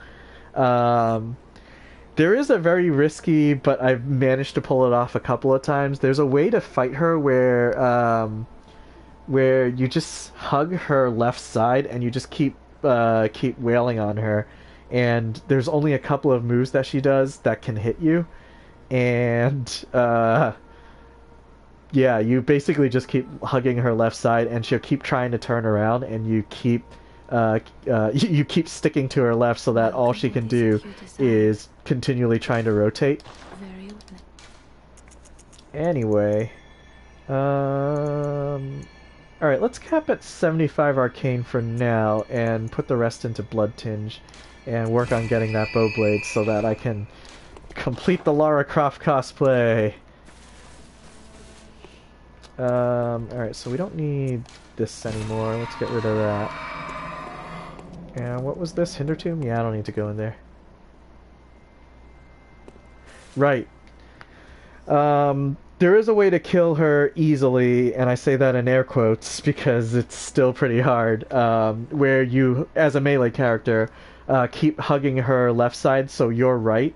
There is a very risky, but I've managed to pull it off a couple of times. There's a way to fight her where you just hug her left side and you just keep wailing on her. And there's only a couple of moves that she does that can hit you, and yeah, you basically just keep hugging her left side, and she'll keep trying to turn around, and you keep you keep sticking to her left, so that all she can do is continually trying to rotate. Anyway, all right, let's cap at 75 arcane for now, and put the rest into blood tinge. And work on getting that bow blade so that I can complete the Lara Croft cosplay. Alright, so we don't need this anymore. Let's get rid of that. And what was this? Hintertomb? Yeah, I don't need to go in there. Right. There is a way to kill her easily, and I say that in air quotes because it's still pretty hard, where you, as a melee character, keep hugging her left side, so you're right,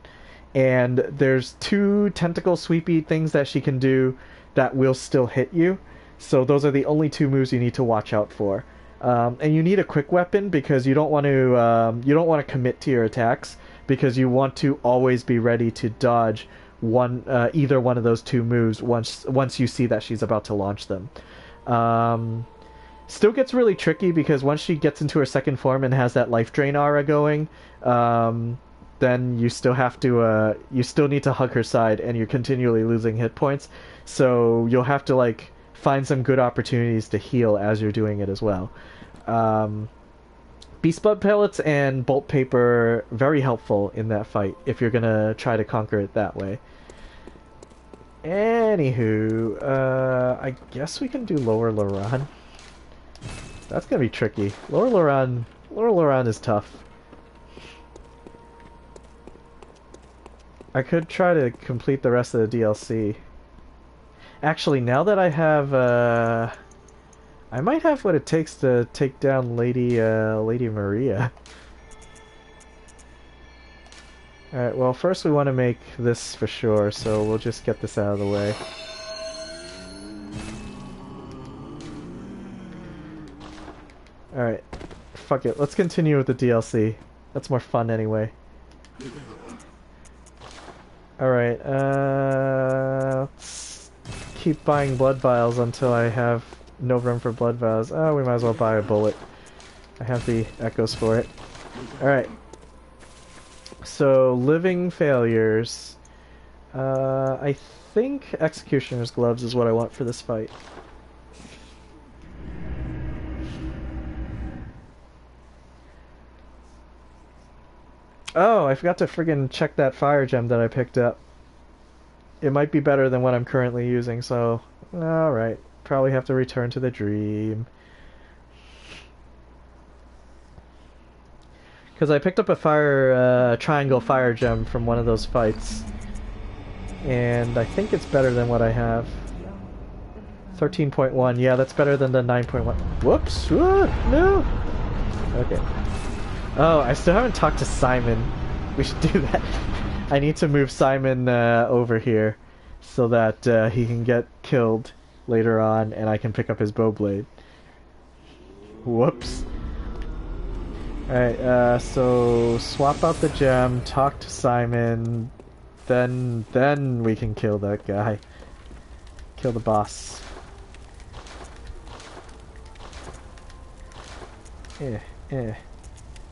and there's 2 tentacle sweepy things that she can do that will still hit you, so those are the only 2 moves you need to watch out for. And you need a quick weapon because you don't want to commit to your attacks, because you want to always be ready to dodge either one of those 2 moves once you see that she's about to launch them. Still gets really tricky because once she gets into her second form and has that life drain aura going, then you still have to you still need to hug her side, and you're continually losing hit points, so you'll have to like find some good opportunities to heal as you're doing it as well. Beast blood pellets and bolt paper, very helpful in that fight if you're gonna try to conquer it that way. Anywho, I guess we can do Lower Loran. That's gonna be tricky. Lower Loran is tough. I could try to complete the rest of the DLC. Actually, now that I have, I might have what it takes to take down Lady Maria. Alright, well, first we want to make this for sure, so we'll just get this out of the way. Alright, fuck it, let's continue with the DLC. That's more fun anyway. Alright, let's keep buying blood vials until I have no room for blood vials. Oh, we might as well buy a bullet. I have the echoes for it. Alright. So, living failures. I think Executioner's Gloves is what I want for this fight. Oh, I forgot to friggin' check that fire gem that I picked up. It might be better than what I'm currently using, so... Alright. Probably have to return to the dream. Because I picked up a triangle fire gem from one of those fights. And I think it's better than what I have. 13.1, yeah, that's better than the 9.1. Whoops! No! Okay. Oh, I still haven't talked to Simon. We should do that. I need to move Simon over here so that he can get killed later on and I can pick up his bow blade. Whoops. Alright, so swap out the gem, talk to Simon, then we can kill that guy. Kill the boss.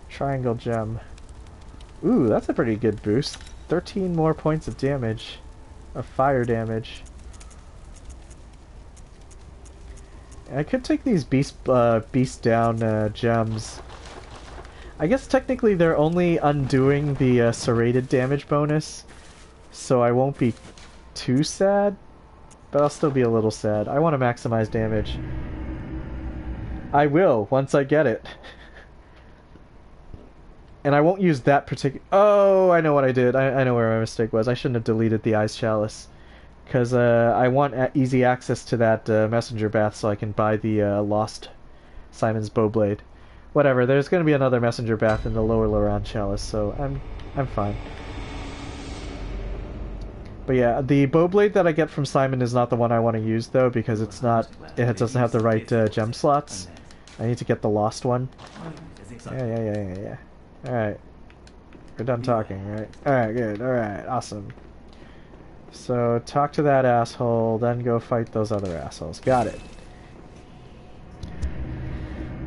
Triangle gem. Ooh, that's a pretty good boost. 13 more points of damage. Of fire damage. I could take these beast down gems. I guess technically they're only undoing the serrated damage bonus, so I won't be too sad, but I'll still be a little sad. I want to maximize damage. I will, once I get it. And I won't use that particular... Oh, I know what I did. I know where my mistake was. I shouldn't have deleted the Ice Chalice. Because I want easy access to that messenger bath so I can buy the lost Simon's Bowblade. Whatever, there's going to be another messenger bath in the lower Loran Chalice, so I'm fine. But yeah, the Bowblade that I get from Simon is not the one I want to use, though, because it doesn't have the right gem slots. I need to get the lost one. Yeah. Alright. We're done talking, right? Alright, good. Alright, awesome. So, talk to that asshole, then go fight those other assholes. Got it.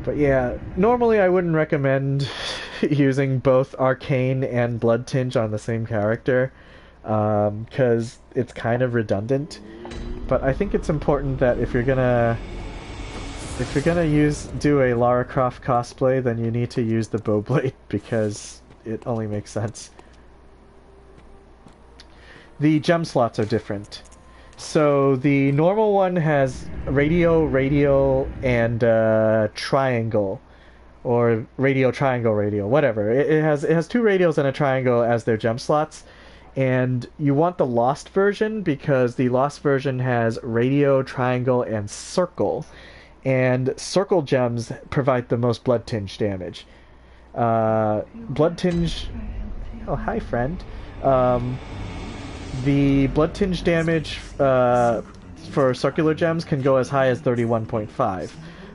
But yeah, normally I wouldn't recommend using both Arcane and Blood Tinge on the same character, because it's kind of redundant. But I think it's important that if you're gonna do a Lara Croft cosplay, then you need to use the Bowblade, because it only makes sense. The gem slots are different. So the normal one has radio, radial, and triangle, or radio, triangle, radial, whatever. It has two radials and a triangle as their gem slots, and you want the lost version because the lost version has radio, triangle, and circle, and circle gems provide the most blood tinge damage. Blood tinge. Oh, hi, friend. The blood tinge damage for circular gems can go as high as 31.5,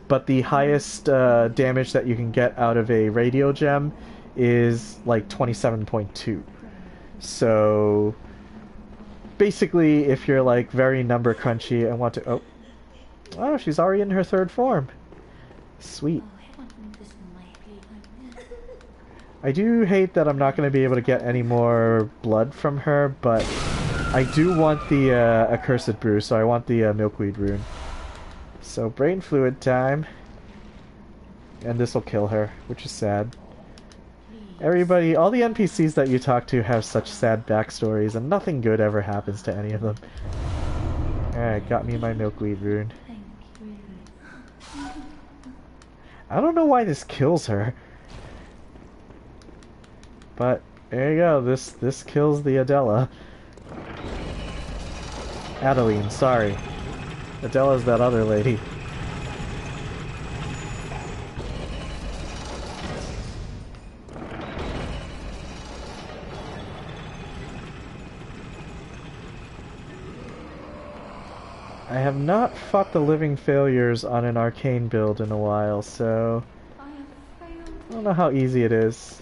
but the highest damage that you can get out of a radio gem is like 27.2. So basically, if you're like very number crunchy and want to... Oh, she's already in her third form. Sweet. I do hate that I'm not going to be able to get any more blood from her, but I do want the Accursed Brew, so I want the Milkweed Rune. So, brain fluid time. And this will kill her, which is sad. Everybody, all the NPCs that you talk to have such sad backstories, and nothing good ever happens to any of them. Alright, got me my Milkweed Rune. I don't know why this kills her. But there you go. This kills the Adela. Adeline, sorry. Adela's that other lady. I have not fought the living failures on an arcane build in a while, so I don't know how easy it is.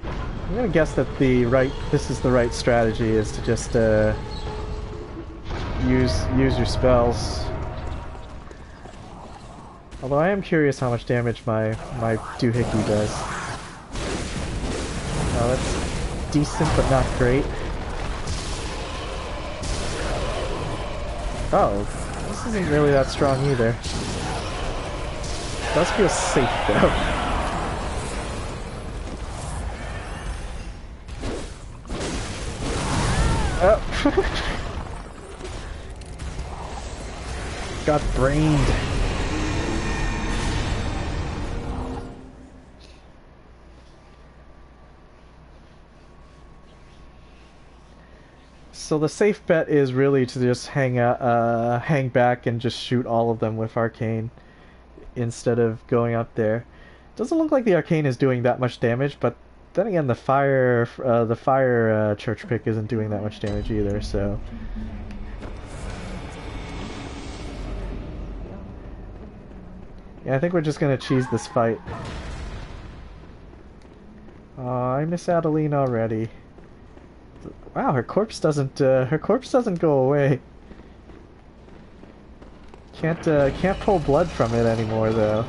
I'm gonna guess that this is the right strategy, is to just use your spells. Although I am curious how much damage my doohickey does. Oh, that's decent but not great. Oh, this isn't really that strong either. It does feel safe though. Got brained. So the safe bet is really to just hang back and just shoot all of them with arcane instead of going up there. Doesn't look like the arcane is doing that much damage, but then again, the fire church pick isn't doing that much damage either. So yeah, I think we're just gonna cheese this fight. Oh, I miss Adeline already. Wow, her corpse doesn't go away. Can't pull blood from it anymore though.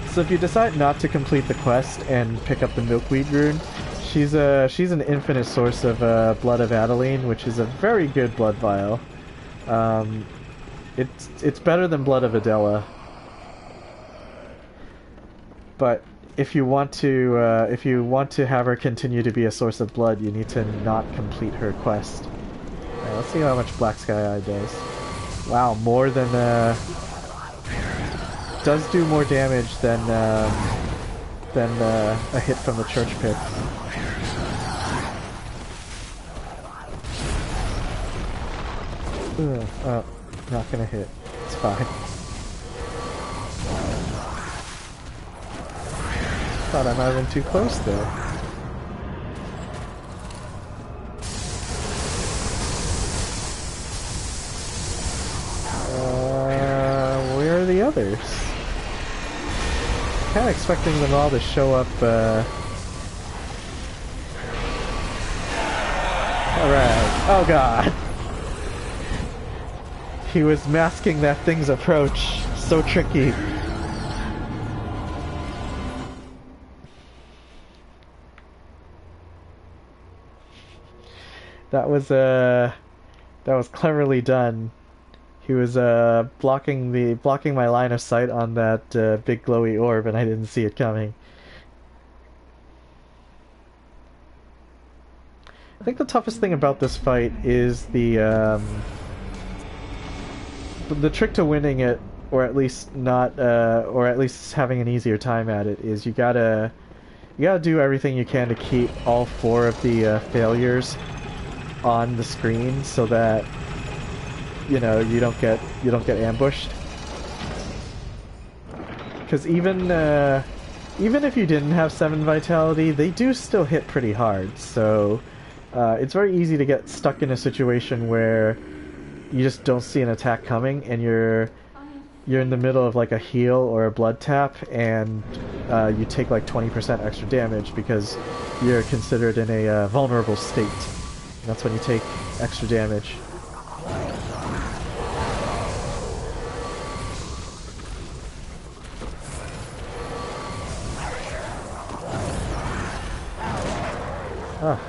So if you decide not to complete the quest and pick up the Milkweed Rune, she's an infinite source of blood of Adeline, which is a very good blood vial. It's better than Blood of Adela. But if you want to have her continue to be a source of blood, you need to not complete her quest. Alright, let's see how much Black Sky Eye does. Wow, more than does do more damage than a hit from the church pick. Ugh, oh, not gonna hit. It's fine. Thought I might have been too close there. Where are the others? Kinda expecting them all to show up, Alright. Oh god! He was masking that thing's approach. So tricky. That was cleverly done. He was blocking my line of sight on that big glowy orb, and I didn't see it coming. I think the toughest thing about this fight is the trick to winning it, or at least not, or at least having an easier time at it, is you gotta do everything you can to keep all 4 of the failures on the screen so that you don't get ambushed. Because even if you didn't have 7 vitality, they do still hit pretty hard. So it's very easy to get stuck in a situation where you just don't see an attack coming, and you're in the middle of like a heal or a blood tap, and you take like 20% extra damage because you're considered in a vulnerable state. And that's when you take extra damage. Ah,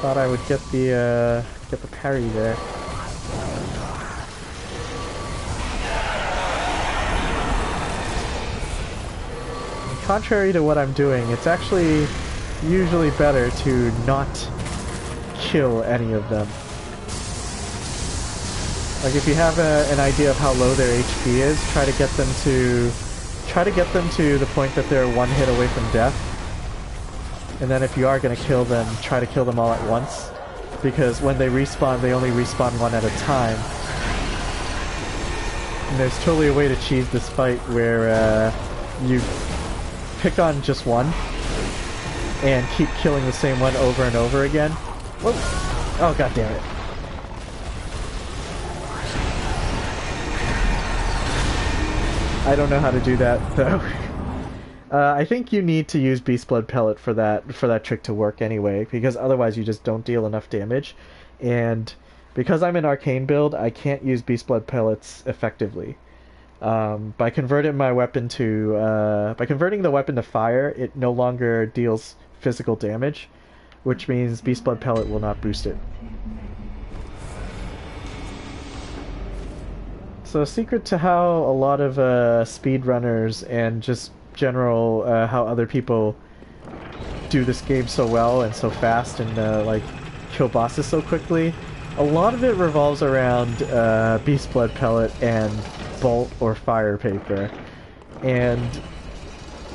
thought I would get the parry there. And contrary to what I'm doing, it's actually usually better to not kill any of them. Like if you have an idea of how low their HP is, try to get them to the point that they're 1 hit away from death. And then if you are going to kill them, try to kill them all at once, because when they respawn, they only respawn 1 at a time. And there's totally a way to cheese this fight where you pick on just one and keep killing the same one over and over again. Whoa. Oh, god damn it. I don't know how to do that, though. I think you need to use Beast Blood Pellet for that trick to work anyway, because otherwise you just don't deal enough damage. And because I'm an arcane build, I can't use Beast Blood Pellets effectively. By converting the weapon to fire, it no longer deals physical damage, which means Beast Blood Pellet will not boost it. So a secret to how a lot of speedrunners and just general how other people do this game so well and so fast and like kill bosses so quickly, a lot of it revolves around Beast Blood Pellet and Bolt or Fire Paper. And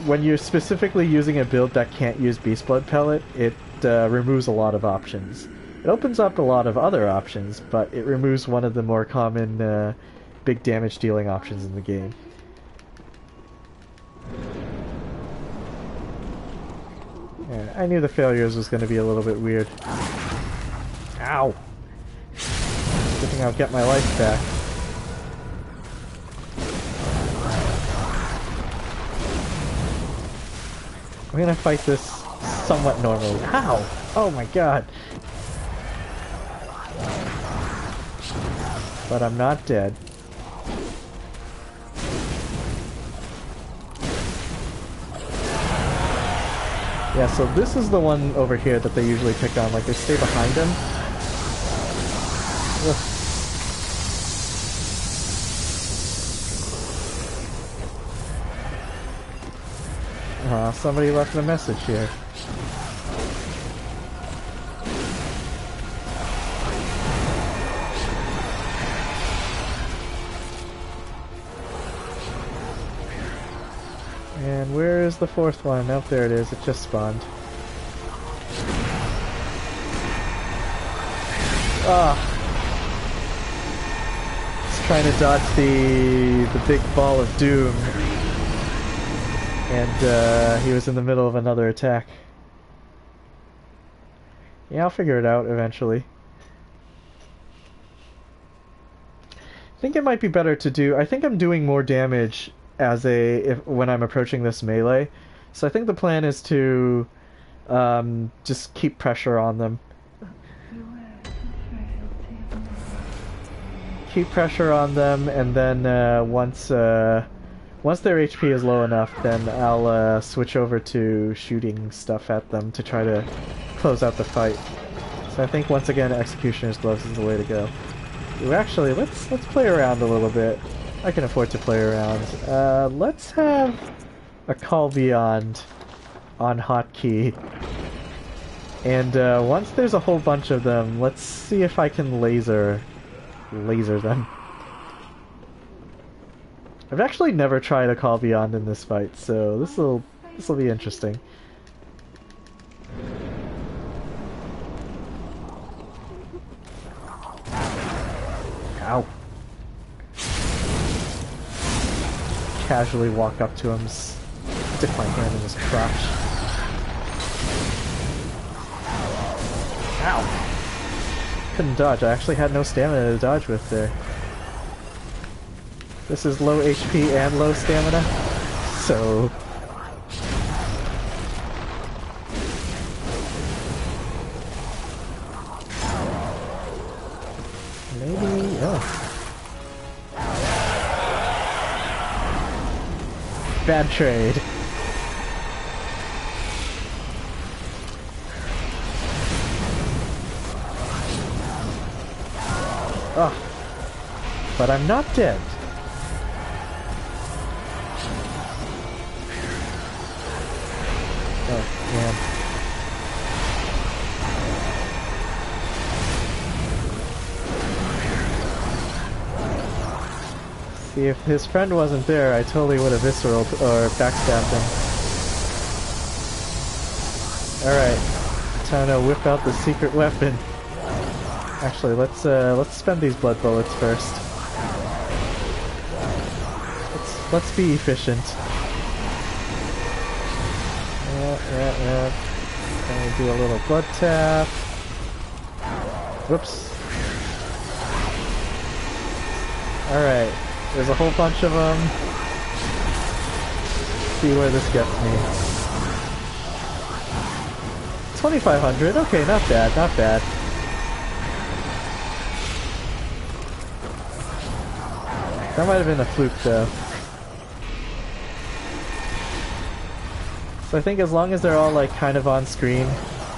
when you're specifically using a build that can't use Beast Blood Pellet, it removes a lot of options. It opens up a lot of other options, but it removes one of the more common big damage dealing options in the game. Yeah, I knew the failures was going to be a little bit weird. Ow! Good thing I'll get my life back. I'm gonna fight this somewhat normally. Ow! Oh my god! But I'm not dead. Yeah, so this is the one over here that they usually pick on, like they stay behind him. Ugh. Somebody left a message here. And where is the fourth one? Oh, there it is. It just spawned. It's trying to dodge the big ball of doom. And he was in the middle of another attack. Yeah, I'll figure it out eventually. I think it might be better to do... I think I'm doing more damage as when I'm approaching this melee. So I think the plan is to just keep pressure on them. Keep pressure on them, and then once their HP is low enough, then I'll switch over to shooting stuff at them to try to close out the fight. So I think once again, Executioner's Gloves is the way to go. Ooh, actually, let's play around a little bit. I can afford to play around. Let's have a Call Beyond on hotkey. And once there's a whole bunch of them, let's see if I can laser them. I've actually never tried a Call Beyond in this fight, so this'll be interesting. Ow. Casually walk up to him, stick my hand in his crotch. Ow! Couldn't dodge. I actually had no stamina to dodge with there. This is low HP and low stamina, so... maybe... oh. Bad trade. Oh. But I'm not dead. Oh, man. See, if his friend wasn't there, I totally would have visceraled or backstabbed him. Alright, time to whip out the secret weapon. Actually, let's spend these blood bullets first. Let's be efficient. Yeah. Gonna do a little blood tap. Whoops. Alright. There's a whole bunch of them. See where this gets me. 2,500. Okay, not bad, not bad. That might have been a fluke, though. So I think as long as they're all, like, kind of on screen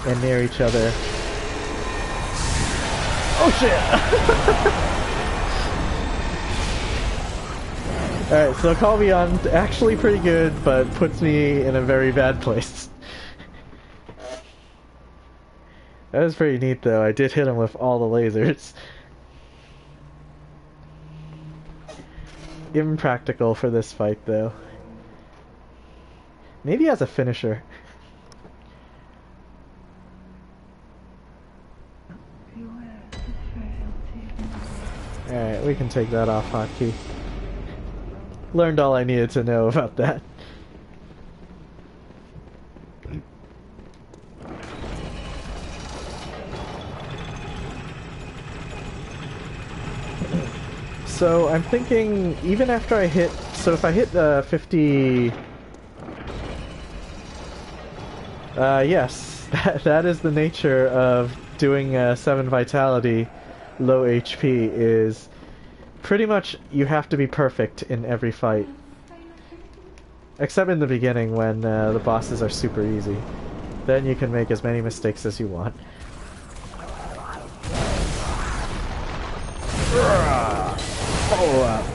and near each other... oh, shit! Alright, so Call Beyond, actually pretty good, but puts me in a very bad place. That was pretty neat, though. I did hit him with all the lasers. Impractical for this fight, though. Maybe as a finisher. Alright, we can take that off hotkey. Learned all I needed to know about that. So I'm thinking, even after I hit, so if I hit 50, yes, that is the nature of doing 7 vitality, low HP, is pretty much you have to be perfect in every fight. Except in the beginning when the bosses are super easy. Then you can make as many mistakes as you want. Follow up.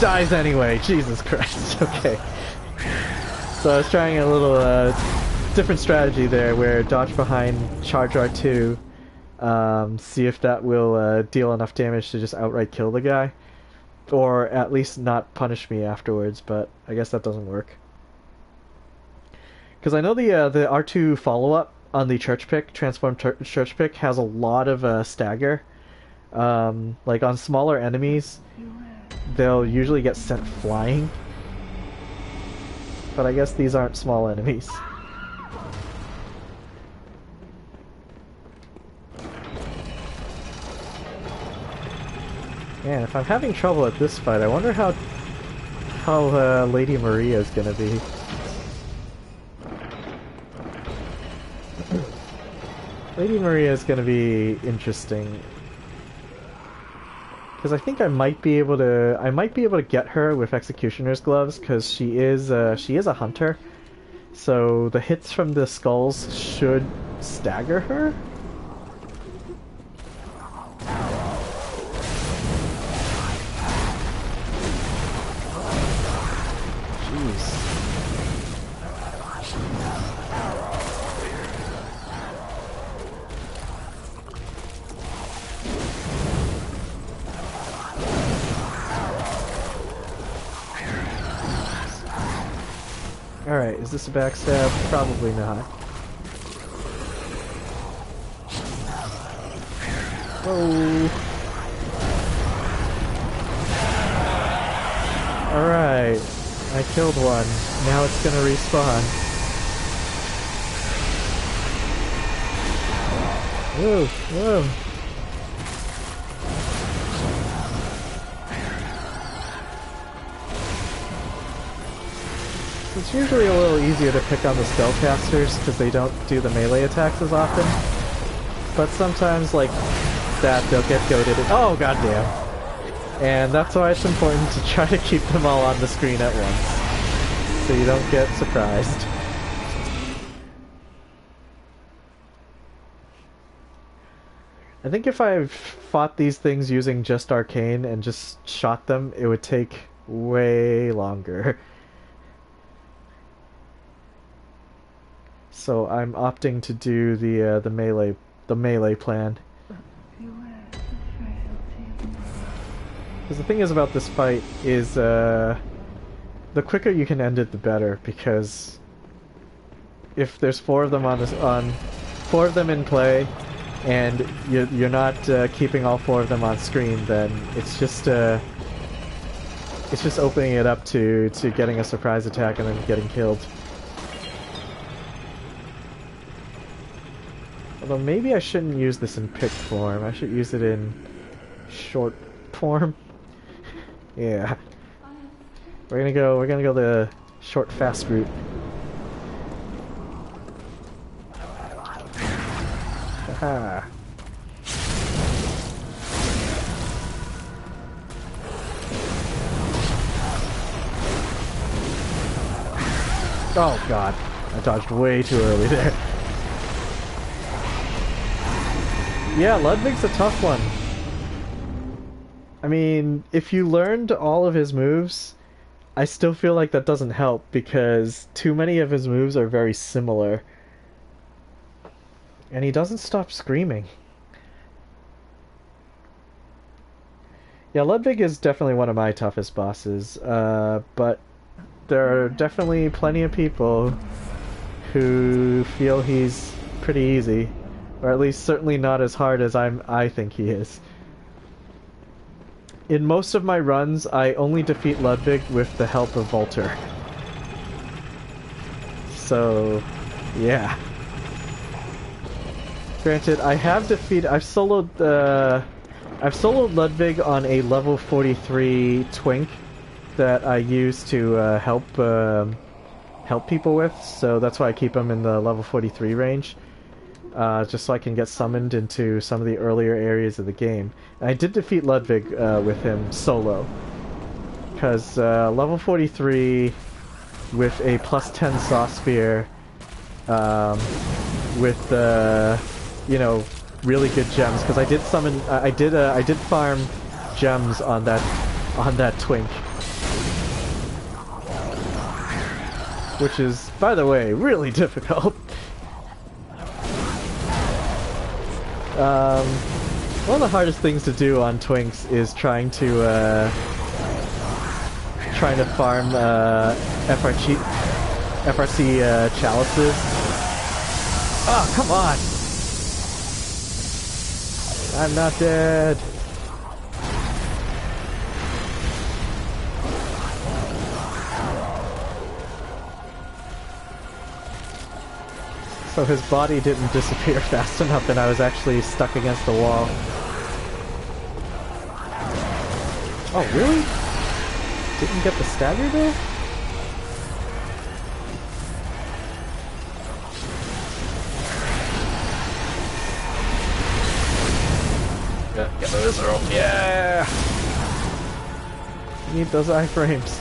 Dies anyway, Jesus Christ, okay. So I was trying a little different strategy there, where dodge behind charge R2, see if that will deal enough damage to just outright kill the guy, or at least not punish me afterwards. But I guess that doesn't work. Because I know the R2 follow-up on the church pick, transformed church pick, has a lot of stagger. Like on smaller enemies, they'll usually get sent flying. But I guess these aren't small enemies. Man, if I'm having trouble at this fight, I wonder how Lady Maria is gonna be. Lady Maria is gonna be interesting. Because I think I might be able to get her with Executioner's Gloves, because she is a hunter, so the hits from the skulls should stagger her. Jeez. Alright, is this a backstab? Probably not. Whoa. Alright, I killed one. Now it's gonna respawn. Whoa, whoa. It's usually a little easier to pick on the spellcasters because they don't do the melee attacks as often. But sometimes, like that, they'll get goaded. Oh, goddamn. And that's why it's important to try to keep them all on the screen at once, so you don't get surprised. I think if I fought these things using just Arcane and just shot them, it would take way longer. So I'm opting to do the melee plan. Because the thing is about this fight is the quicker you can end it, the better. Because if there's four of them four of them in play, and you're not keeping all four of them on screen, then it's just opening it up to getting a surprise attack and then getting killed. Although maybe I shouldn't use this in pick form. I should use it in short form. Yeah. We're gonna go the short fast route. Haha. Oh god. I dodged way too early there. Yeah, Ludwig's a tough one. I mean, if you learned all of his moves, I still feel like that doesn't help because too many of his moves are very similar. And he doesn't stop screaming. Yeah, Ludwig is definitely one of my toughest bosses, but there are definitely plenty of people who feel he's pretty easy. Or at least certainly not as hard as I think he is. In most of my runs, I only defeat Ludwig with the help of Volter. So, yeah. Granted, I've soloed Ludwig on a level 43 twink that I use to help people with, so that's why I keep him in the level 43 range. Just so I can get summoned into some of the earlier areas of the game. And I did defeat Ludwig with him solo. Because level 43 with a plus 10 Saw Spear, with you know, really good gems. Because I did summon, I did farm gems on that twink. which is, by the way, really difficult. One of the hardest things to do on Twinks is trying to farm FRC chalices. Oh, come on! I'm not dead. So his body didn't disappear fast enough and I was actually stuck against the wall. Oh, really? Didn't get the stagger there? Get the visceral. Yeah! You need those iframes.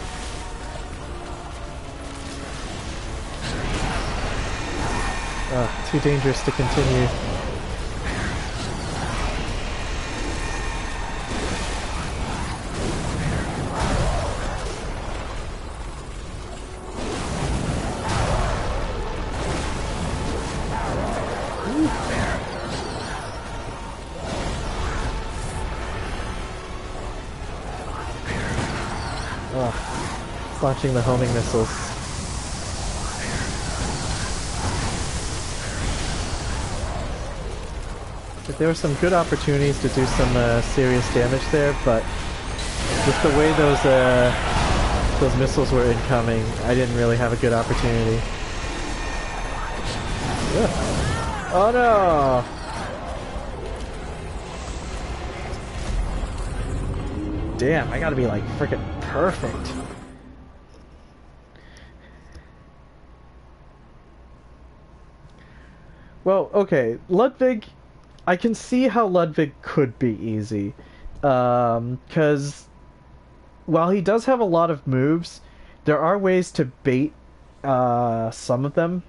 Too dangerous to continue. It's launching the homing missiles. But there were some good opportunities to do some serious damage there, but with the way those missiles were incoming, I didn't really have a good opportunity. Ugh. Oh no! Damn, I gotta be like frickin' perfect. Well, okay, Ludwig, I can see how Ludwig could be easy. Because while he does have a lot of moves, there are ways to bait some of them.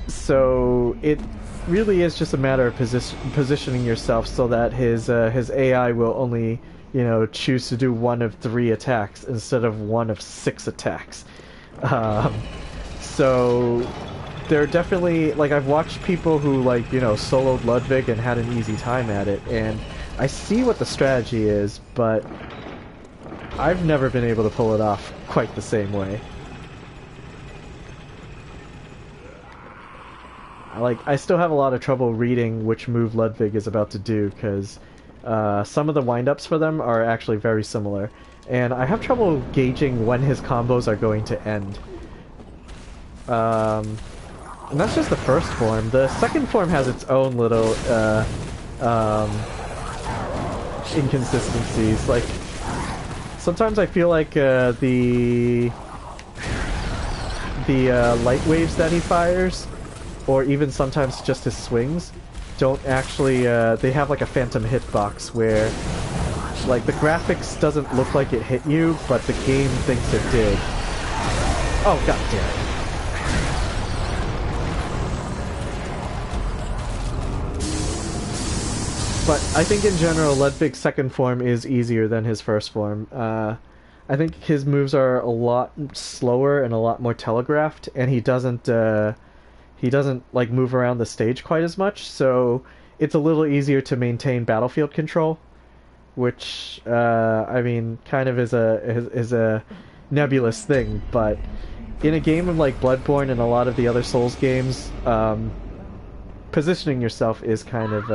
So it really is just a matter of positioning yourself so that his AI will only, you know, choose to do one of 3 attacks instead of one of 6 attacks. So there are definitely, like, I've watched people who, like, you know, soloed Ludwig and had an easy time at it, and I see what the strategy is, but I've never been able to pull it off quite the same way. I still have a lot of trouble reading which move Ludwig is about to do, because some of the wind-ups for them are actually very similar, and I have trouble gauging when his combos are going to end. And that's just the first form. The second form has its own little inconsistencies. Like, sometimes I feel like the light waves that he fires, or even sometimes just his swings, don't actually, they have like a phantom hitbox where, like, the graphics doesn't look like it hit you, but the game thinks it did. Oh, god damn it. But I think in general, Ludwig's second form is easier than his first form. I think his moves are a lot slower and a lot more telegraphed, and he doesn't like move around the stage quite as much, so it's a little easier to maintain battlefield control, which I mean, kind of is a nebulous thing. But in a game like Bloodborne and a lot of the other Souls games, positioning yourself is kind of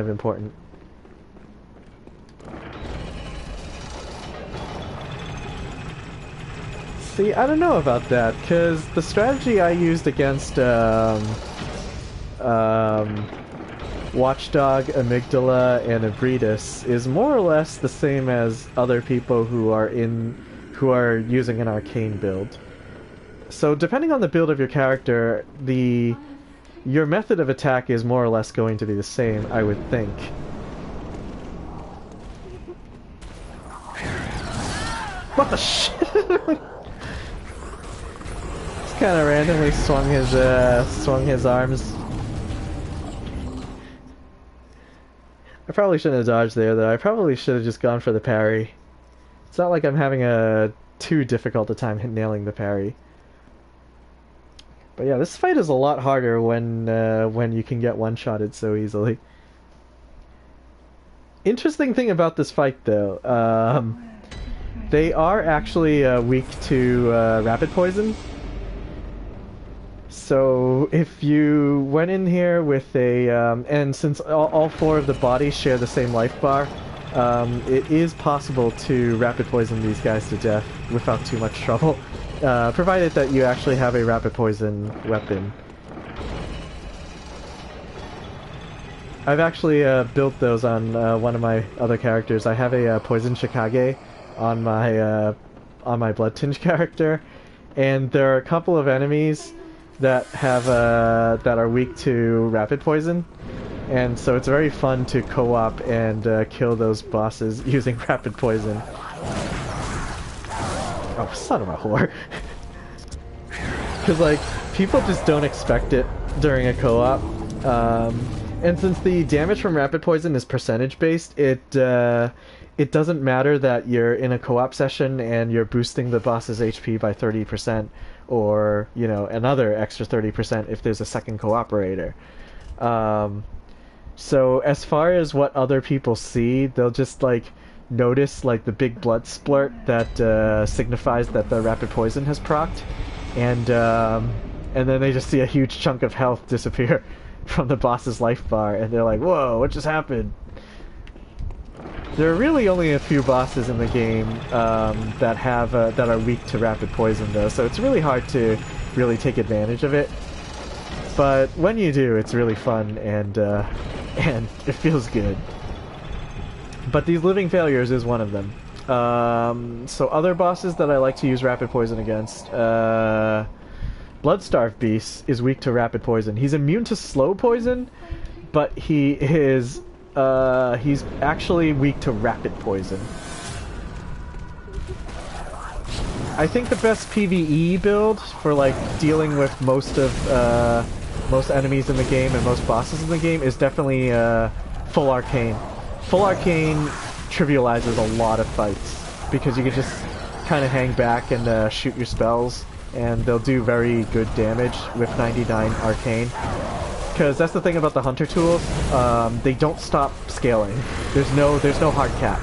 important. See, I don't know about that, because the strategy I used against Watchdog, Amygdala, and Ebrietas is more or less the same as other people who are using an arcane build. So depending on the build of your character, your method of attack is more or less going to be the same, I would think. What the shit? Just kind of randomly swung his arms. I probably shouldn't have dodged there, though. I probably should have just gone for the parry. It's not like I'm having a too difficult a time nailing the parry. But yeah, this fight is a lot harder when you can get one-shotted so easily. Interesting thing about this fight, though, they are actually weak to rapid poison. So if you went in here with a, and since all four of the bodies share the same life bar, it is possible to rapid poison these guys to death without too much trouble, provided that you actually have a rapid poison weapon. I've actually built those on one of my other characters. I have a poison Shikage on my blood tinge character, and there are a couple of enemies that have that are weak to rapid poison, and so it's very fun to co-op and kill those bosses using rapid poison. Oh, son of a whore! Because like people just don't expect it during a co-op, and since the damage from rapid poison is percentage based, it doesn't matter that you're in a co-op session and you're boosting the boss's HP by 30%. Or, you know, another extra 30% if there's a second cooperator. So as far as what other people see, they'll just like notice like the big blood splurt that signifies that the rapid poison has procced, and then they just see a huge chunk of health disappear from the boss's life bar, and they're like, "Whoa, what just happened?" There are really only a few bosses in the game that are weak to rapid poison, though, so it's really hard to really take advantage of it. But when you do, it's really fun and it feels good. But these living failures is one of them. So other bosses that I like to use rapid poison against, Bloodstarved Beast is weak to rapid poison. He's immune to slow poison, but he's actually weak to rapid poison. I think the best PvE build for like dealing with most enemies in the game and most bosses in the game is definitely Full Arcane. Full Arcane trivializes a lot of fights because you can just kind of hang back and shoot your spells, and they'll do very good damage with 99 Arcane. Because that's the thing about the hunter tools, they don't stop scaling. There's no hard cap.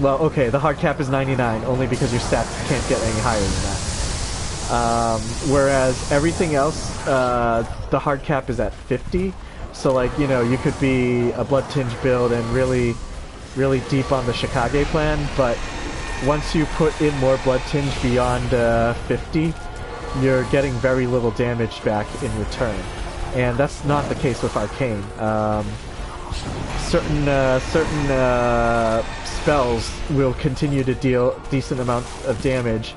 Well, okay, the hard cap is 99, only because your stats can't get any higher than that. Whereas everything else, the hard cap is at 50. So like, you know, you could be a Blood Tinge build and really deep on the Shikage plan, but once you put in more Blood Tinge beyond 50, you're getting very little damage back in return, and that's not the case with Arcane. Certain spells will continue to deal decent amounts of damage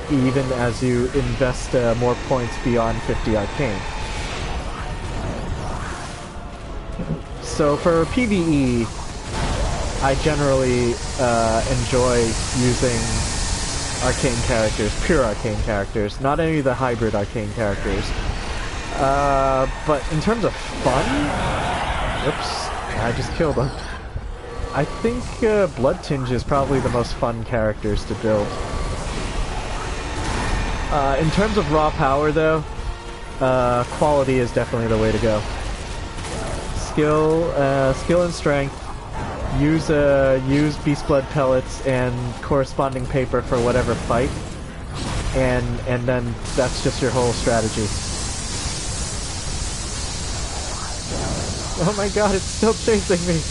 even as you invest more points beyond 50 Arcane. So for PvE, I generally enjoy using Arcane characters, pure Arcane characters, not any of the hybrid Arcane characters. But in terms of fun, oops, I just killed him. I think Blood Tinge is probably the most fun characters to build. In terms of raw power, though, quality is definitely the way to go. Skill and strength. Use Beast Blood pellets and corresponding paper for whatever fight, and then that's just your whole strategy. Oh my god, it's still chasing me!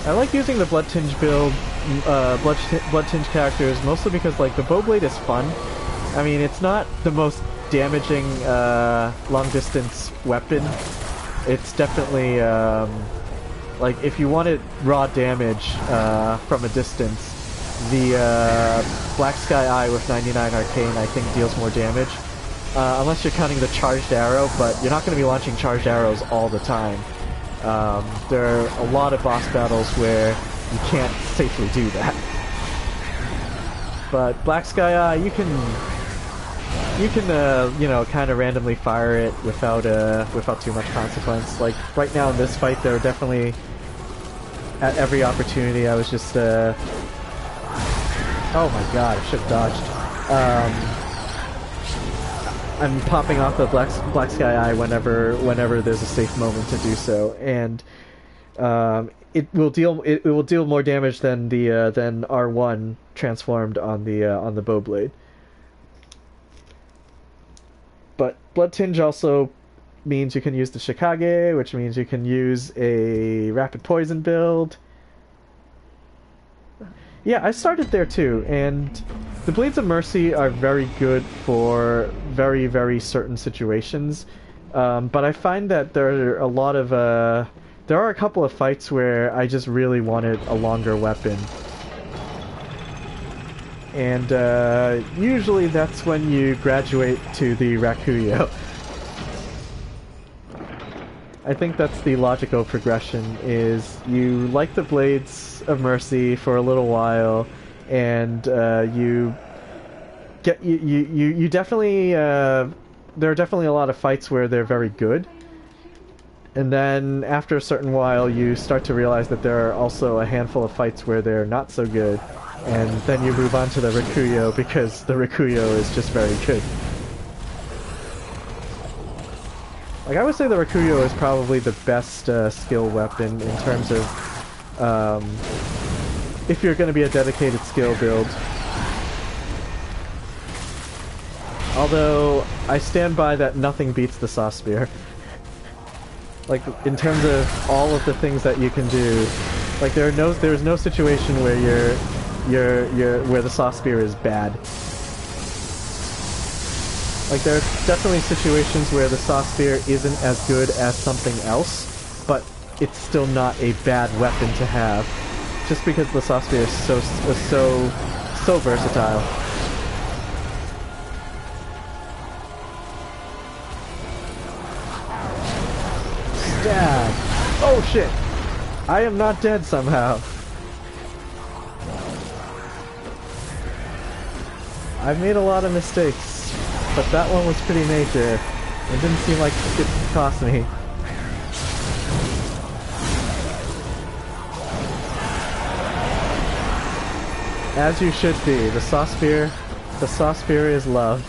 I like using the Blood Tinge build, Blood Tinge characters, mostly because like the Bowblade is fun. I mean, it's not the most damaging long distance weapon. It's definitely like if you wanted raw damage from a distance, the Black Sky Eye with 99 Arcane I think deals more damage. Unless you're counting the charged arrow, but you're not going to be launching charged arrows all the time. There are a lot of boss battles where you can't safely do that. But Black Sky Eye, you can you know, kind of randomly fire it without too much consequence. Like right now in this fight, there are definitely at every opportunity I was just oh my god, I should have dodged. I'm popping off the Black Sky Eye whenever there's a safe moment to do so, and it will deal more damage than the than R1 transformed on the bow blade. But Blood Tinge also means you can use the Shikage, which means you can use a rapid poison build. Yeah, I started there too, and the Blades of Mercy are very good for very, very certain situations. But I find that there are a lot of there are a couple of fights where I just really wanted a longer weapon. And usually that's when you graduate to the Rakuyo. I think that's the logical progression, is you like the Blades of Mercy for a little while, and you definitely there are definitely a lot of fights where they're very good. And then after a certain while you start to realize that there are also a handful of fights where they're not so good. And then you move on to the Rakuyo because the Rakuyo is just very good. Like, I would say the Rakuyo is probably the best skill weapon in terms of if you're going to be a dedicated skill build. Although, I stand by that nothing beats the Saw Spear. Like, in terms of all of the things that you can do, like, there's no situation where where the Saw Spear is bad. Like, there are definitely situations where the Saw Spear isn't as good as something else, but it's still not a bad weapon to have, just because the Saw Spear is so versatile. Stab! Oh shit! I am not dead somehow. I've made a lot of mistakes, but that one was pretty major. It didn't seem like it cost me. As you should be. The Saw Spear is love.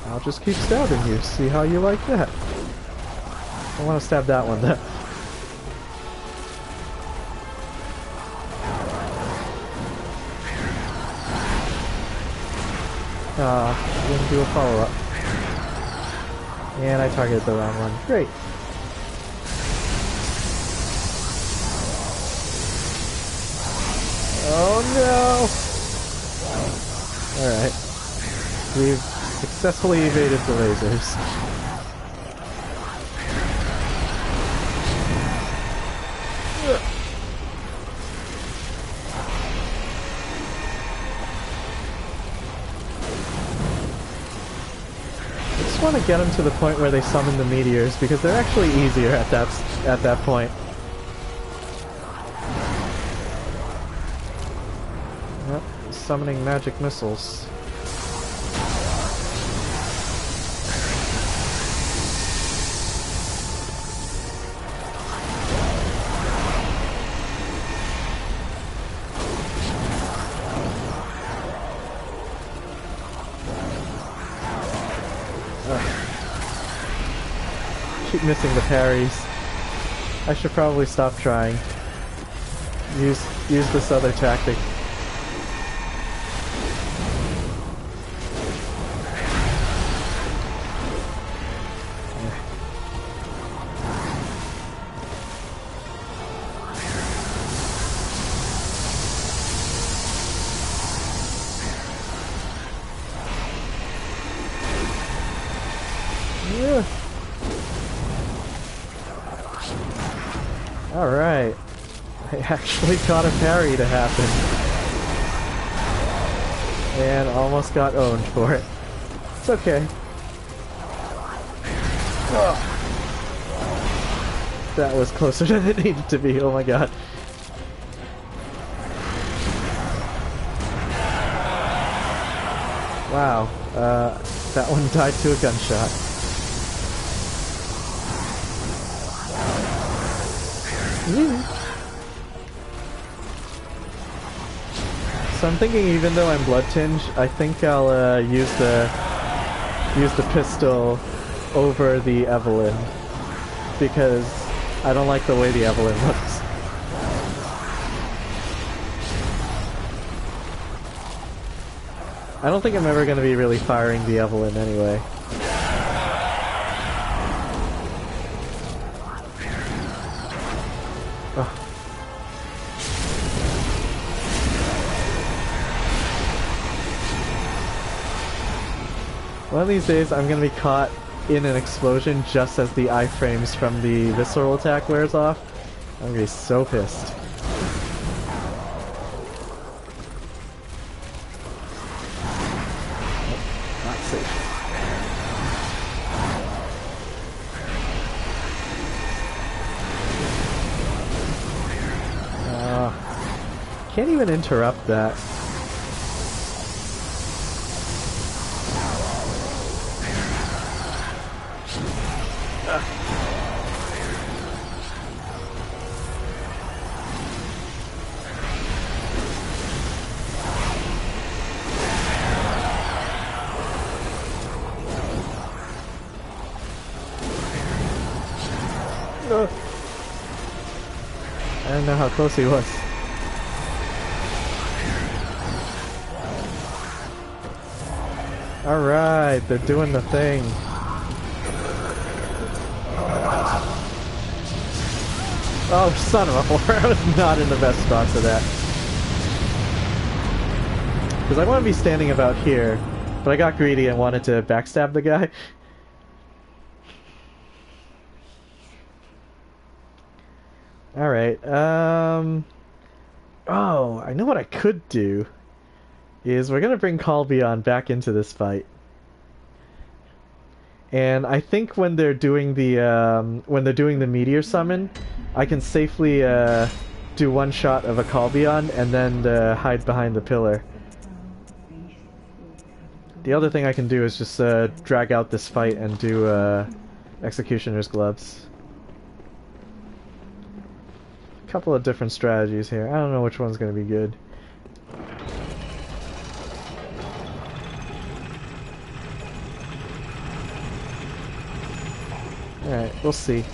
I'll just keep stabbing you, see how you like that. I want to stab that one though. Didn't do a follow-up. And I targeted the wrong one. Great. Oh no! Alright. We've successfully evaded the lasers. I just want to get them to the point where they summon the meteors, because they're actually easier at that point. Yep, summoning magic missiles. Keep missing the parries. I should probably stop trying. Use this other tactic. Alright. I actually got a parry to happen. And almost got owned for it. It's okay. Ugh. That was closer than it needed to be, oh my god. Wow, that one died to a gunshot. So I'm thinking, even though I'm blood tinged, I think I'll use the pistol over the Evelyn, because I don't like the way the Evelyn looks. I don't think I'm ever going to be really firing the Evelyn anyway. Oh. One of these days I'm going to be caught in an explosion just as the iframes from the visceral attack wears off. I'm going to be so pissed. Can't even interrupt that. I don't know how close he was. Alright, they're doing the thing. Oh, son of a whore, I was not in the best spot for that. Because I want to be standing about here, but I got greedy and wanted to backstab the guy. Alright, oh, I know what I could do. Is we're gonna bring Calbion back into this fight. And I think when they're doing the meteor summon, I can safely do one shot of a Calbion and then hide behind the pillar. The other thing I can do is just drag out this fight and do Executioner's Gloves. A couple of different strategies here. I don't know which one's gonna be good. Alright, we'll see.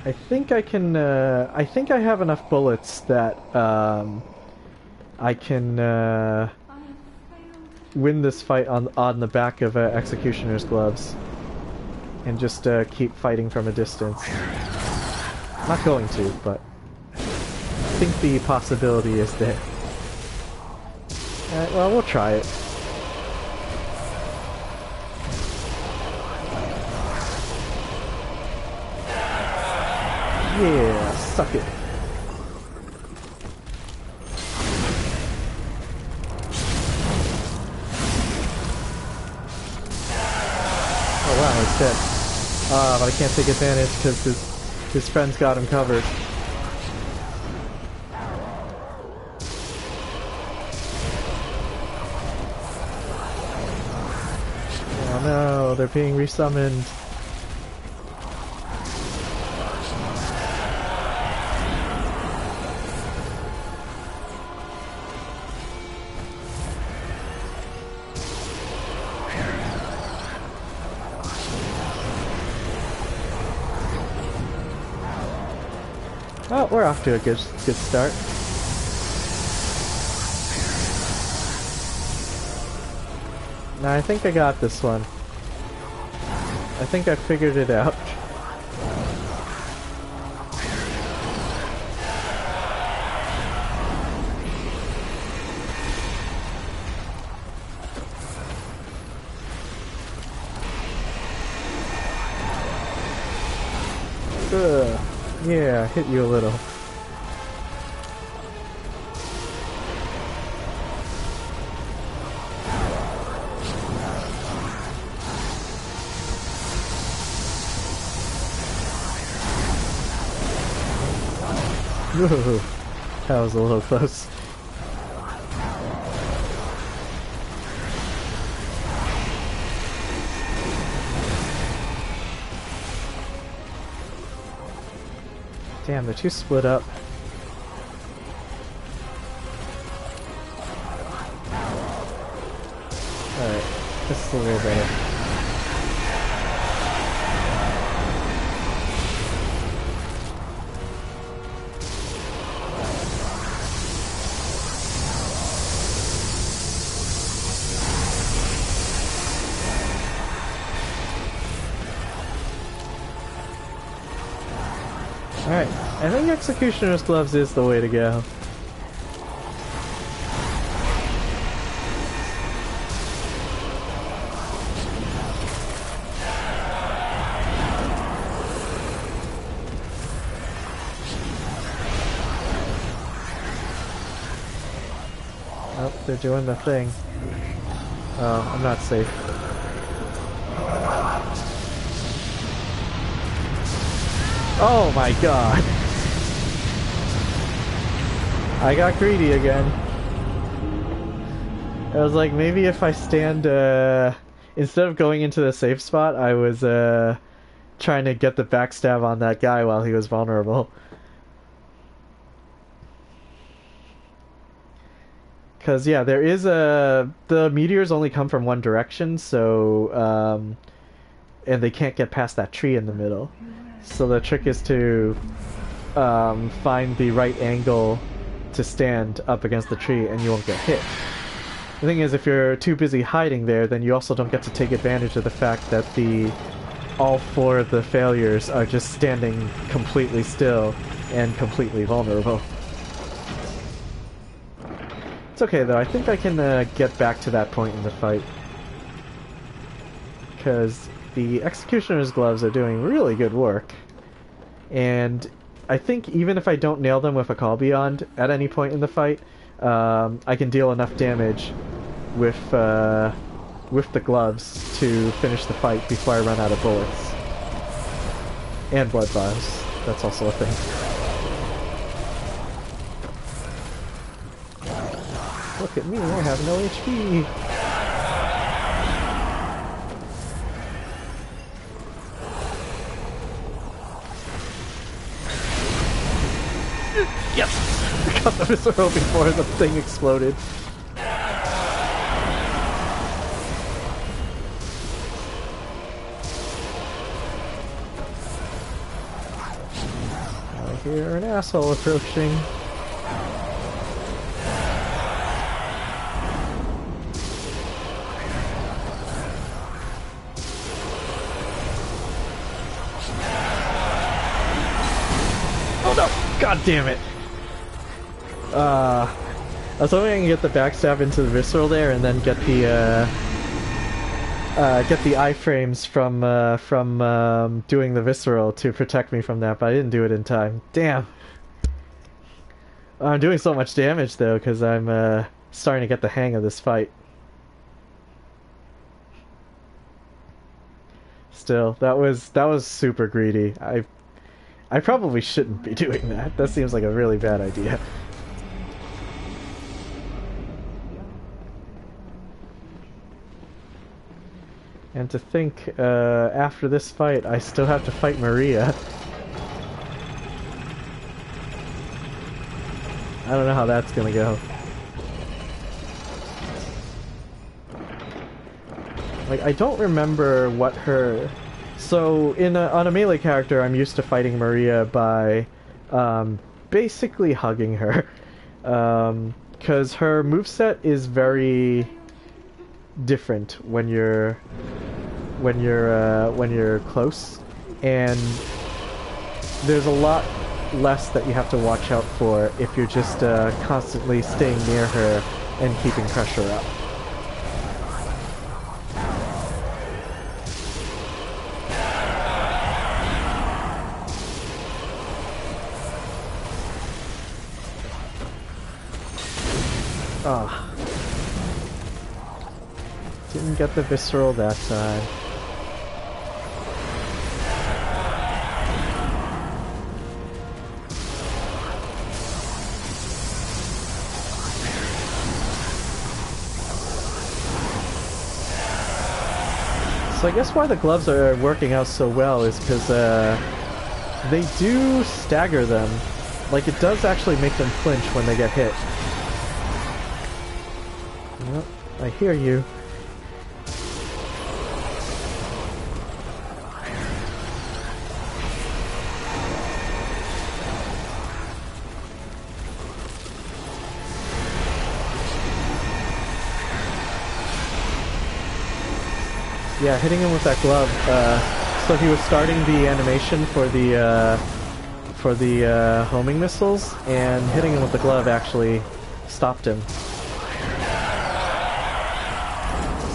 I think I can, I think I have enough bullets that, I can, win this fight on the back of Executioner's Gloves. And just, keep fighting from a distance. Not going to, but I think the possibility is there. Alright, well, we'll try it. Yeah, suck it. Oh wow, he's dead. Ah, but I can't take advantage because his friend's got him covered. Oh no, they're being resummoned. Oh, we're off to a good start. Now I think I got this one. I think I figured it out. Ugh. Yeah, hit you a little. Ooh, that was a little close. Damn, they're too split up. Alright, this is a little better. Alright, I think Executioner's Gloves is the way to go. Oh, they're doing the thing. Oh, I'm not safe. Oh my god! I got greedy again. I was like, maybe if I stand, instead of going into the safe spot, I was, trying to get the backstab on that guy while he was vulnerable. Cause yeah, there is the meteors only come from one direction, so, and they can't get past that tree in the middle. So the trick is to find the right angle to stand up against the tree and you won't get hit. The thing is, if you're too busy hiding there, then you also don't get to take advantage of the fact that all four of the failures are just standing completely still and completely vulnerable. It's okay though, I think I can get back to that point in the fight. Because the Executioner's Gloves are doing really good work. And I think even if I don't nail them with a Call Beyond at any point in the fight, I can deal enough damage with the gloves to finish the fight before I run out of bullets. And blood vials. That's also a thing. Look at me, I have no HP! Yes! I got the visceral before the thing exploded. I hear an asshole approaching. Oh no! God damn it! I was hoping I can get the backstab into the visceral there, and then get the iframes from doing the visceral to protect me from that, but I didn't do it in time. Damn. I'm doing so much damage though, because I'm starting to get the hang of this fight. Still, that was super greedy. I probably shouldn't be doing that. That seems like a really bad idea. And to think, after this fight, I still have to fight Maria. I don't know how that's gonna go. Like, I don't remember what her... So, on a melee character, I'm used to fighting Maria by, basically hugging her. 'Cause her moveset is very different when you're close, and there's a lot less that you have to watch out for if you're just constantly staying near her and keeping pressure up. Ah. Didn't get the visceral that time. So I guess why the gloves are working out so well is because they do stagger them. Like, it does actually make them flinch when they get hit. Yep, I hear you. Yeah, hitting him with that glove. So he was starting the animation for the homing missiles, and hitting him with the glove actually stopped him.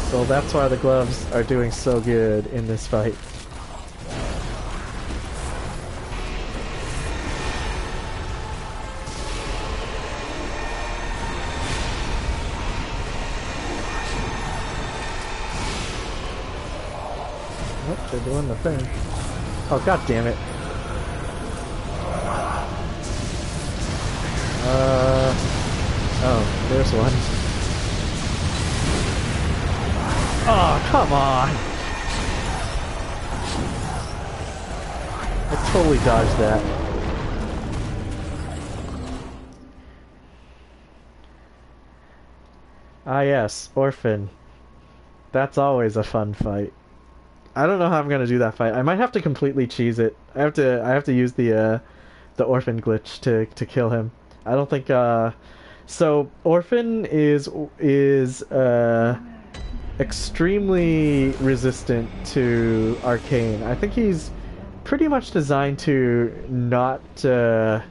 So that's why the gloves are doing so good in this fight. Oh, they're doing the thing. Oh, god damn it. Oh, there's one. Oh, come on! I totally dodged that. Ah yes, Orphan. That's always a fun fight. I don't know how I'm gonna do that fight. I might have to completely cheese it. I have to use the Orphan glitch to kill him. I don't think so Orphan is extremely resistant to Arcane. I think he's pretty much designed to not to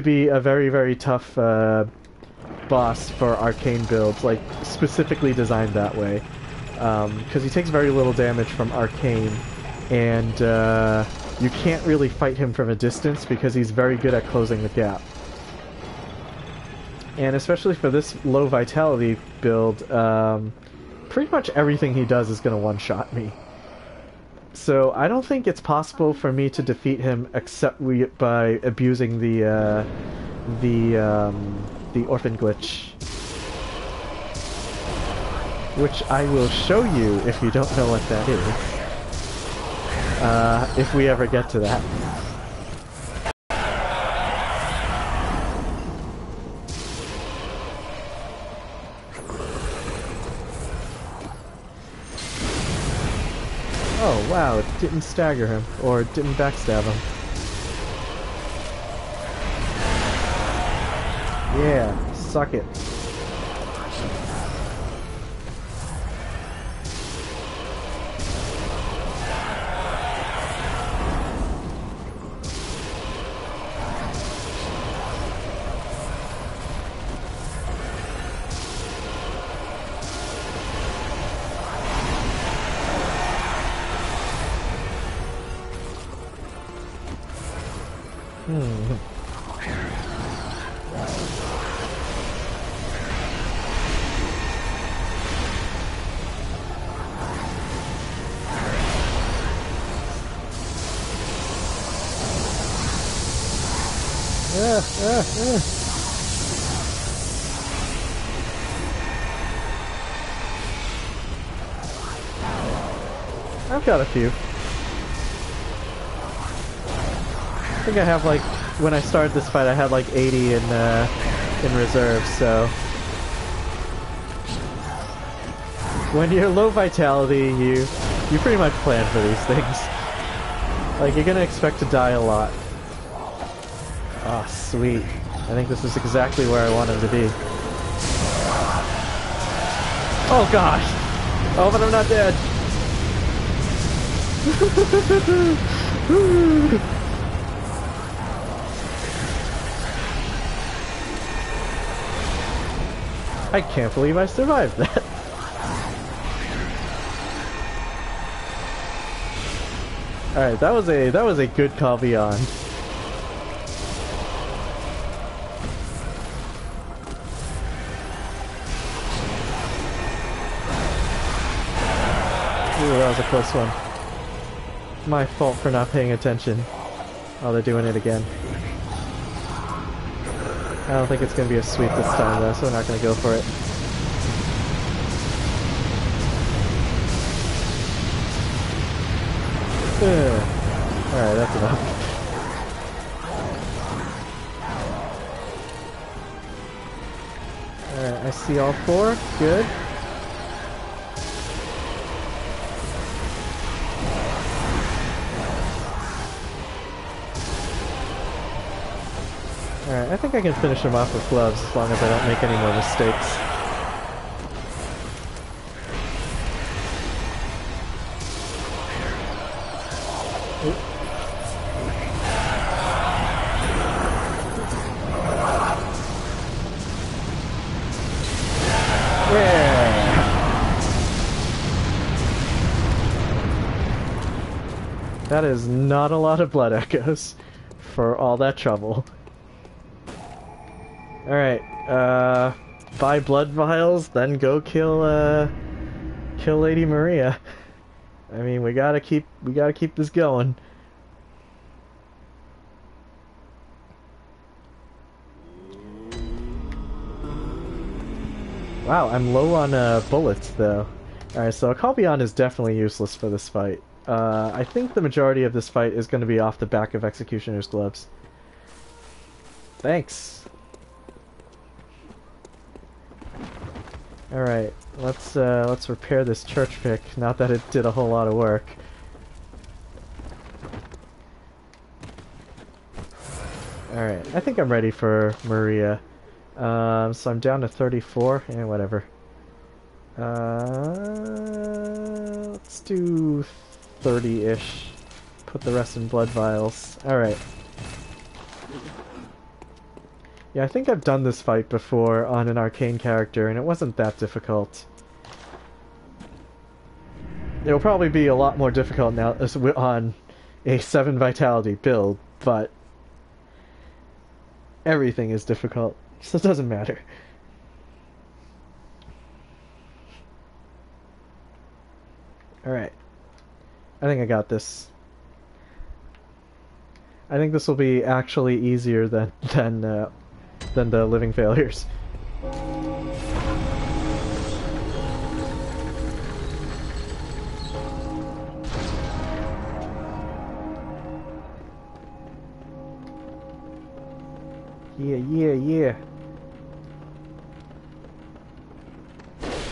be a very, very tough boss for Arcane builds, like specifically designed that way. Because he takes very little damage from Arcane, and you can't really fight him from a distance because he's very good at closing the gap. And especially for this low vitality build, pretty much everything he does is going to one-shot me. So I don't think it's possible for me to defeat him except by abusing the Orphan glitch. Which I will show you if you don't know what that is. If we ever get to that. Oh wow, it didn't stagger him, or it didn't backstab him. Yeah, suck it. I've got a few. I think I have like, when I started this fight I had like 80 in reserve, so when you're low vitality you pretty much plan for these things. Like, you're gonna expect to die a lot. Ah, oh, sweet. I think this is exactly where I want him to be. Oh gosh! Oh, but I'm not dead! I can't believe I survived that. Alright, that was a good call beyond. Ooh, that was a close one. My fault for not paying attention. Oh, they're doing it again. I don't think it's going to be a sweep this time though, so we're not going to go for it. Alright, that's enough. Alright, I see all four. Good. Alright, I think I can finish him off with gloves as long as I don't make any more mistakes. That is not a lot of blood echoes for all that trouble. Alright, buy blood vials, then go kill Lady Maria. I mean, we gotta keep this going. Wow, I'm low on bullets though. Alright, so a Call Beyond is definitely useless for this fight. I think the majority of this fight is going to be off the back of Executioner's gloves. Thanks. Alright, let's repair this church pick, not that it did a whole lot of work. Alright, I think I'm ready for Maria. So I'm down to 34, and whatever. Let's do 30-ish. Put the rest in blood vials. Alright. Yeah, I think I've done this fight before on an arcane character, and it wasn't that difficult. It'll probably be a lot more difficult now on a 7 vitality build, but everything is difficult, so it doesn't matter. Alright. I think I got this. I think this will be actually easier than the living failures.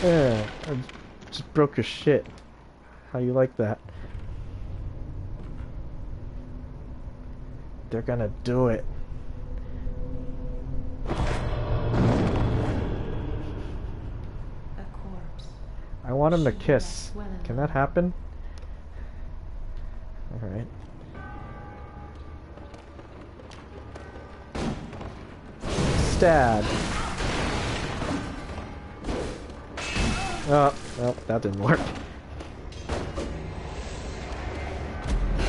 Yeah. I just broke your shit. How you like that? They're gonna do it. A corpse. I want him to She kiss. rests well Can that happen? Alright. Stab. Oh, well, that didn't work.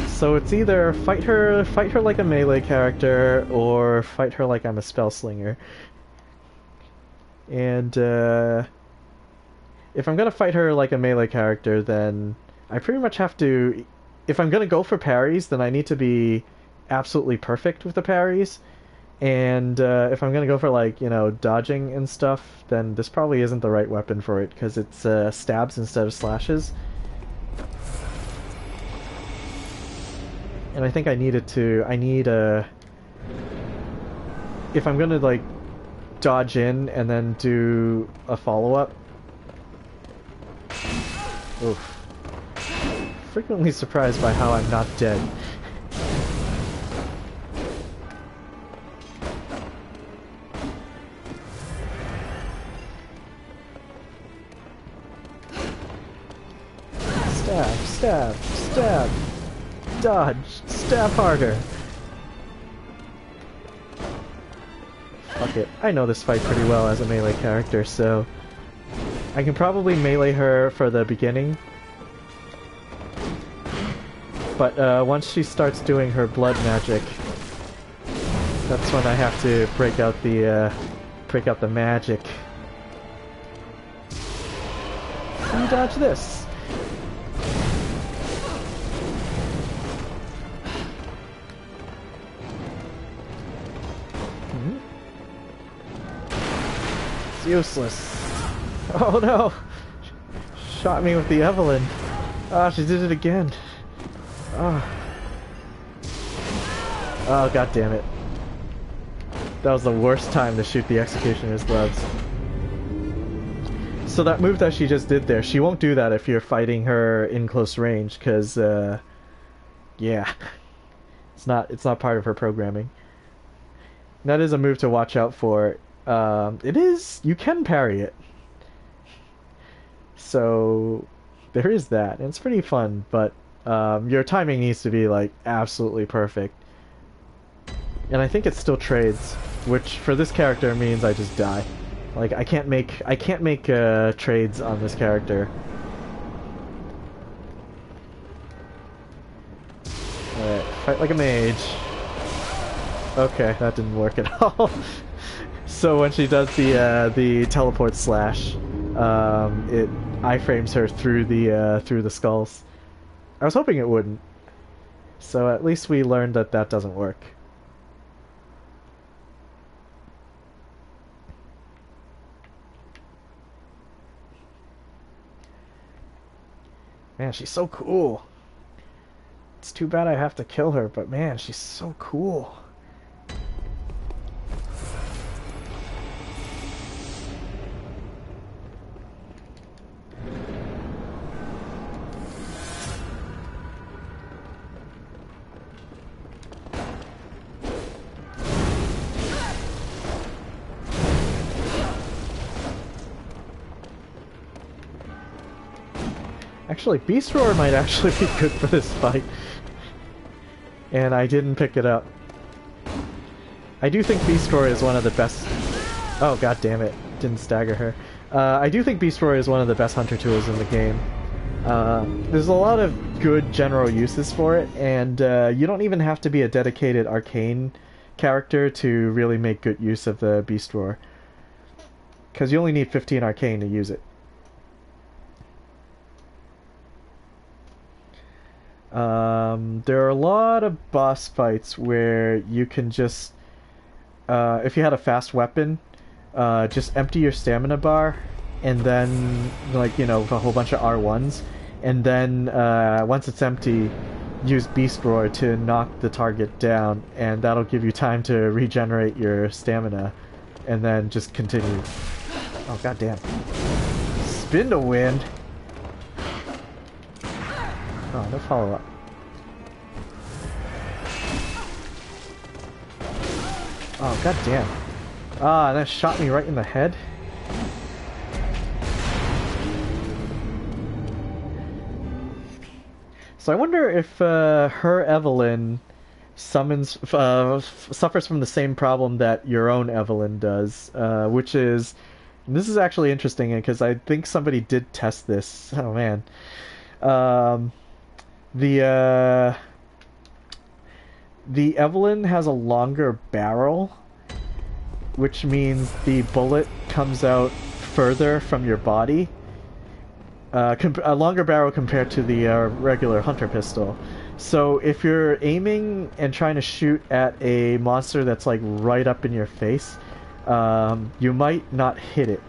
So it's either fight her like a melee character, or fight her like I'm a spell slinger. And if I'm gonna fight her like a melee character, then I pretty much have to. If I'm gonna go for parries, then I need to be absolutely perfect with the parries. And if I'm gonna go for, like, you know, dodging and stuff, then this probably isn't the right weapon for it, because it's stabs instead of slashes. And I think I need a... If I'm gonna, like, dodge in and then do a follow-up... Oof. Frequently surprised by how I'm not dead. Stab, stab, dodge, stab harder. Fuck it. I know this fight pretty well as a melee character, so I can probably melee her for the beginning. But once she starts doing her blood magic, that's when I have to break out the magic. You dodge this. Useless. Oh no! Shot me with the Evelyn. Ah, she did it again. Oh. Oh, god damn it. That was the worst time to shoot the Executioner's gloves. So that move that she just did there, she won't do that if you're fighting her in close range, because, yeah. It's not part of her programming. That is a move to watch out for. You can parry it. So, there is that. And it's pretty fun, but, your timing needs to be, like, absolutely perfect. And I think it still trades, which for this character means I just die. Like I can't make trades on this character. Alright, fight like a mage. Okay, that didn't work at all. So when she does the teleport slash, it iframes her through the skulls. I was hoping it wouldn't. So at least we learned that that doesn't work. Man, she's so cool. It's too bad I have to kill her, but man, she's so cool. Actually, Beast Roar might actually be good for this fight. And I didn't pick it up. I do think Beast Roar is one of the best... Oh, god damn it. Didn't stagger her. I do think Beast Roar is one of the best hunter tools in the game. There's a lot of good general uses for it, and you don't even have to be a dedicated arcane character to really make good use of the Beast Roar. Because you only need 15 arcane to use it. There are a lot of boss fights where you can just, if you had a fast weapon, just empty your stamina bar, and then, like, you know, a whole bunch of R1s, and then, once it's empty, use Beast Roar to knock the target down, and that'll give you time to regenerate your stamina, and then just continue. Oh, goddamn. Spin to win! Oh, no follow-up. Oh, goddamn. Ah, that shot me right in the head. So I wonder if her Evelyn suffers from the same problem that your own Evelyn does, which is... This is actually interesting, because I think somebody did test this. Oh, man. The Evelyn has a longer barrel, which means the bullet comes out further from your body. A longer barrel compared to the regular hunter pistol. So if you're aiming and trying to shoot at a monster that's like right up in your face, you might not hit it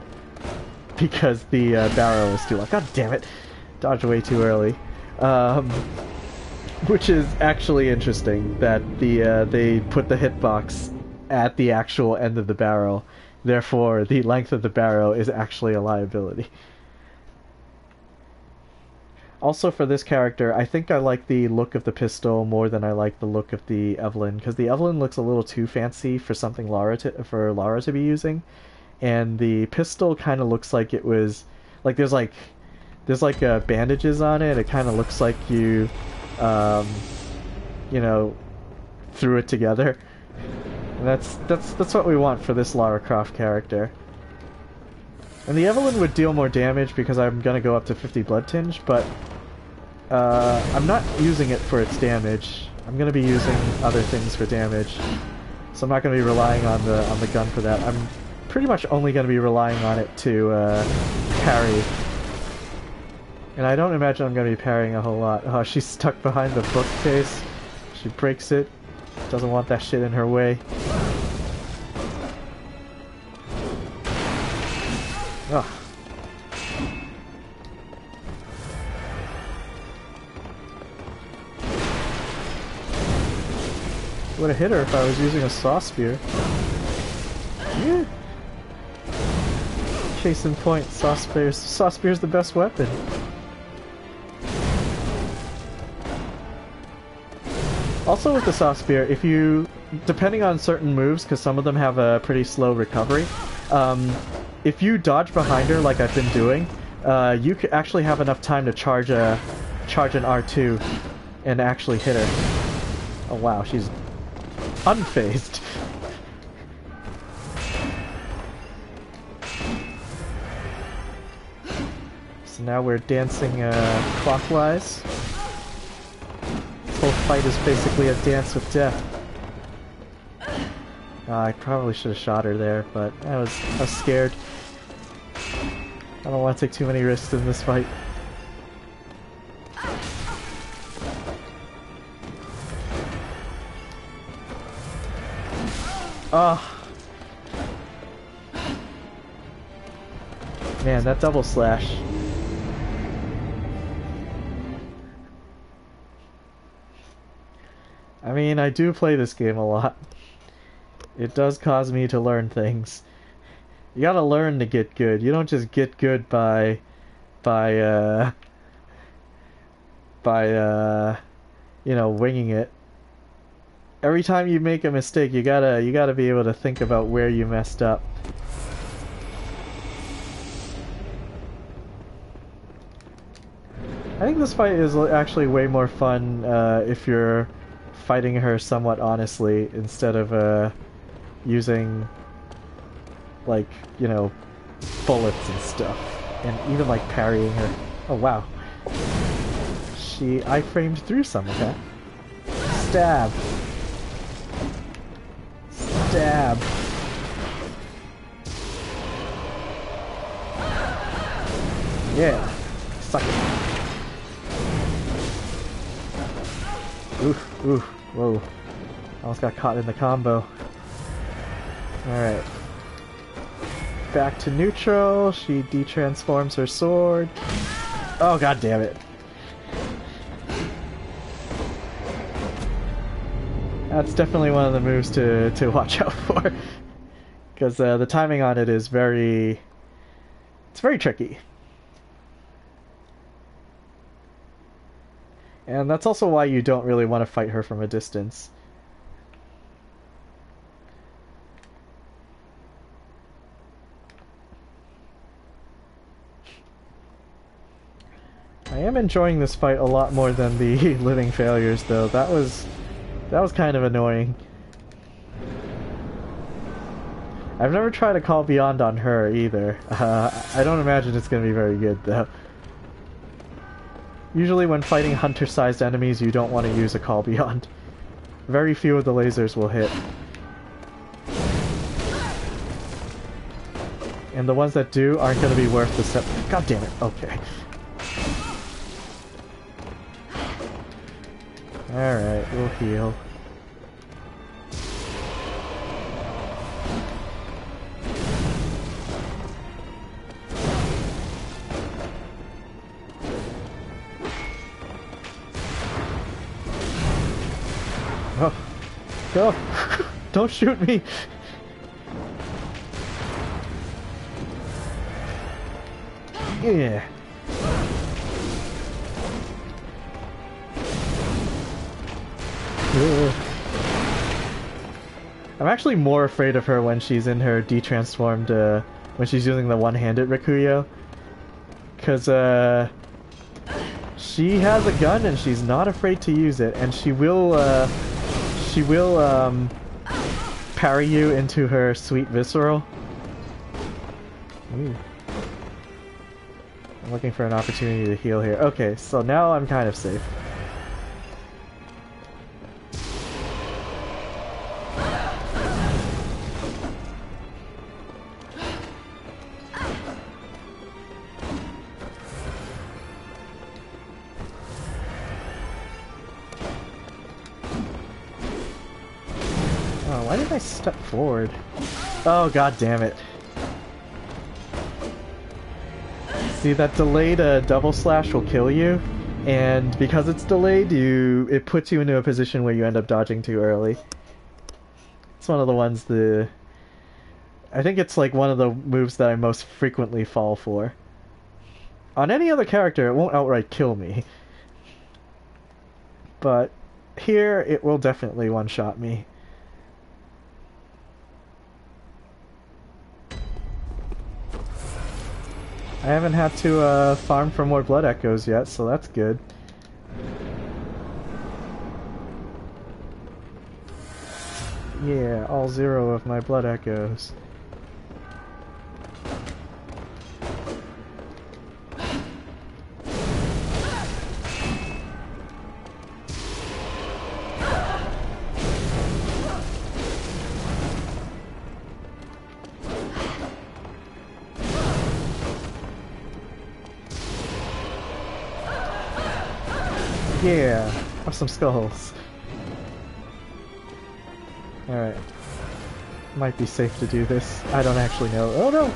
because the barrel is too long. God damn it! Dodged way too early. Which is actually interesting that they put the hitbox at the actual end of the barrel. Therefore, the length of the barrel is actually a liability. Also, for this character, I think I like the look of the pistol more than I like the look of the Evelyn, because the Evelyn looks a little too fancy for something Lara to be using, and the pistol kind of looks like it was like there's bandages on it. It kind of looks like you know, threw it together. And that's what we want for this Lara Croft character. And the Evelyn would deal more damage because I'm gonna go up to 50 blood tinge, but I'm not using it for its damage. I'm gonna be using other things for damage, so I'm not gonna be relying on the gun for that. I'm pretty much only gonna be relying on it to parry. And I don't imagine I'm gonna be parrying a whole lot. Oh, she's stuck behind the bookcase. She breaks it. Doesn't want that shit in her way. Ugh. Would have hit her if I was using a saw spear. Yeah. Case in point, saw spear's the best weapon. Also with the saw spear, if you, depending on certain moves, because some of them have a pretty slow recovery, if you dodge behind her like I've been doing, you could actually have enough time to charge an R2 and actually hit her. Oh wow, she's unfazed. So now we're dancing clockwise. This whole fight is basically a dance with death. I probably should have shot her there, but I was scared. I don't want to take too many risks in this fight. Oh. Man, that double slash. I mean, I do play this game a lot. It does cause me to learn things. You gotta learn to get good. You don't just get good by you know, winging it. Every time you make a mistake, you gotta be able to think about where you messed up. I think this fight is actually way more fun if you're fighting her somewhat honestly instead of using, like, you know, bullets and stuff, and even like parrying her. Oh wow, she I-framed through some of that. Stab. Stab. Yeah. Suck it. Oof, oof, whoa. Almost got caught in the combo. Alright. Back to neutral. She de-transforms her sword. Oh, god damn it. That's definitely one of the moves to watch out for. Because the timing on it is very... It's very tricky. And that's also why you don't really want to fight her from a distance. I am enjoying this fight a lot more than the living failures, though. That was kind of annoying. I've never tried a call beyond on her either. I don't imagine it's going to be very good, though. Usually when fighting hunter-sized enemies, you don't want to use a call beyond. Very few of the lasers will hit. And the ones that do aren't going to be worth the set. God damn it, okay. Alright, we'll heal. Oh, go! Don't shoot me! Yeah. I'm actually more afraid of her when she's in her de-transformed, when she's using the one-handed Rikuyo. Cause, she has a gun and she's not afraid to use it, and she will parry you into her sweet visceral. Ooh. I'm looking for an opportunity to heal here. Okay, so now I'm kind of safe. Why did I step forward? Oh, god damn it. See, that delayed double slash will kill you, and because it's delayed, it puts you into a position where you end up dodging too early. one of the ones I think it's like one of the moves that I most frequently fall for. On any other character, it won't outright kill me. But here, it will definitely one-shot me. I haven't had to farm for more blood echoes yet, so that's good. Yeah, all 0 of my blood echoes. Yeah, have some skulls. Alright. Might be safe to do this. I don't actually know. Oh no!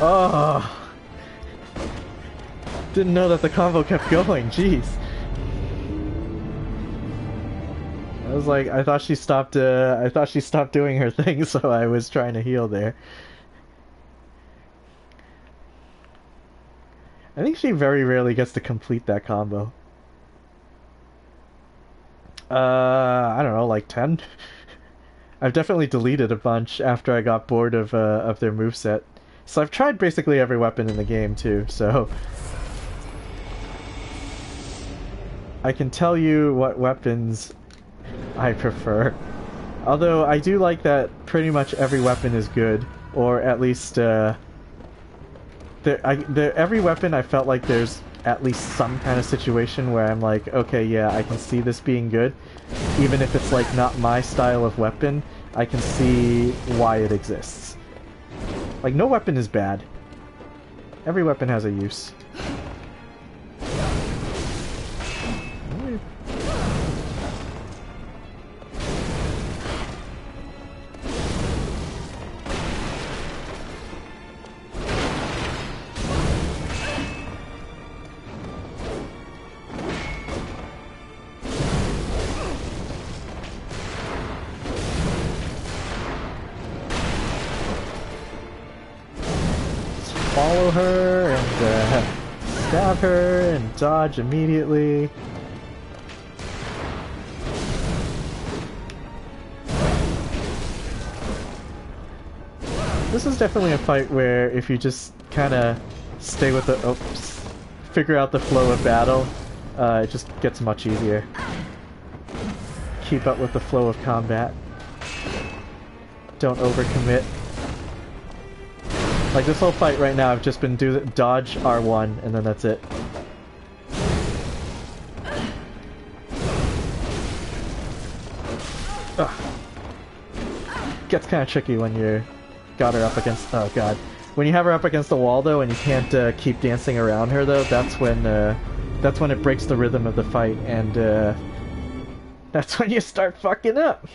Oh! Didn't know that the combo kept going, jeez. I was like, I thought she stopped doing her thing, so I was trying to heal there. I think she very rarely gets to complete that combo. I don't know, like 10? I've definitely deleted a bunch after I got bored of their moveset. So I've tried basically every weapon in the game too, so... I can tell you what weapons I prefer. Although I do like that pretty much every weapon is good, or at least, every weapon I felt like there's at least some kind of situation where I'm like, okay, yeah, I can see this being good. Even if it's like not my style of weapon, I can see why it exists. Like, no weapon is bad. Every weapon has a use. Follow her and stab her and dodge immediately. This is definitely a fight where if you just kind of stay with the figure out the flow of battle, it just gets much easier. Keep up with the flow of combat. Don't overcommit. Like this whole fight right now, I've just been dodge R1 and then that's it. Ugh. Gets kind of tricky when you got her up against. Oh god, when you have her up against the wall though, and you can't keep dancing around her though. That's when it breaks the rhythm of the fight, and that's when you start fucking up.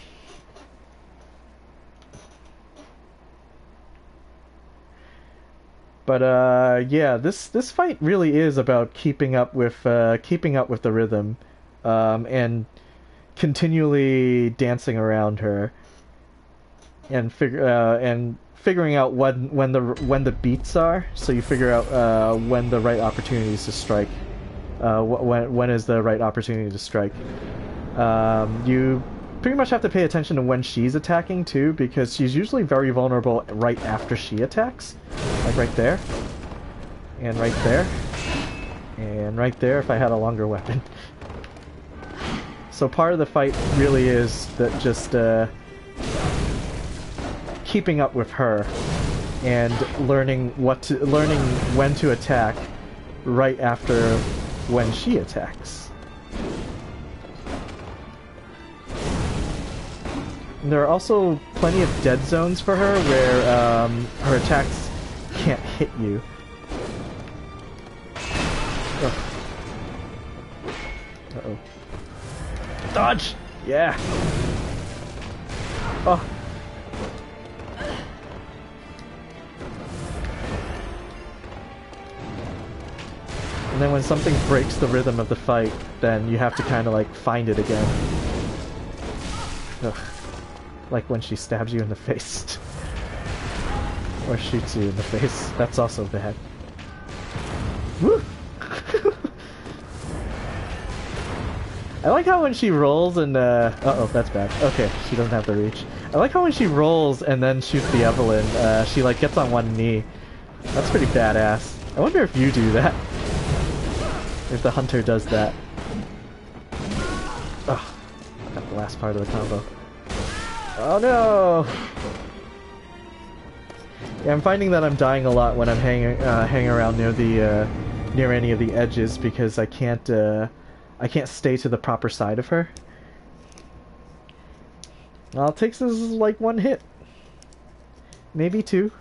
But yeah, this fight really is about keeping up with the rhythm, and continually dancing around her, and figuring out when the beats are, so you figure out when the right opportunities to strike, when is the right opportunity to strike. You pretty much have to pay attention to when she's attacking too, because she's usually very vulnerable right after she attacks. Like right there, and right there, and right there if I had a longer weapon. So part of the fight really is that just keeping up with her and learning when to attack right after when she attacks. And there are also plenty of dead zones for her where her attacks can't hit you. Uh-oh. Dodge! Yeah! Oh! And then when something breaks the rhythm of the fight, then you have to kind of like find it again. Ugh. Like when she stabs you in the face. Or shoots you in the face. That's also bad. Woo! I like how when she rolls and uh-oh, that's bad. Okay, she doesn't have the reach. I like how when she rolls and then shoots the Evelyn, she like gets on one knee. That's pretty badass. I wonder if you do that. If the hunter does that. Ugh. Got the last part of the combo. Oh no! Yeah, I'm finding that I'm dying a lot when I'm hanging around near the near any of the edges because I can't stay to the proper side of her. All it takes is like one hit, maybe two.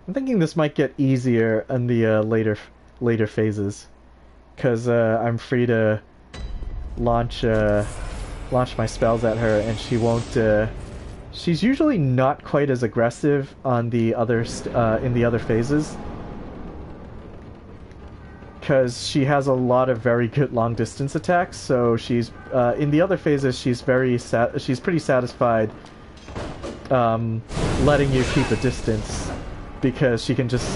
I'm thinking this might get easier in the later phases, because I'm free to launch my spells at her, and she won't. She's usually not quite as aggressive on the other in the other phases, because she has a lot of very good long distance attacks. So she's in the other phases she's pretty satisfied letting you keep a distance, because she can just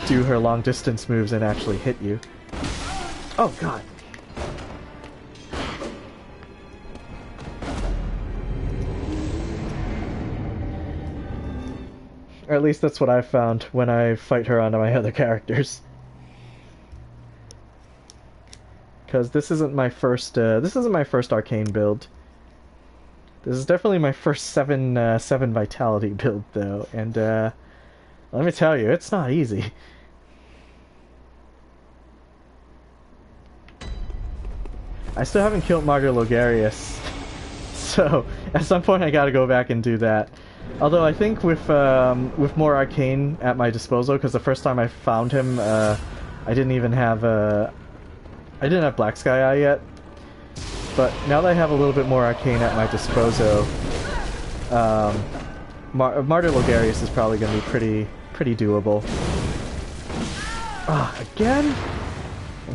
do her long distance moves and actually hit you. Oh god. Or at least that's what I've found when I fight her onto my other characters. Because this isn't my first arcane build. This is definitely my first 7 vitality build though, and let me tell you, it's not easy. I still haven't killed Martyr Logarius, so at some point I gotta go back and do that. Although I think with more arcane at my disposal, because the first time I found him, I didn't have Black Sky Eye yet. But now that I have a little bit more arcane at my disposal, Martyr Logarius is probably going to be pretty doable. Ah, again?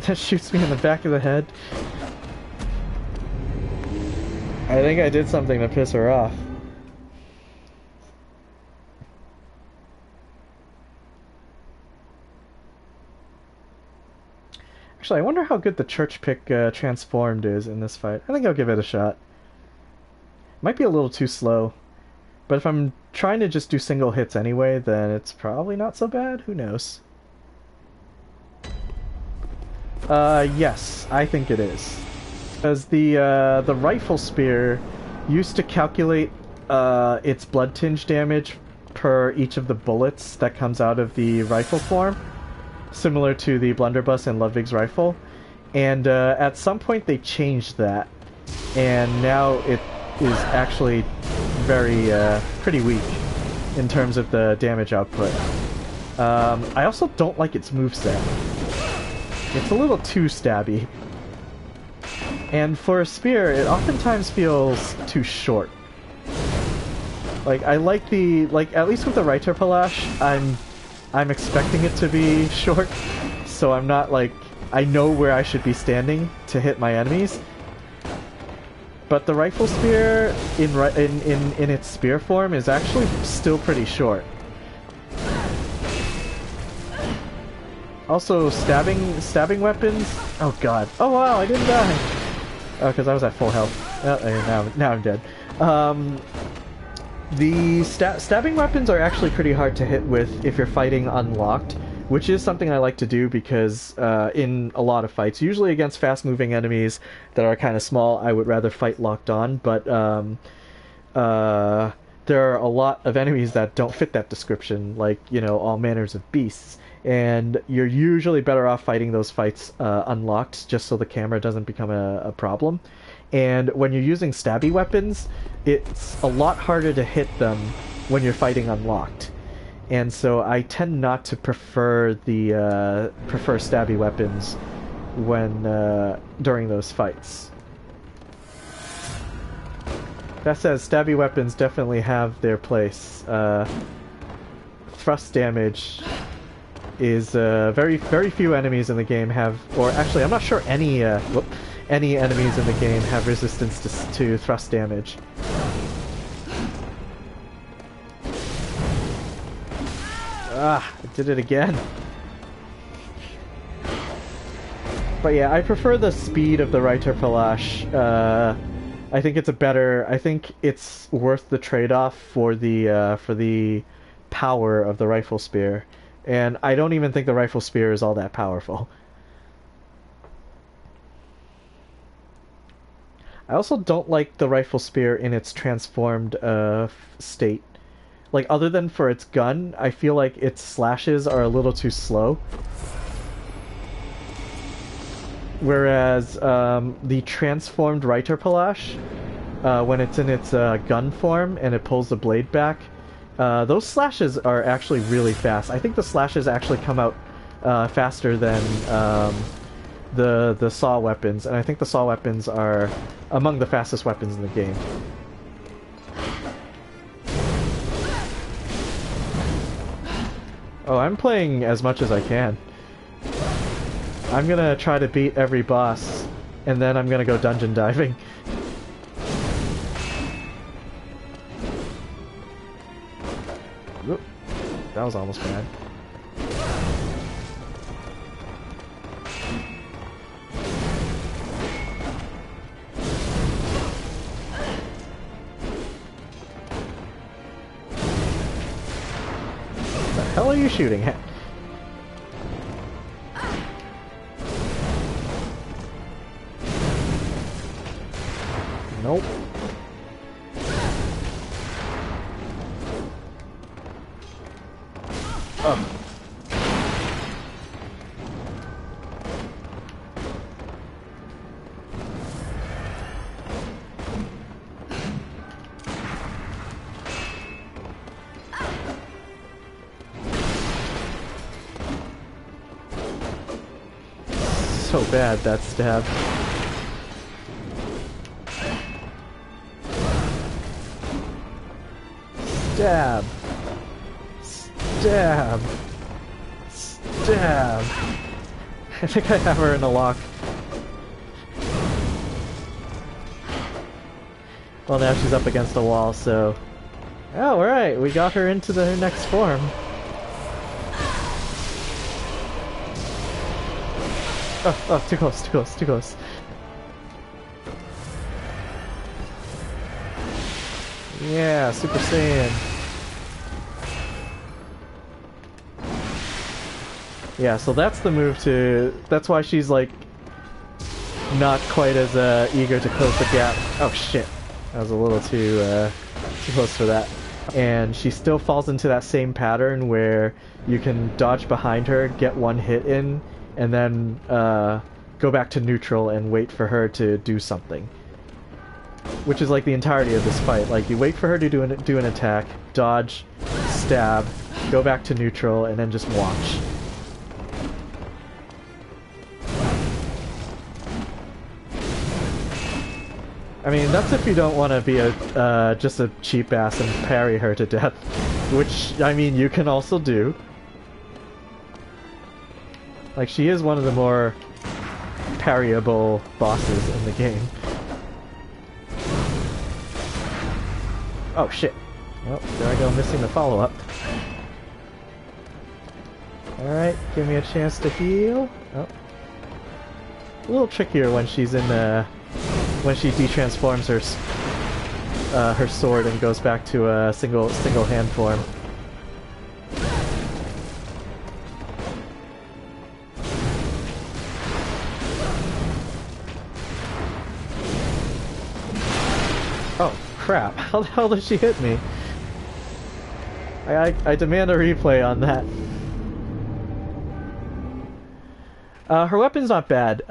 That shoots me in the back of the head. I think I did something to piss her off. Actually, I wonder how good the church pick transformed is in this fight. I think I'll give it a shot. Might be a little too slow, but if I'm trying to just do single hits anyway, then it's probably not so bad. Who knows? Yes, I think it is. Because the rifle spear used to calculate its blood tinge damage per each of the bullets that comes out of the rifle form, similar to the blunderbuss and Ludwig's rifle, and at some point they changed that, and now it is actually pretty weak in terms of the damage output. I also don't like its moveset. It's a little too stabby, and for a spear it oftentimes feels too short. Like, I like at least with the Reiter Palash, I'm expecting it to be short, so I'm not like, I know where I should be standing to hit my enemies. But the rifle spear in its spear form is actually still pretty short. Also, stabbing weapons. Oh god. Oh wow, I didn't die. Oh, because I was at full health. Now I'm dead. The stabbing weapons are actually pretty hard to hit with if you're fighting unlocked, which is something I like to do because in a lot of fights, usually against fast-moving enemies that are kind of small, I would rather fight locked on, but there are a lot of enemies that don't fit that description, like, you know, all manners of beasts, and you're usually better off fighting those fights unlocked, just so the camera doesn't become a problem. And when you're using stabby weapons, it's a lot harder to hit them when you're fighting unlocked. And so I tend not to prefer stabby weapons when during those fights. That says, stabby weapons definitely have their place. thrust damage is very few enemies in the game have, or actually I'm not sure any enemies in the game have resistance to thrust damage. Ah, I did it again. But yeah, I prefer the speed of the Reiterpallasch. I think it's I think it's worth the trade-off for the power of the rifle spear. And I don't even think the rifle spear is all that powerful. I also don't like the rifle spear in its transformed state. Like, other than for its gun, I feel like its slashes are a little too slow. Whereas the transformed Reiterpallasch, when it's in its gun form and it pulls the blade back, those slashes are actually really fast. I think the slashes actually come out faster than the saw weapons, and I think the saw weapons are among the fastest weapons in the game. Oh, I'm playing as much as I can. I'm gonna try to beat every boss, and then I'm gonna go dungeon diving. Whoop. That was almost bad. What the hell are you shooting at? Nope. Oh. So bad, that stab. Stab. Stab. Stab. I think I have her in a lock. Well, now she's up against a wall, so... Oh, alright, we got her into the next form. Oh, too close, too close, too close. Yeah, Super Saiyan. Yeah, so that's the move to... That's why she's, like, not quite as eager to close the gap. Oh, shit. That was a little too close for that. And she still falls into that same pattern where you can dodge behind her, get one hit in, and then go back to neutral and wait for her to do something. Which is like the entirety of this fight. Like, you wait for her to do an attack, dodge, stab, go back to neutral, and then just watch. I mean, that's if you don't want to be just a cheap ass and parry her to death. Which, I mean, you can also do. Like, she is one of the more parryable bosses in the game. Oh, shit. Well, there I go, missing the follow-up. Alright, give me a chance to heal. Oh. A little trickier when she's in when she detransforms her sword and goes back to a single hand form. Oh crap! How the hell did she hit me? I demand a replay on that. Her weapon's not bad.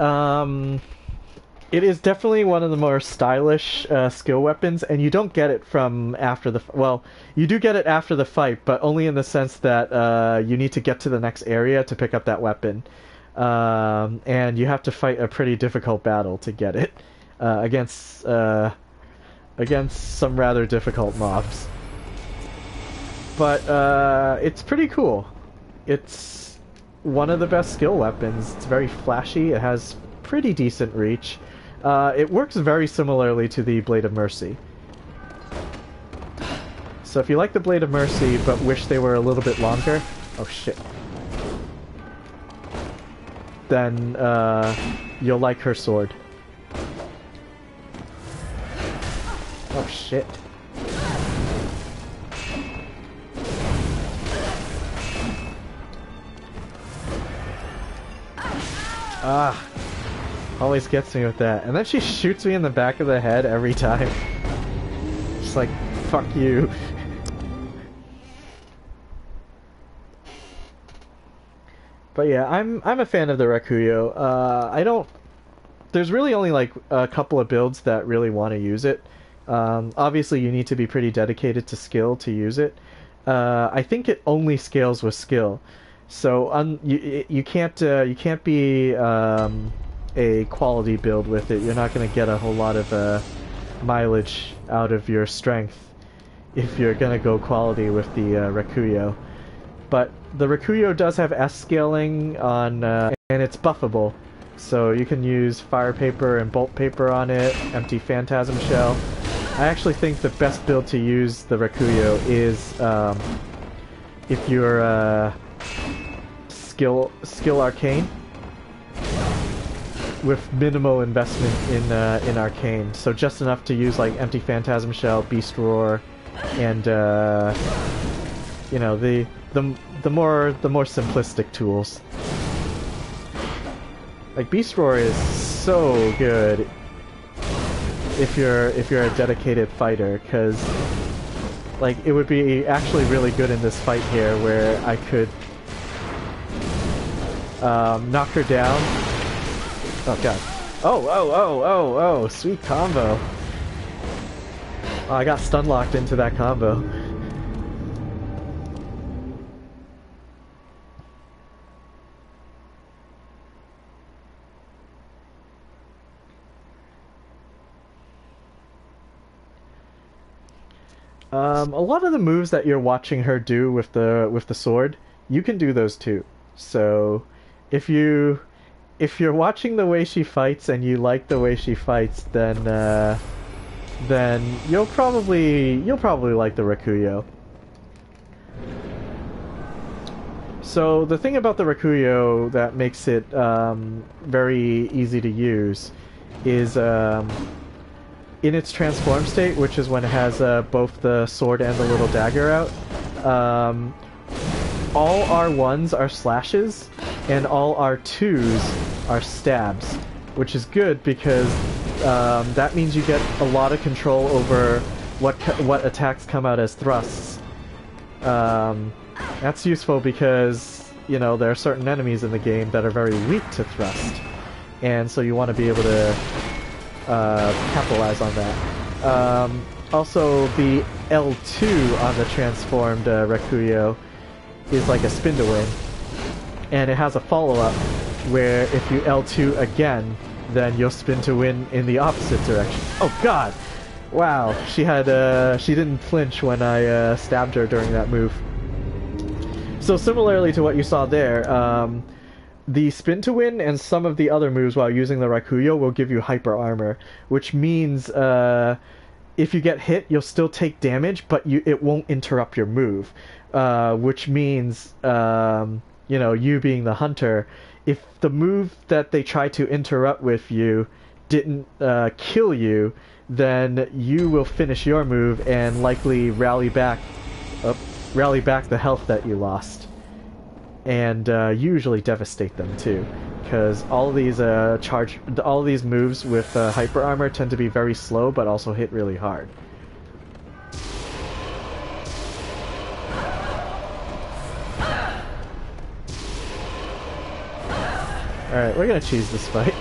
It is definitely one of the more stylish skill weapons, and you don't get it from after the... Well, you do get it after the fight, but only in the sense that you need to get to the next area to pick up that weapon. And you have to fight a pretty difficult battle to get it against some rather difficult mobs. but it's pretty cool. It's one of the best skill weapons. It's very flashy. It has pretty decent reach. It works very similarly to the Blade of Mercy. So if you like the Blade of Mercy but wish they were a little bit longer... Oh shit. Then you'll like her sword. Oh shit. Ah. Always gets me with that. And then she shoots me in the back of the head every time. Just like, fuck you. But yeah, I'm a fan of the Rakuyo. I don't... There's really only like a couple of builds that really want to use it. Obviously you need to be pretty dedicated to skill to use it. I think it only scales with skill. So you can't be a quality build with it. You're not going to get a whole lot of mileage out of your strength if you're going to go quality with the Rakuyo. But the Rakuyo does have S scaling on, and it's buffable. So you can use fire paper and bolt paper on it, empty phantasm shell. I actually think the best build to use the Rakuyo is if you're skill arcane with minimal investment in arcane. So just enough to use like empty phantasm shell, beast roar, and you know, the more simplistic tools. Like beast roar is so good if you're a dedicated fighter, because like it would be actually really good in this fight here where I could knock her down. Oh god. Oh, sweet combo. Oh, I got stun locked into that combo. A lot of the moves that you're watching her do with the sword, you can do those too. So if you're watching the way she fights and you like the way she fights, then you'll probably like the Rakuyo. So the thing about the Rakuyo that makes it very easy to use is in its transform state, which is when it has both the sword and the little dagger out, all R1s are slashes, and all R2s are stabs, which is good because that means you get a lot of control over what attacks come out as thrusts. That's useful because, you know, there are certain enemies in the game that are very weak to thrust, and so you want to be able to capitalize on that. Also, the L2 on the transformed Rakuyo is like a spin to win, and it has a follow-up where if you L2 again, then you'll spin to win in the opposite direction. Oh god! Wow, she didn't flinch when I stabbed her during that move. So similarly to what you saw there, the spin to win and some of the other moves while using the Rakuyo will give you hyper armor, which means if you get hit, you'll still take damage, but it won't interrupt your move. Which means, you know, you being the hunter, if the move that they try to interrupt with you didn't kill you, then you will finish your move and likely rally back the health that you lost. And usually devastate them too, because all these moves with hyper armor tend to be very slow, but also hit really hard. All right, we're gonna cheese this fight.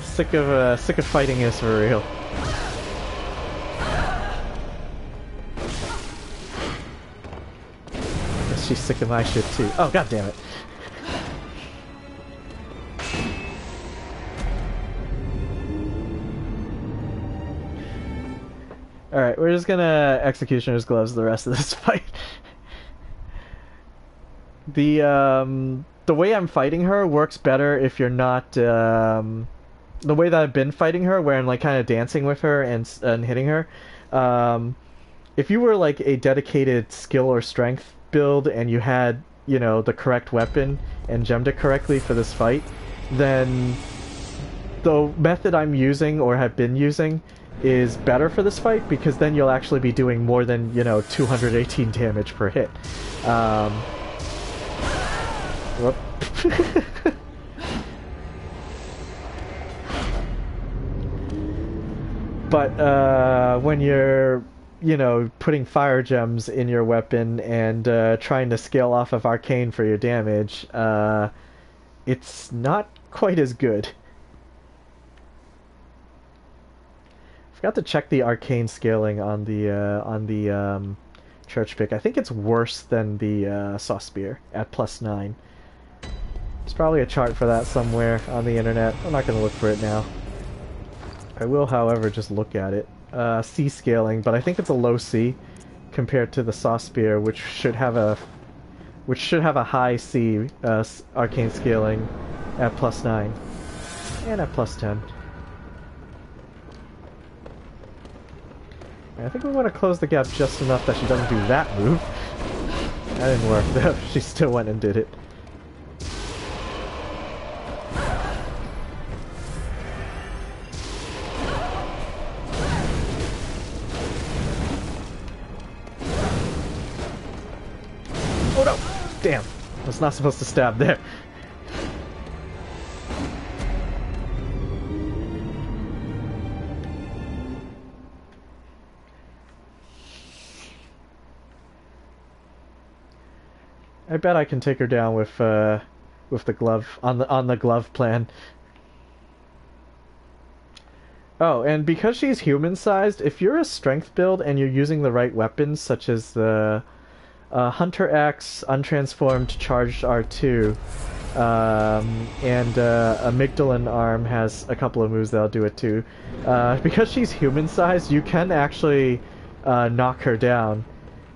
Sick of fighting this for real. She's sick of my shit too. Oh, god damn it. Alright, we're just gonna Executioner's Gloves the rest of this fight. The way I'm fighting her works better if you're not, the way that I've been fighting her, where I'm like kind of dancing with her and hitting her. If you were like a dedicated skill or strength build and you had, you know, the correct weapon and gemmed it correctly for this fight, then the method I'm using or have been using is better for this fight, because then you'll actually be doing more than, you know, 218 damage per hit. Whoop. But when you're, you know, putting fire gems in your weapon and trying to scale off of arcane for your damage, it's not quite as good. Forgot to check the arcane scaling on the church pick. I think it's worse than the saw spear at +9. There's probably a chart for that somewhere on the internet. I'm not going to look for it now. I will, however, just look at it. C scaling, but I think it's a low C compared to the saw spear, which should have a high C arcane scaling at +9 and at +10. I think we want to close the gap just enough that she doesn't do that move. That didn't work though. She still went and did it. Oh no! Damn! I was not supposed to stab there. I bet I can take her down with the glove on the glove plan. Oh, and because she's human-sized, if you're a strength build and you're using the right weapons, such as the Hunter Axe, Untransformed Charged R2, and Amygdalan Arm has a couple of moves that'll do it too. Because she's human-sized, you can actually knock her down.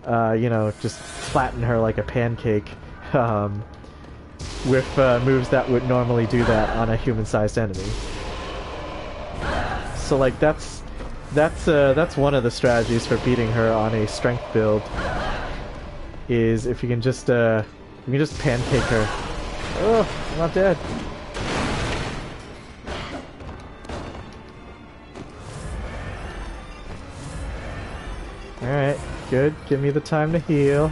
You know, just flatten her like a pancake, with moves that would normally do that on a human-sized enemy. So like that's one of the strategies for beating her on a strength build. Is if you can just pancake her. Oh, I'm not dead. All right. Good. Give me the time to heal.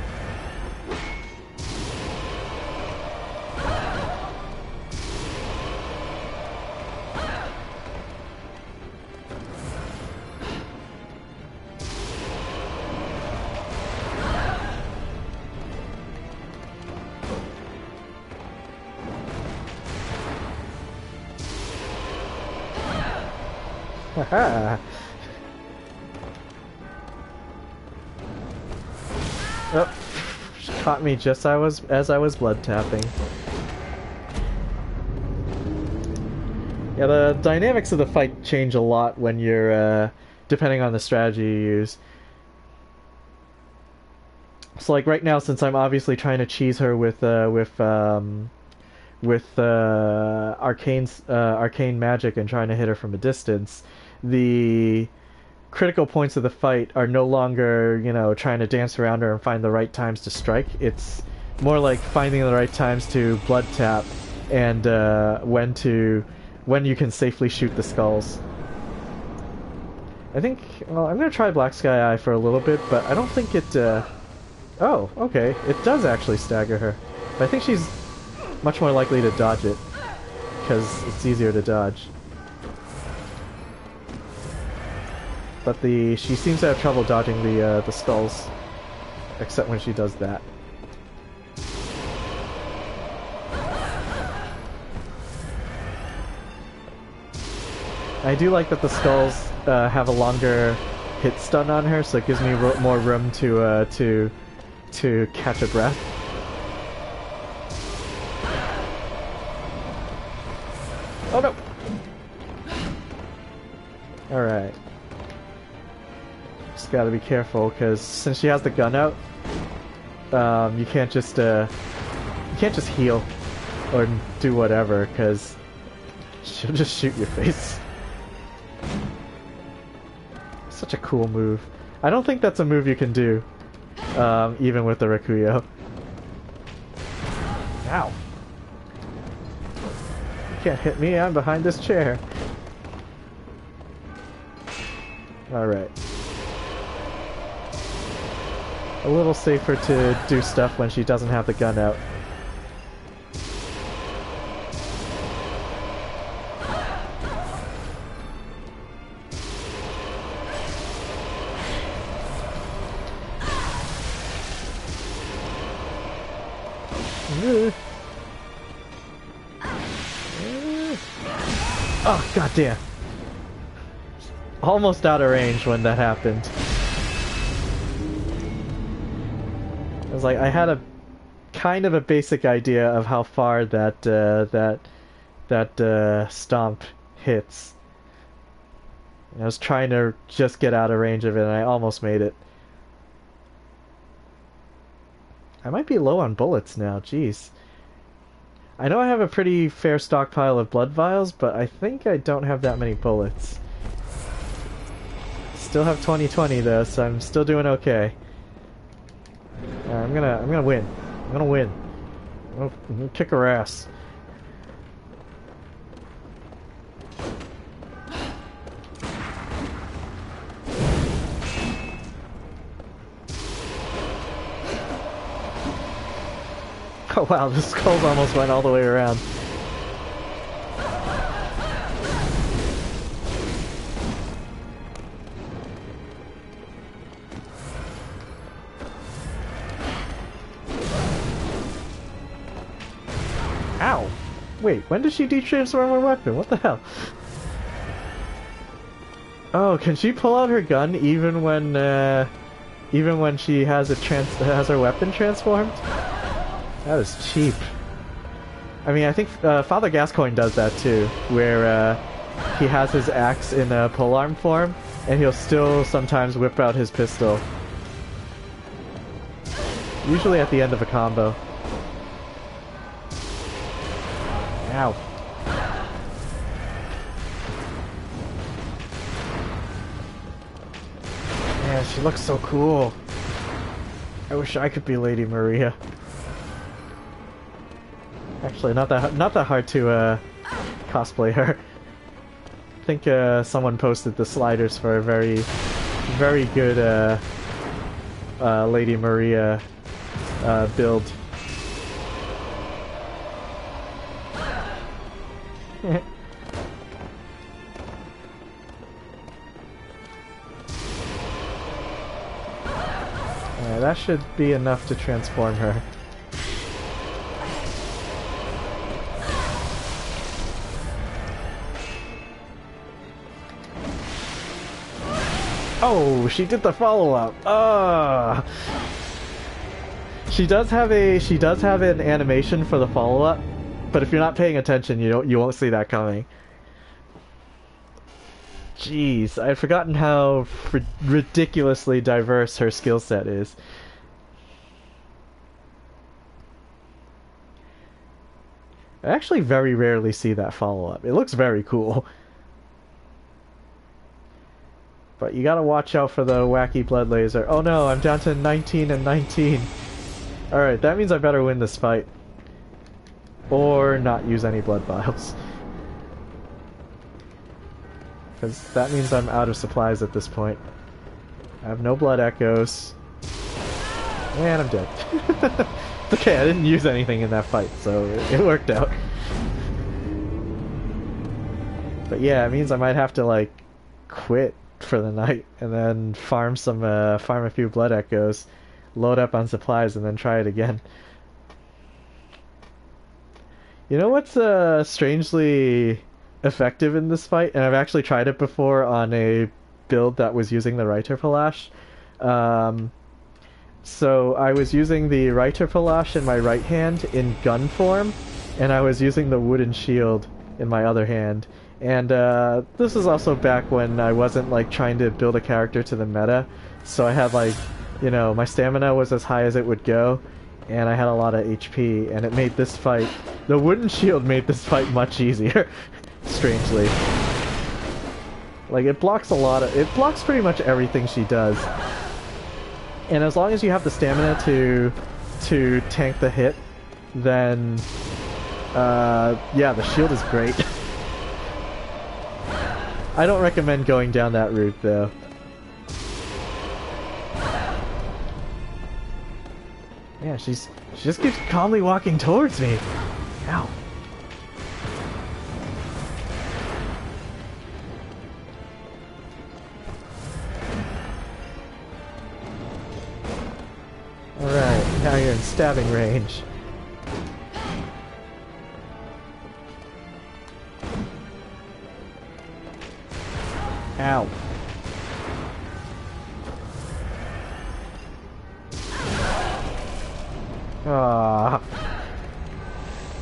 Haha. Oh, she caught me just as I was blood tapping. Yeah, the dynamics of the fight change a lot when you're depending on the strategy you use. So like right now, since I'm obviously trying to cheese her with arcane magic and trying to hit her from a distance, the critical points of the fight are no longer, you know, trying to dance around her and find the right times to strike. It's more like finding the right times to blood tap and when you can safely shoot the skulls. I think, well, I'm gonna try Black Sky Eye for a little bit, but I don't think it, oh, okay, it does actually stagger her. But I think she's much more likely to dodge it, because it's easier to dodge. But she seems to have trouble dodging the skulls, except when she does that. I do like that the skulls have a longer hit stun on her, so it gives me more room to catch a breath. Oh no! All right. Just gotta be careful, because since she has the gun out, you can't just heal or do whatever, because she'll just shoot your face. Such a cool move. I don't think that's a move you can do, even with the Rikuyo. Ow. You can't hit me, I'm behind this chair. Alright. A little safer to do stuff when she doesn't have the gun out. Oh, goddamn. Almost out of range when that happened. I was like, I had a kind of a basic idea of how far that stomp hits. I was trying to just get out of range of it, and I almost made it. I might be low on bullets now, jeez. I know I have a pretty fair stockpile of blood vials, but I think I don't have that many bullets. Still have 20/20 though, so I'm still doing okay. I'm gonna win. I'm gonna win. I'm gonna kick her ass. Oh wow, the skulls almost went all the way around. Ow! Wait, when did she de-transform her weapon? What the hell? Oh, can she pull out her gun even when she has her weapon transformed? That is cheap. I mean, I think Father Gascoigne does that too, where he has his axe in a polearm form, and he'll still sometimes whip out his pistol. Usually at the end of a combo. Ow. Man, she looks so cool. I wish I could be Lady Maria. Actually, not that hard to cosplay her. I think someone posted the sliders for a very good Lady Maria build. Yeah, that should be enough to transform her. Oh, she did the follow-up. She does have an animation for the follow-up, but if you're not paying attention, you won't see that coming. Jeez, I had forgotten how ridiculously diverse her skill set is. I actually very rarely see that follow-up. It looks very cool. But you gotta watch out for the wacky blood laser. Oh no, I'm down to 19 and 19. Alright, that means I better win this fight. Or not use any blood vials. Because that means I'm out of supplies at this point. I have no blood echoes. And I'm dead. Okay, I didn't use anything in that fight, so it worked out. But yeah, it means I might have to, like, quit for the night and then farm a few blood echoes, load up on supplies, and then try it again. You know what's strangely effective in this fight, and I've actually tried it before on a build that was using the Reiter Palash. So I was using the Reiter Palash in my right hand in gun form, and I was using the wooden shield in my other hand, And this is also back when I wasn't like trying to build a character to the meta, so I had like, you know, my stamina was as high as it would go, and I had a lot of HP, and it made this fight, the wooden shield made this fight much easier, strangely. Like, it blocks it blocks pretty much everything she does. And as long as you have the stamina to tank the hit, then, yeah, the shield is great. I don't recommend going down that route, though. Yeah, she just keeps calmly walking towards me. Ow. Alright, now you're in stabbing range. Ow. Ah.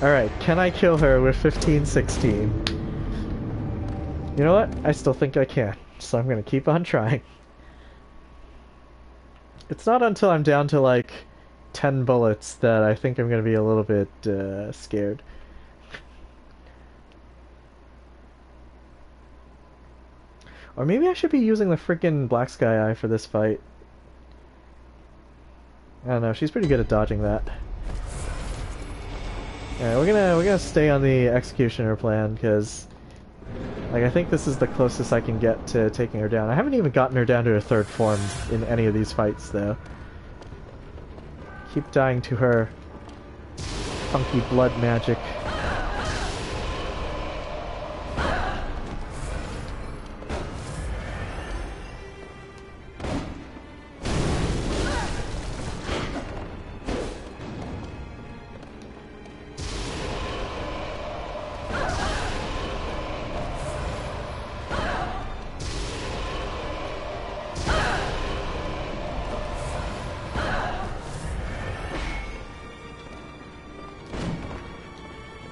Alright, can I kill her with 15-16? You know what? I still think I can, so I'm gonna keep on trying. It's not until I'm down to like 10 bullets that I think I'm gonna be a little bit scared. Or maybe I should be using the freaking Black Sky Eye for this fight. I don't know, she's pretty good at dodging that. Alright, we're gonna stay on the Executioner plan, because like, I think this is the closest I can get to taking her down. I haven't even gotten her down to her third form in any of these fights, though. Keep dying to her funky blood magic.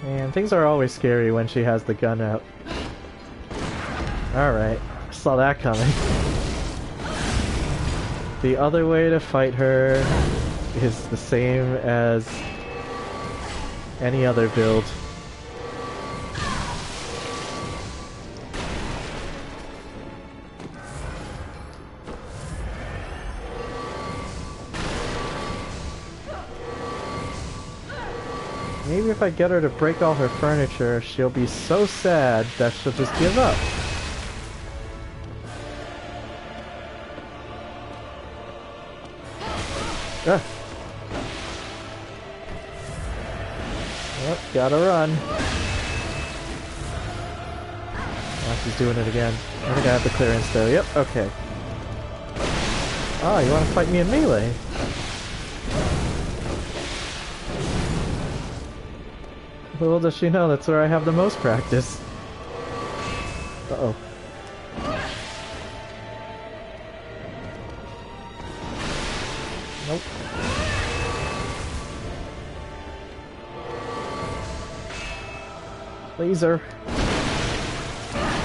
Man, things are always scary when she has the gun out. Alright, saw that coming. The other way to fight her is the same as any other build. Maybe if I get her to break all her furniture, she'll be so sad that she'll just give up. Ah. Yep, gotta run. Oh, she's doing it again. I think I have the clearance though. Yep, okay. Oh, you want to fight me in melee? Little does she know that's where I have the most practice. Uh-oh. Nope. Laser.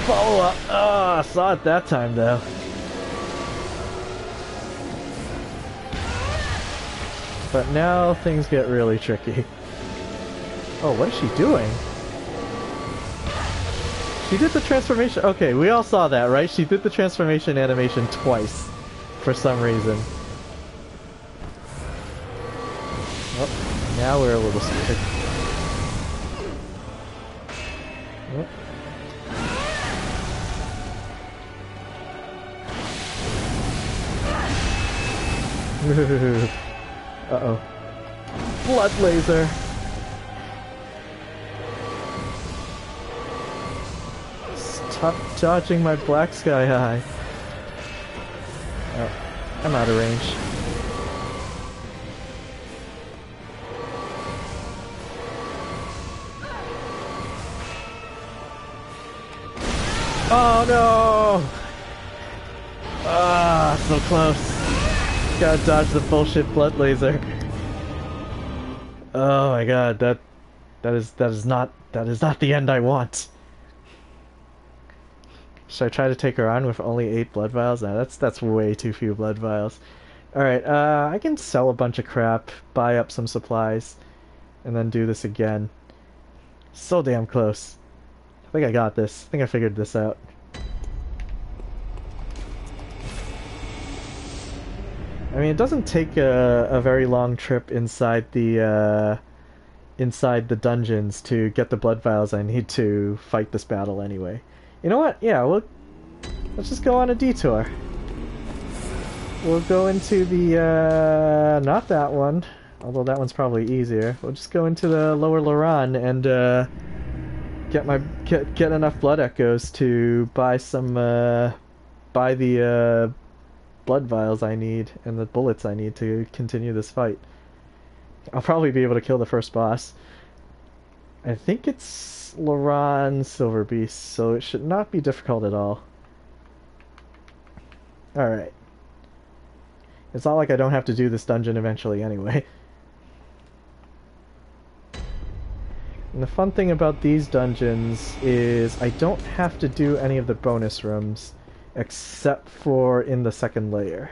Follow up. Ah, I saw it that time though. But now things get really tricky. Oh, what is she doing? She did the transformation. Okay, we all saw that, right? She did the transformation animation twice for some reason. Oh, now we're a little scared. Oh. Uh-oh. Blood laser. Stop dodging my Black Sky Eye. Oh, I'm out of range. Oh no! Ah, so close. Gotta dodge the bullshit blood laser. Oh my god, that is not the end I want. Should I try to take her on with only 8 blood vials? No, that's way too few blood vials. Alright, I can sell a bunch of crap, buy up some supplies, and then do this again. So damn close. I think I got this. I think I figured this out. I mean, it doesn't take a very long trip inside the dungeons to get the blood vials I need to fight this battle anyway. You know what? Yeah, let's just go on a detour. We'll go into the not that one, although that one's probably easier. We'll just go into the lower Loran and get enough blood echoes to buy the blood vials I need and the bullets I need to continue this fight. I'll probably be able to kill the first boss. I think it's Loran Silverbeast, so it should not be difficult at all. Alright. It's not like I don't have to do this dungeon eventually anyway. And the fun thing about these dungeons is I don't have to do any of the bonus rooms except for in the second layer.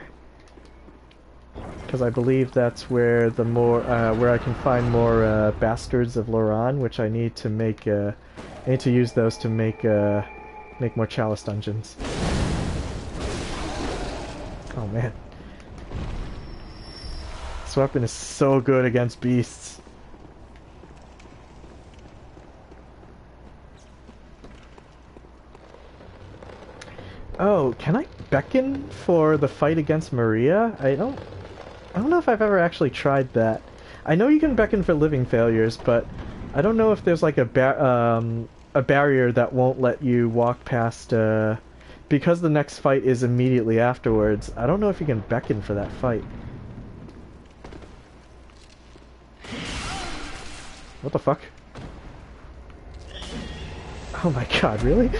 Because I believe that's where where I can find more bastards of Loran, which I need to make. I need to use those to make more Chalice dungeons. Oh man, this weapon is so good against beasts. Oh, can I beckon for the fight against Maria? I don't know if I've ever actually tried that. I know you can beckon for living failures, but I don't know if there's like a barrier that won't let you walk past, because the next fight is immediately afterwards. I don't know if you can beckon for that fight. What the fuck? Oh my god, really?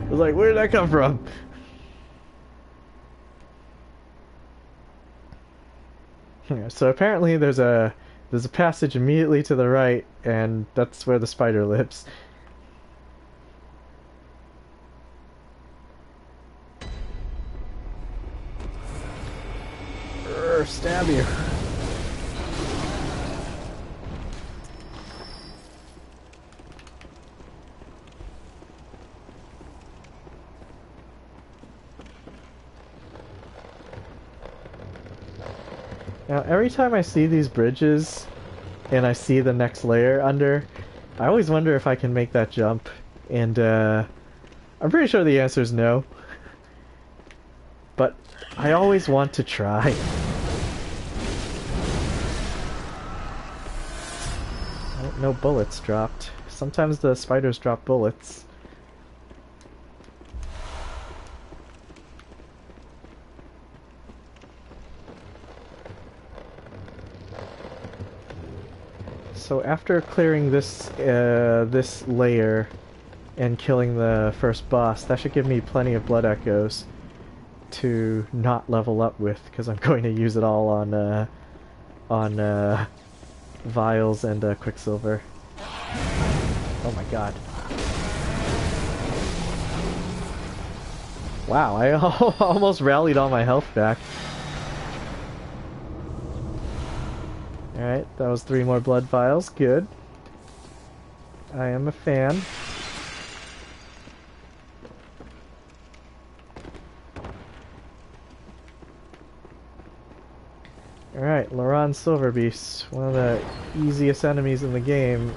I was like, where did that come from? Yeah, so apparently there's a passage immediately to the right, and that's where the spider lives. Stab you. Now, every time I see these bridges, and I see the next layer under, I always wonder if I can make that jump, and I'm pretty sure the answer is no. But I always want to try. Oh, no bullets dropped. Sometimes the spiders drop bullets. So after clearing this this layer and killing the first boss, that should give me plenty of blood echoes to not level up with, because I'm going to use it all on vials and quicksilver. Oh my god! Wow, I almost rallied all my health back. Alright, that was 3 more blood vials. Good. I am a fan. Alright, Loran Silverbeast. One of the easiest enemies in the game.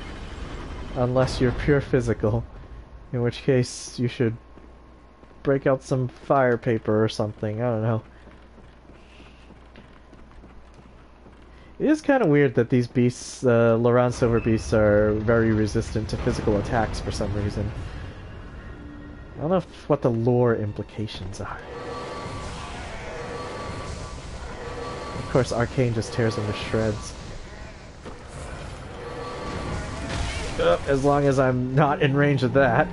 Unless you're pure physical. In which case, you should break out some fire paper or something. I don't know. It is kind of weird that these beasts, Loran Silverbeasts, are very resistant to physical attacks for some reason. I don't know what the lore implications are. Of course, Arcane just tears them to shreds. As long as I'm not in range of that.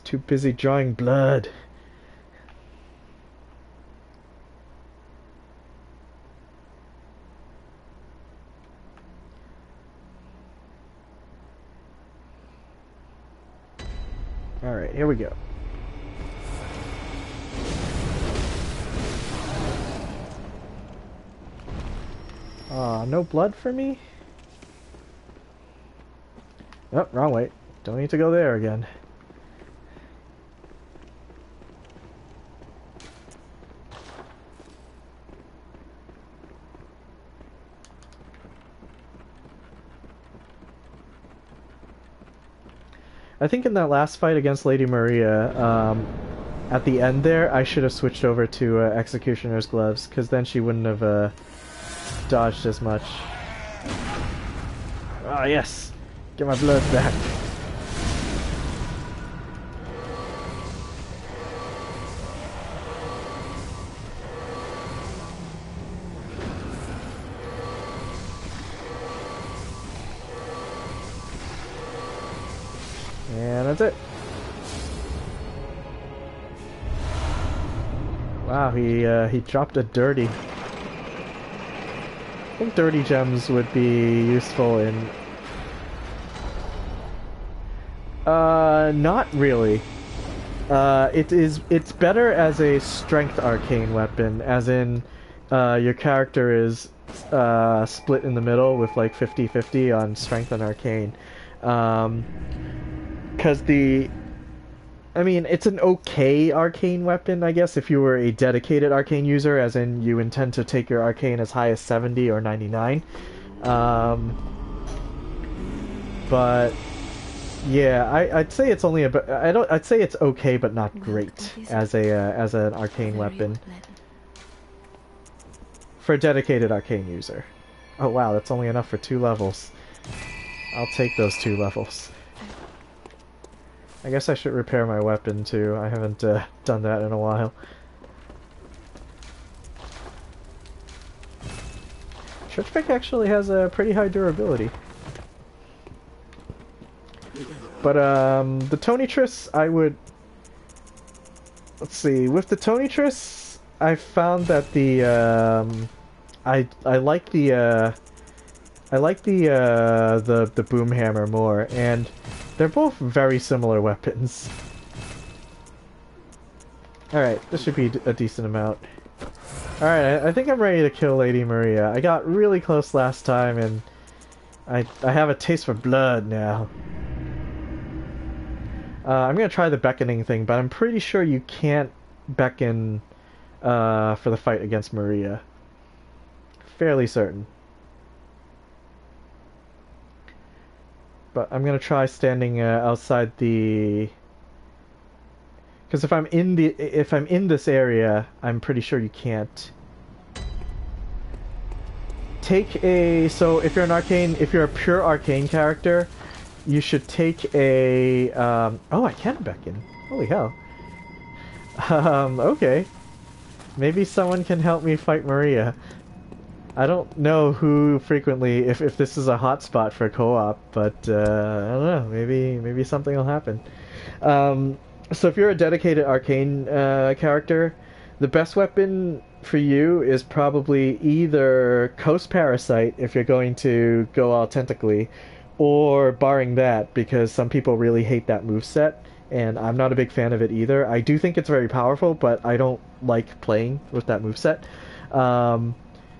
Too busy drawing blood. Alright, here we go. No blood for me? Oh, wrong way. Don't need to go there again. I think in that last fight against Lady Maria, at the end there, I should have switched over to Executioner's Gloves, because then she wouldn't have dodged as much. Ah, yes! Get my blood back. And that's it. Wow, he dropped a dirty. I think dirty gems would be useful in... not really. It's better as a strength arcane weapon, as in, your character is, split in the middle with like 50-50 on strength and arcane. Because I mean, it's an okay arcane weapon, I guess, if you were a dedicated arcane user, as in you intend to take your arcane as high as 70 or 99. But yeah, I'd say it's only I'd say it's okay, but not great as an arcane weapon for a dedicated arcane user. Oh wow, that's only enough for 2 levels. I'll take those 2 levels. I guess I should repair my weapon too. I haven't done that in a while. Church Pick actually has a pretty high durability. But the Tonitrus, I would... Let's see, with the Tonitrus, I found that the I like the boom hammer more, and they're both very similar weapons. Alright, this should be a decent amount. Alright, I think I'm ready to kill Lady Maria. I got really close last time, and I have a taste for blood now. I'm gonna try the beckoning thing, but I'm pretty sure you can't beckon for the fight against Maria. Fairly certain. But I'm gonna try standing outside the... Because if I'm in this area, I'm pretty sure you can't. Take a... So if you're a pure arcane character, you should take a... oh, I can beckon. Holy hell. Okay. Maybe someone can help me fight Maria. I don't know who frequently, if this is a hotspot for co-op, but I don't know, maybe something will happen. So if you're a dedicated arcane character, the best weapon for you is probably either Coast Parasite, if you're going to go all tentacly, or barring that, because some people really hate that moveset, and I'm not a big fan of it either. I do think it's very powerful, but I don't like playing with that moveset.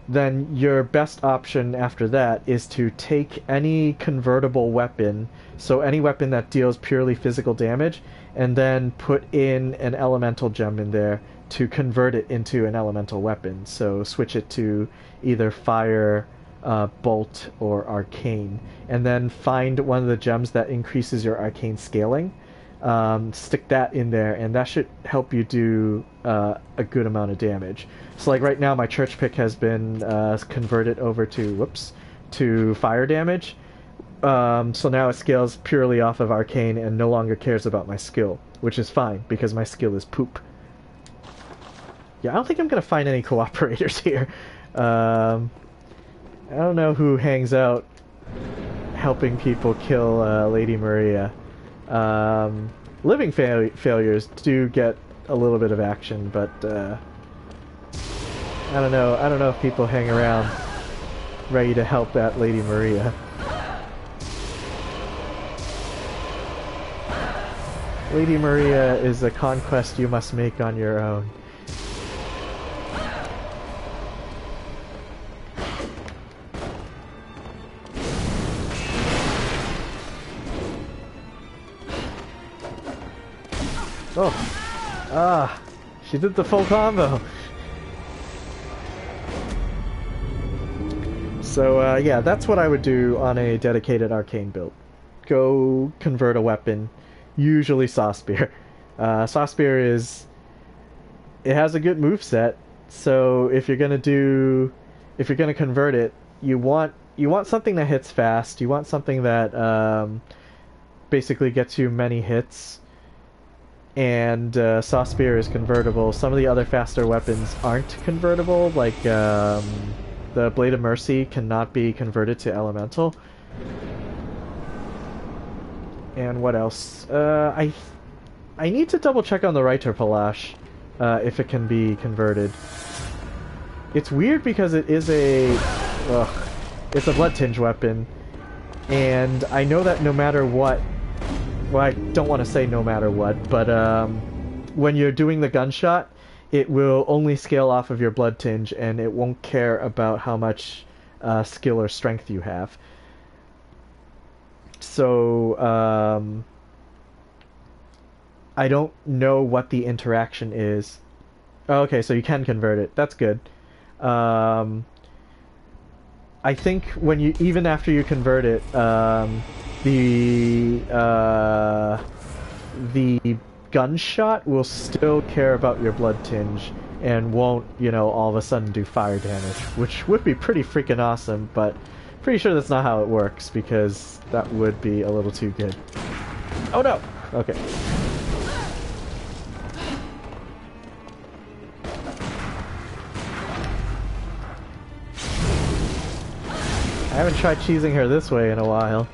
Then your best option after that is to take any convertible weapon, so any weapon that deals purely physical damage, and then put in an elemental gem in there to convert it into an elemental weapon. So switch it to either fire, bolt, or arcane, and then find one of the gems that increases your arcane scaling. Stick that in there, and that should help you do a good amount of damage. So like right now my church pick has been converted over to fire damage. So now it scales purely off of arcane and no longer cares about my skill, which is fine because my skill is poop. Yeah, I don't think I'm gonna find any cooperators here. I don't know who hangs out helping people kill Lady Maria. Living failures do get a little bit of action, but I don't know if people hang around ready to help that Lady Maria. Lady Maria is a conquest you must make on your own. Oh! Ah! She did the full combo! So, yeah, that's what I would do on a dedicated arcane build. Go convert a weapon, usually Saw Spear. Saw Spear is... It has a good moveset, so if you're gonna convert it, you want something that hits fast, you want something that basically gets you many hits, and Saw Spear is convertible. Some of the other faster weapons aren't convertible, like the Blade of Mercy cannot be converted to Elemental. And what else? I need to double check on the Reiter Palash, if it can be converted. It's weird because it is it's a Blood Tinge weapon, and I know that no matter what, well, I don't want to say no matter what, but when you're doing the gunshot, it will only scale off of your Blood Tinge, and it won't care about how much skill or strength you have. So, I don't know what the interaction is. Oh, okay, so you can convert it. That's good. I think when even after you convert it, the gunshot will still care about your Blood Tinge and won't, all of a sudden do fire damage, which would be pretty freaking awesome, but pretty sure that's not how it works, because that would be a little too good. Oh no! Okay. I haven't tried cheesing her this way in a while.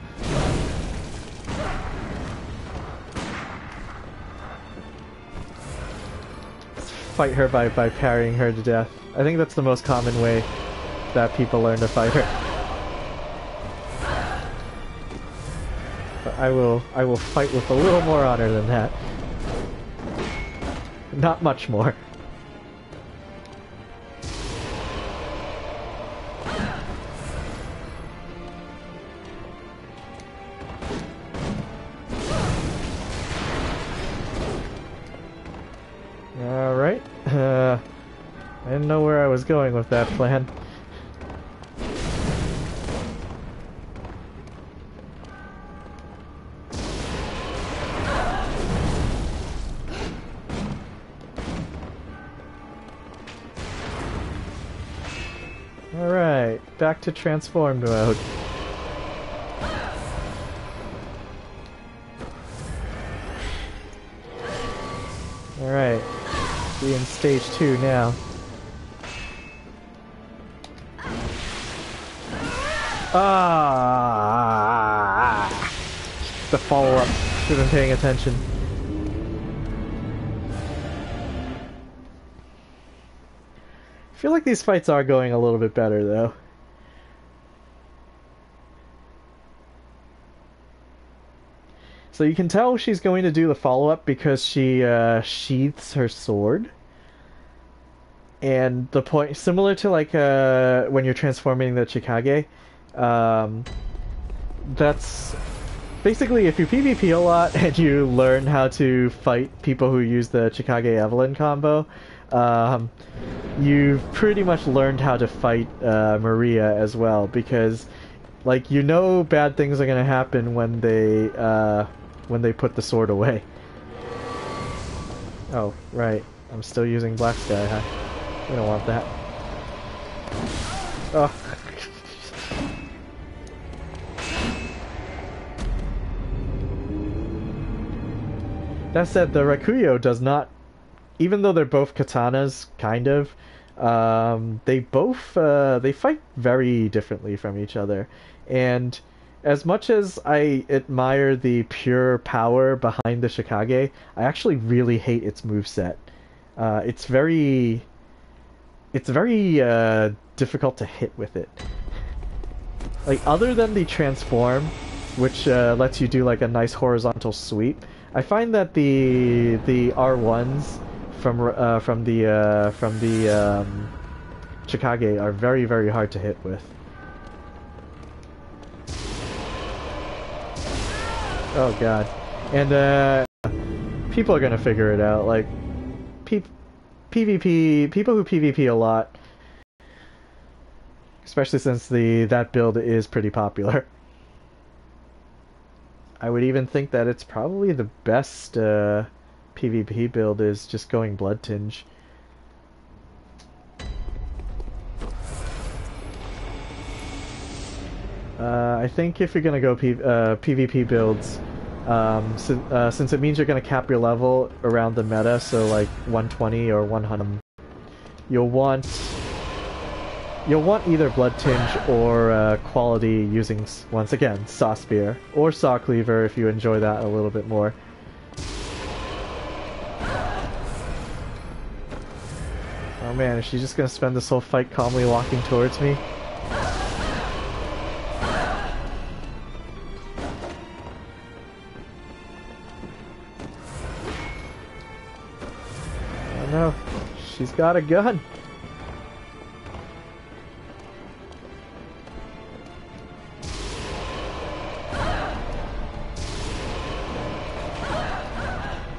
Let's fight her by parrying her to death. I think that's the most common way that people learn to fight her. But I will fight with a little more honor than that. Not much more. Alright. I didn't know where I was going with that plan. Alright, back to transformed mode. Alright, be in stage 2 now. Ah! The follow-up. Should have been paying attention. I feel like these fights are going a little bit better, though. So you can tell she's going to do the follow-up because she sheaths her sword. And the point, similar to like when you're transforming the Chikage, that's basically if you PvP a lot and you learn how to fight people who use the Chikage Evelyn combo, you've pretty much learned how to fight Maria as well, because like bad things are gonna happen when they put the sword away. Oh, right. I'm still using Black Sky, huh? We don't want that. Oh. That said, the Rakuyo does not, even though they're both katanas, kind of, they fight very differently from each other. And as much as I admire the pure power behind the Chikage, I actually really hate its moveset. It's very difficult to hit with it. Like, other than the transform, which lets you do like a nice horizontal sweep, I find that the R1s from the Chikage are very, very hard to hit with. Oh god. And people are gonna figure it out. Like PvP, people who PvP a lot, especially since that build is pretty popular. I would even think that it's probably the best PvP build is just going Blood Tinge. I think if you're gonna go PvP builds, since it means you're gonna cap your level around the meta, so like 120 or 100, you'll want either Blood Tinge or Quality using, once again, Saw Spear or Saw Cleaver if you enjoy that a little bit more. Oh man, is she just gonna spend this whole fight calmly walking towards me? Oh no, she's got a gun!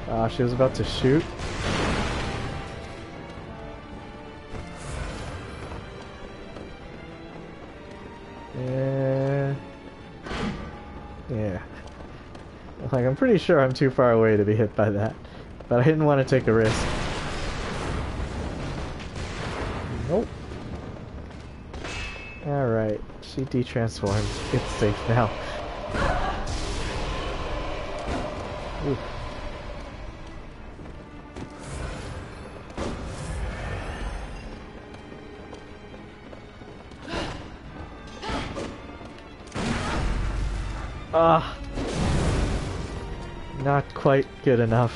Ah, she was about to shoot. Yeah. Like, I'm pretty sure I'm too far away to be hit by that, but I didn't want to take a risk. Nope. Alright, she de-transformed. It's safe now. Ooh. Ah, not quite good enough.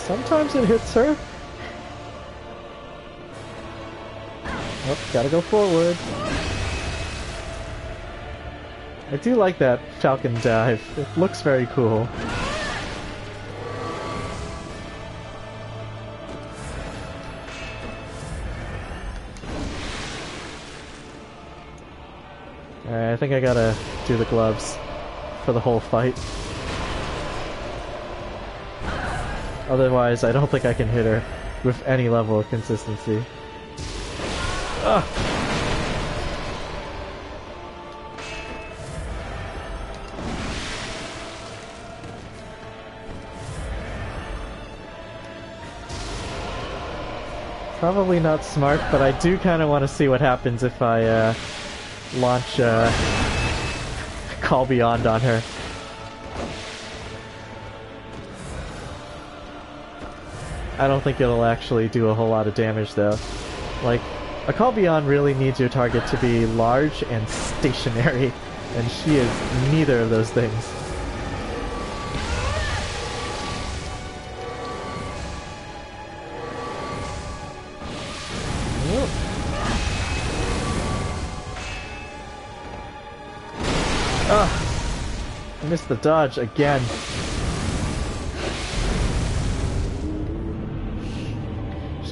Sometimes it hits her. Oh, gotta go forward. I do like that Falcon dive. It looks very cool. Alright, I think I gotta do the gloves for the whole fight. Otherwise, I don't think I can hit her with any level of consistency. Ah. Probably not smart, but I do kind of want to see what happens if I launch Call Beyond on her. I don't think it'll actually do a whole lot of damage though. Like, a Call Beyond really needs your target to be large and stationary, and she is neither of those things. Whoop. Ah! I missed the dodge again.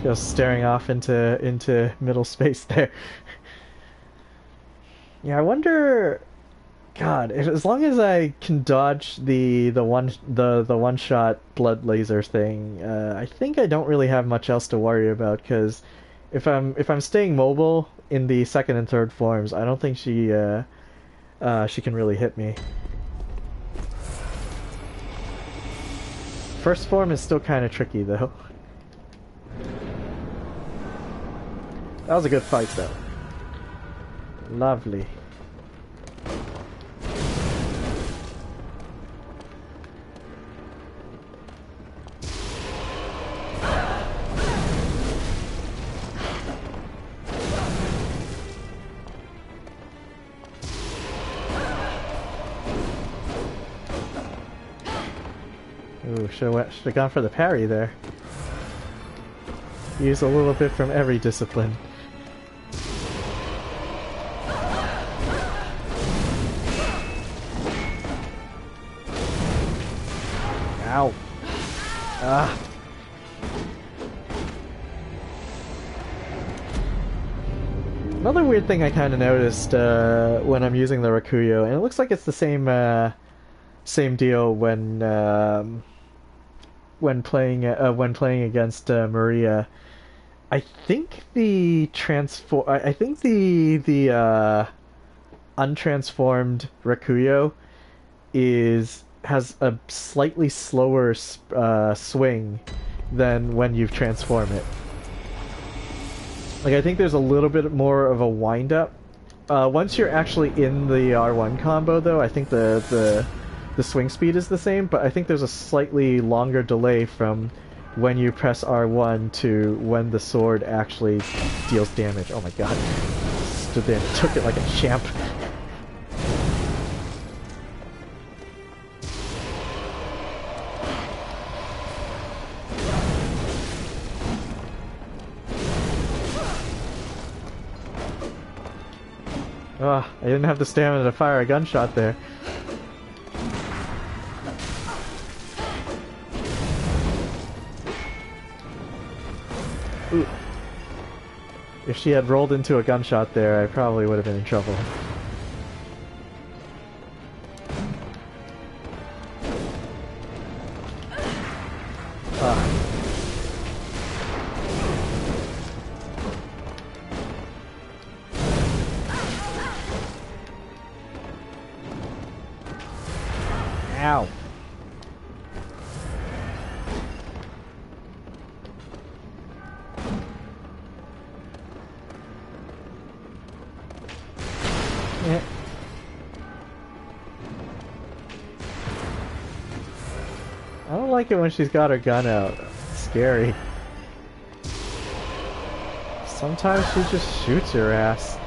Goes staring off into middle space there. Yeah, I wonder. God, as long as I can dodge the one shot blood laser thing, I think I don't really have much else to worry about. Because if I'm staying mobile in the second and third forms, I don't think she can really hit me. First form is still kind of tricky though. That was a good fight, though. Lovely. should have gone for the parry there. Use a little bit from every discipline. Ow. Ah. Another weird thing I kind of noticed when I'm using the Rakuyo, and it looks like it's the same deal when playing against Maria. I think the untransformed Rakuyo has a slightly slower swing than when you transform it. Like, I think there's a little bit more of a wind-up. Once you're actually in the R1 combo, though, I think the swing speed is the same, but I think there's a slightly longer delay from when you press R1 to when the sword actually deals damage. Oh my god. Stood there and took it like a champ. Ugh, I didn't have the stamina to fire a gunshot there. Ooh. If she had rolled into a gunshot there, I probably would have been in trouble. Ow. Yeah. I don't like it when she's got her gun out. It's scary. Sometimes she just shoots your ass.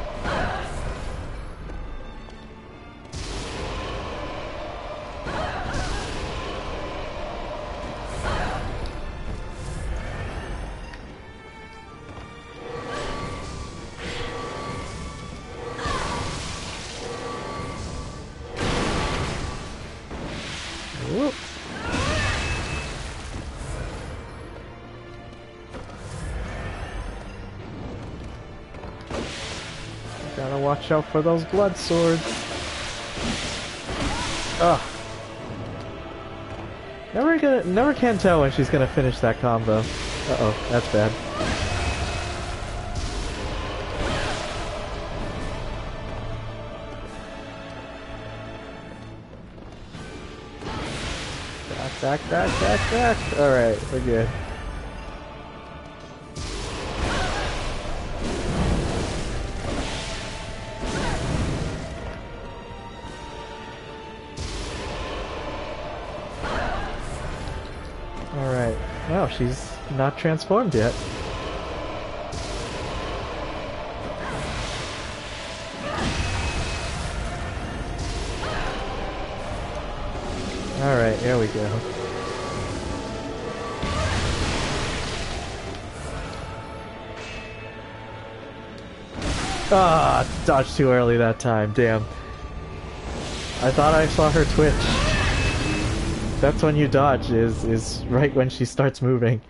Whoop. Gotta watch out for those blood swords. Ugh. Never can tell when she's gonna finish that combo. Uh-oh, that's bad. Back. Alright, we're good. Alright. Wow, she's not transformed yet. Alright, here we go. Ah, dodged too early that time, damn. I thought I saw her twitch. That's when you dodge, is right when she starts moving.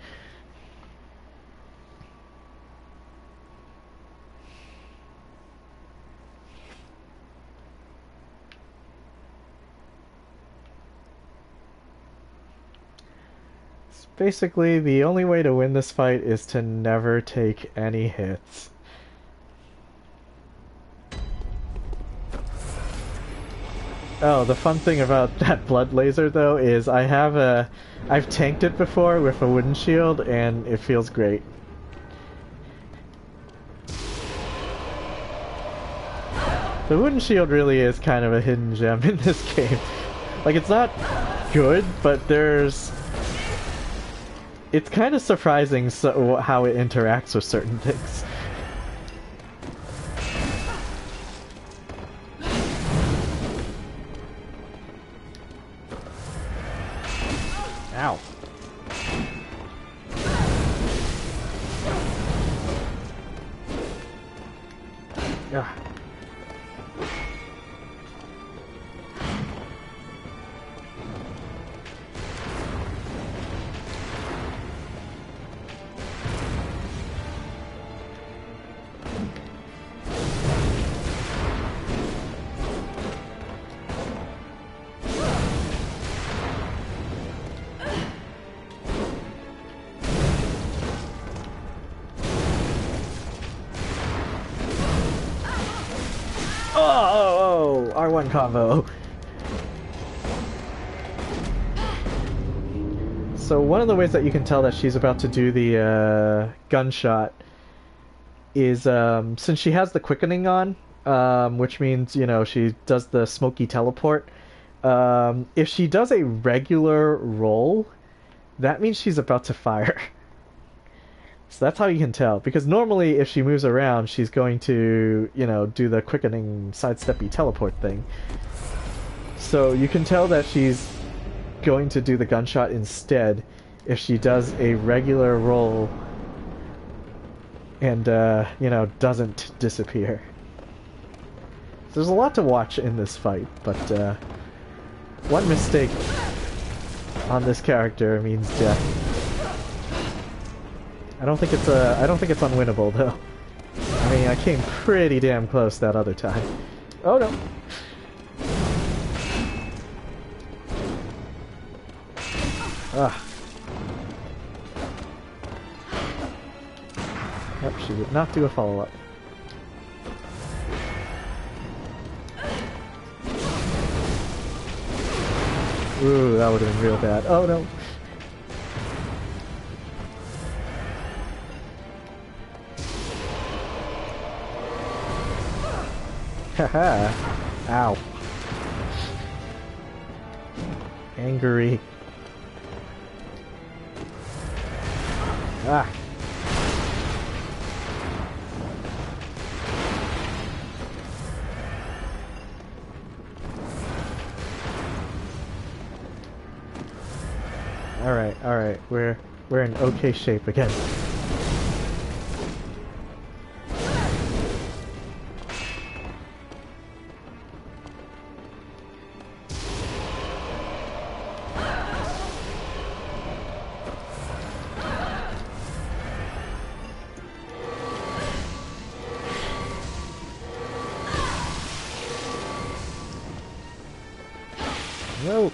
Basically, the only way to win this fight is to never take any hits. Oh, the fun thing about that blood laser, though, is I've tanked it before with a wooden shield, and it feels great. The wooden shield really is kind of a hidden gem in this game. Like, it's not good, but it's kind of surprising how it interacts with certain things. Ow. Yeah. Oh, R1 combo. So one of the ways that you can tell that she's about to do the gunshot is since she has the quickening on, which means, you know, she does the smoky teleport. If she does a regular roll, that means she's about to fire. So that's how you can tell. Because normally if she moves around, she's going to, you know, do the quickening sidesteppy teleport thing. So you can tell that she's going to do the gunshot instead if she does a regular roll and, you know, doesn't disappear. So there's a lot to watch in this fight, but one mistake on this character means death. I don't think it's unwinnable though. I mean, I came pretty damn close that other time. Oh no. Ah. Yep, she did not do a follow-up. Ooh, that would have been real bad. Oh no. Haha. Ow. Angry. Ah. All right. We're in okay shape again. No.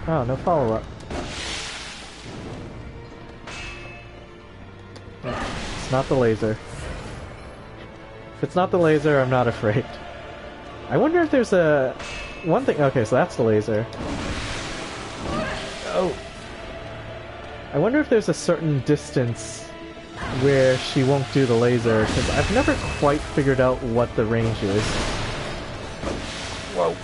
Oh, no follow-up. It's not the laser. If it's not the laser, I'm not afraid. I wonder if there's a... One thing... Okay, so that's the laser. Oh. I wonder if there's a certain distance where she won't do the laser, because I've never quite figured out what the range is. Whoa.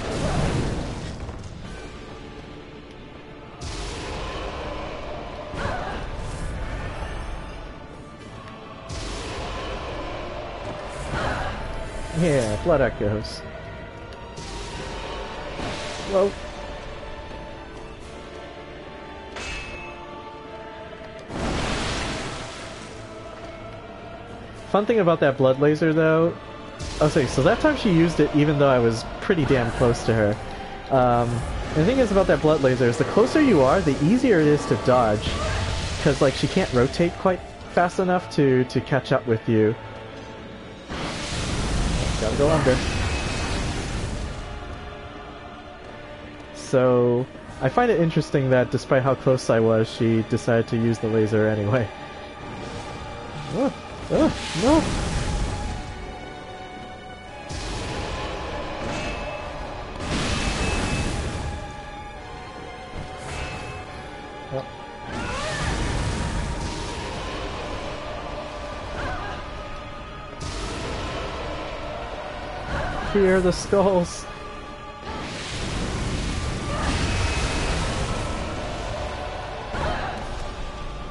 Yeah, blood echoes. Whoa. Fun thing about that blood laser, though... Okay, so that time she used it even though I was pretty damn close to her. And the thing is about that blood laser is the closer you are, the easier it is to dodge. Because, like, she can't rotate quite fast enough to catch up with you. Gotta go under. So, I find it interesting that despite how close I was, she decided to use the laser anyway. Oh, oh, no! Fear the skulls.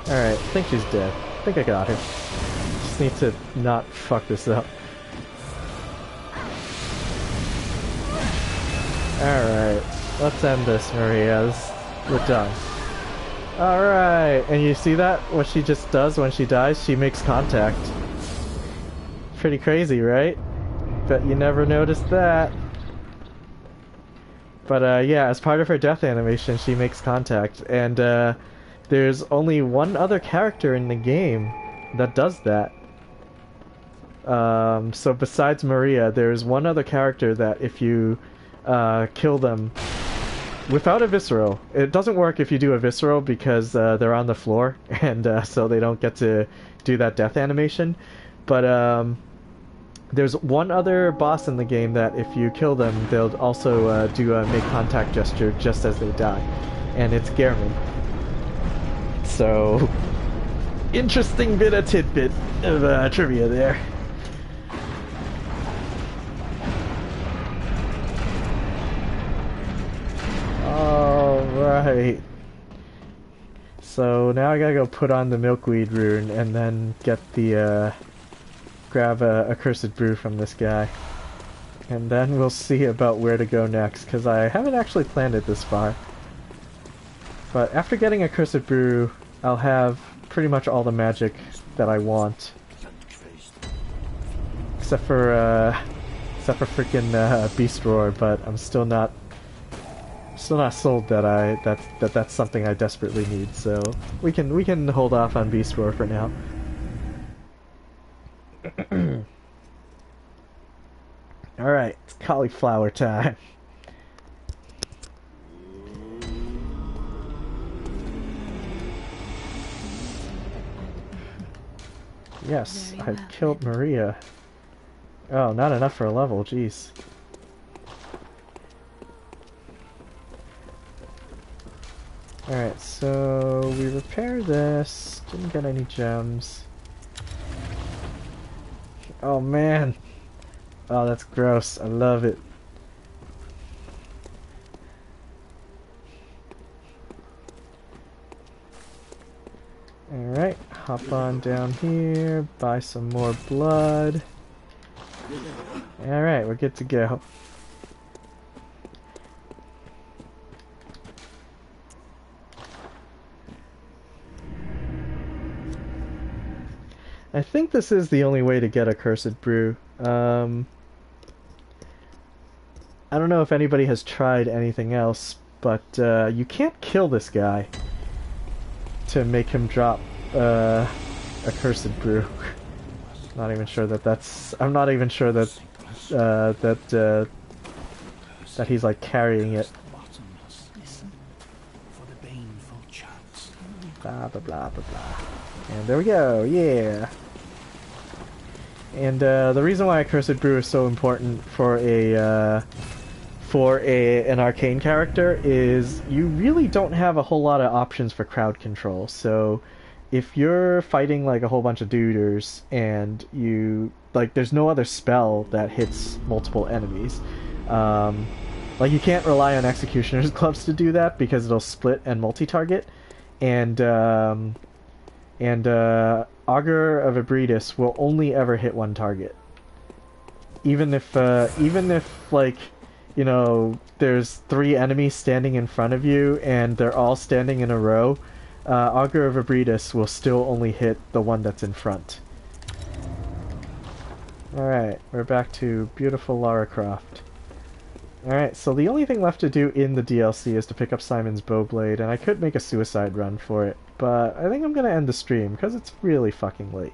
Alright, I think she's dead. I think I got her. Just need to not fuck this up. Alright, let's end this, Maria. We're done. Alright, and you see that? What she just does when she dies? She makes contact. Pretty crazy, right? Bet you never noticed that. But yeah, as part of her death animation, she makes contact. And there's only one other character in the game that does that. So besides Maria, there's one other character that if you kill them without a visceral, it doesn't work if you do a visceral because they're on the floor, and so they don't get to do that death animation. But there's one other boss in the game that if you kill them, they'll also do a make contact gesture just as they die, and it's Gehrman. So, interesting bit of tidbit of trivia there. Alright. So now I gotta go put on the milkweed rune and then get the, grab a accursed brew from this guy. And then we'll see about where to go next, because I haven't actually planned it this far. But after getting accursed brew, I'll have pretty much all the magic that I want. Except for freaking Beast Roar, but I'm still not sold that that's something I desperately need, so we can hold off on Beast Roar for now. Alright, it's cauliflower time. Yes, I killed Maria. Oh, not enough for a level, jeez. Alright, so we repair this. Didn't get any gems. Oh man. Oh, that's gross. I love it. Alright, hop on down here, buy some more blood. Alright, we're good to go. I think this is the only way to get a Cursed Brew. I don't know if anybody has tried anything else, but you can't kill this guy to make him drop a Cursed Brew. Not even sure that that's... I'm not even sure that that he's like carrying it. Blah blah blah blah blah. And there we go, yeah! And the reason why a Cursed Brew is so important for an arcane character is you really don't have a whole lot of options for crowd control. So if you're fighting like a whole bunch of duders and you like, there's no other spell that hits multiple enemies. Like you can't rely on Executioner's Gloves to do that because it'll split and multi-target. And Augur of Ebrietas will only ever hit one target. Even if like, you know, there's 3 enemies standing in front of you and they're all standing in a row, Augur of Ebrietas will still only hit the one that's in front. Alright, we're back to beautiful Lara Croft. Alright, so the only thing left to do in the DLC is to pick up Simon's Bowblade, and I could make a suicide run for it, but I think I'm gonna end the stream, because it's really fucking late.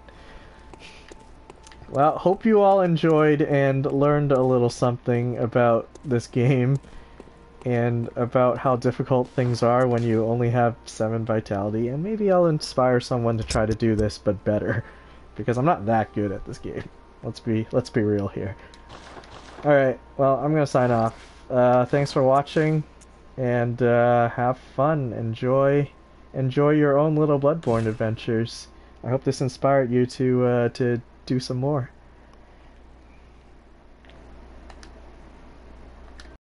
Well, hope you all enjoyed and learned a little something about this game, and about how difficult things are when you only have 7 vitality, and maybe I'll inspire someone to try to do this, but better, because I'm not that good at this game. Let's be real here. Alright, well, I'm gonna sign off. Thanks for watching, and have fun. Enjoy your own little Bloodborne adventures. I hope this inspired you to do some more.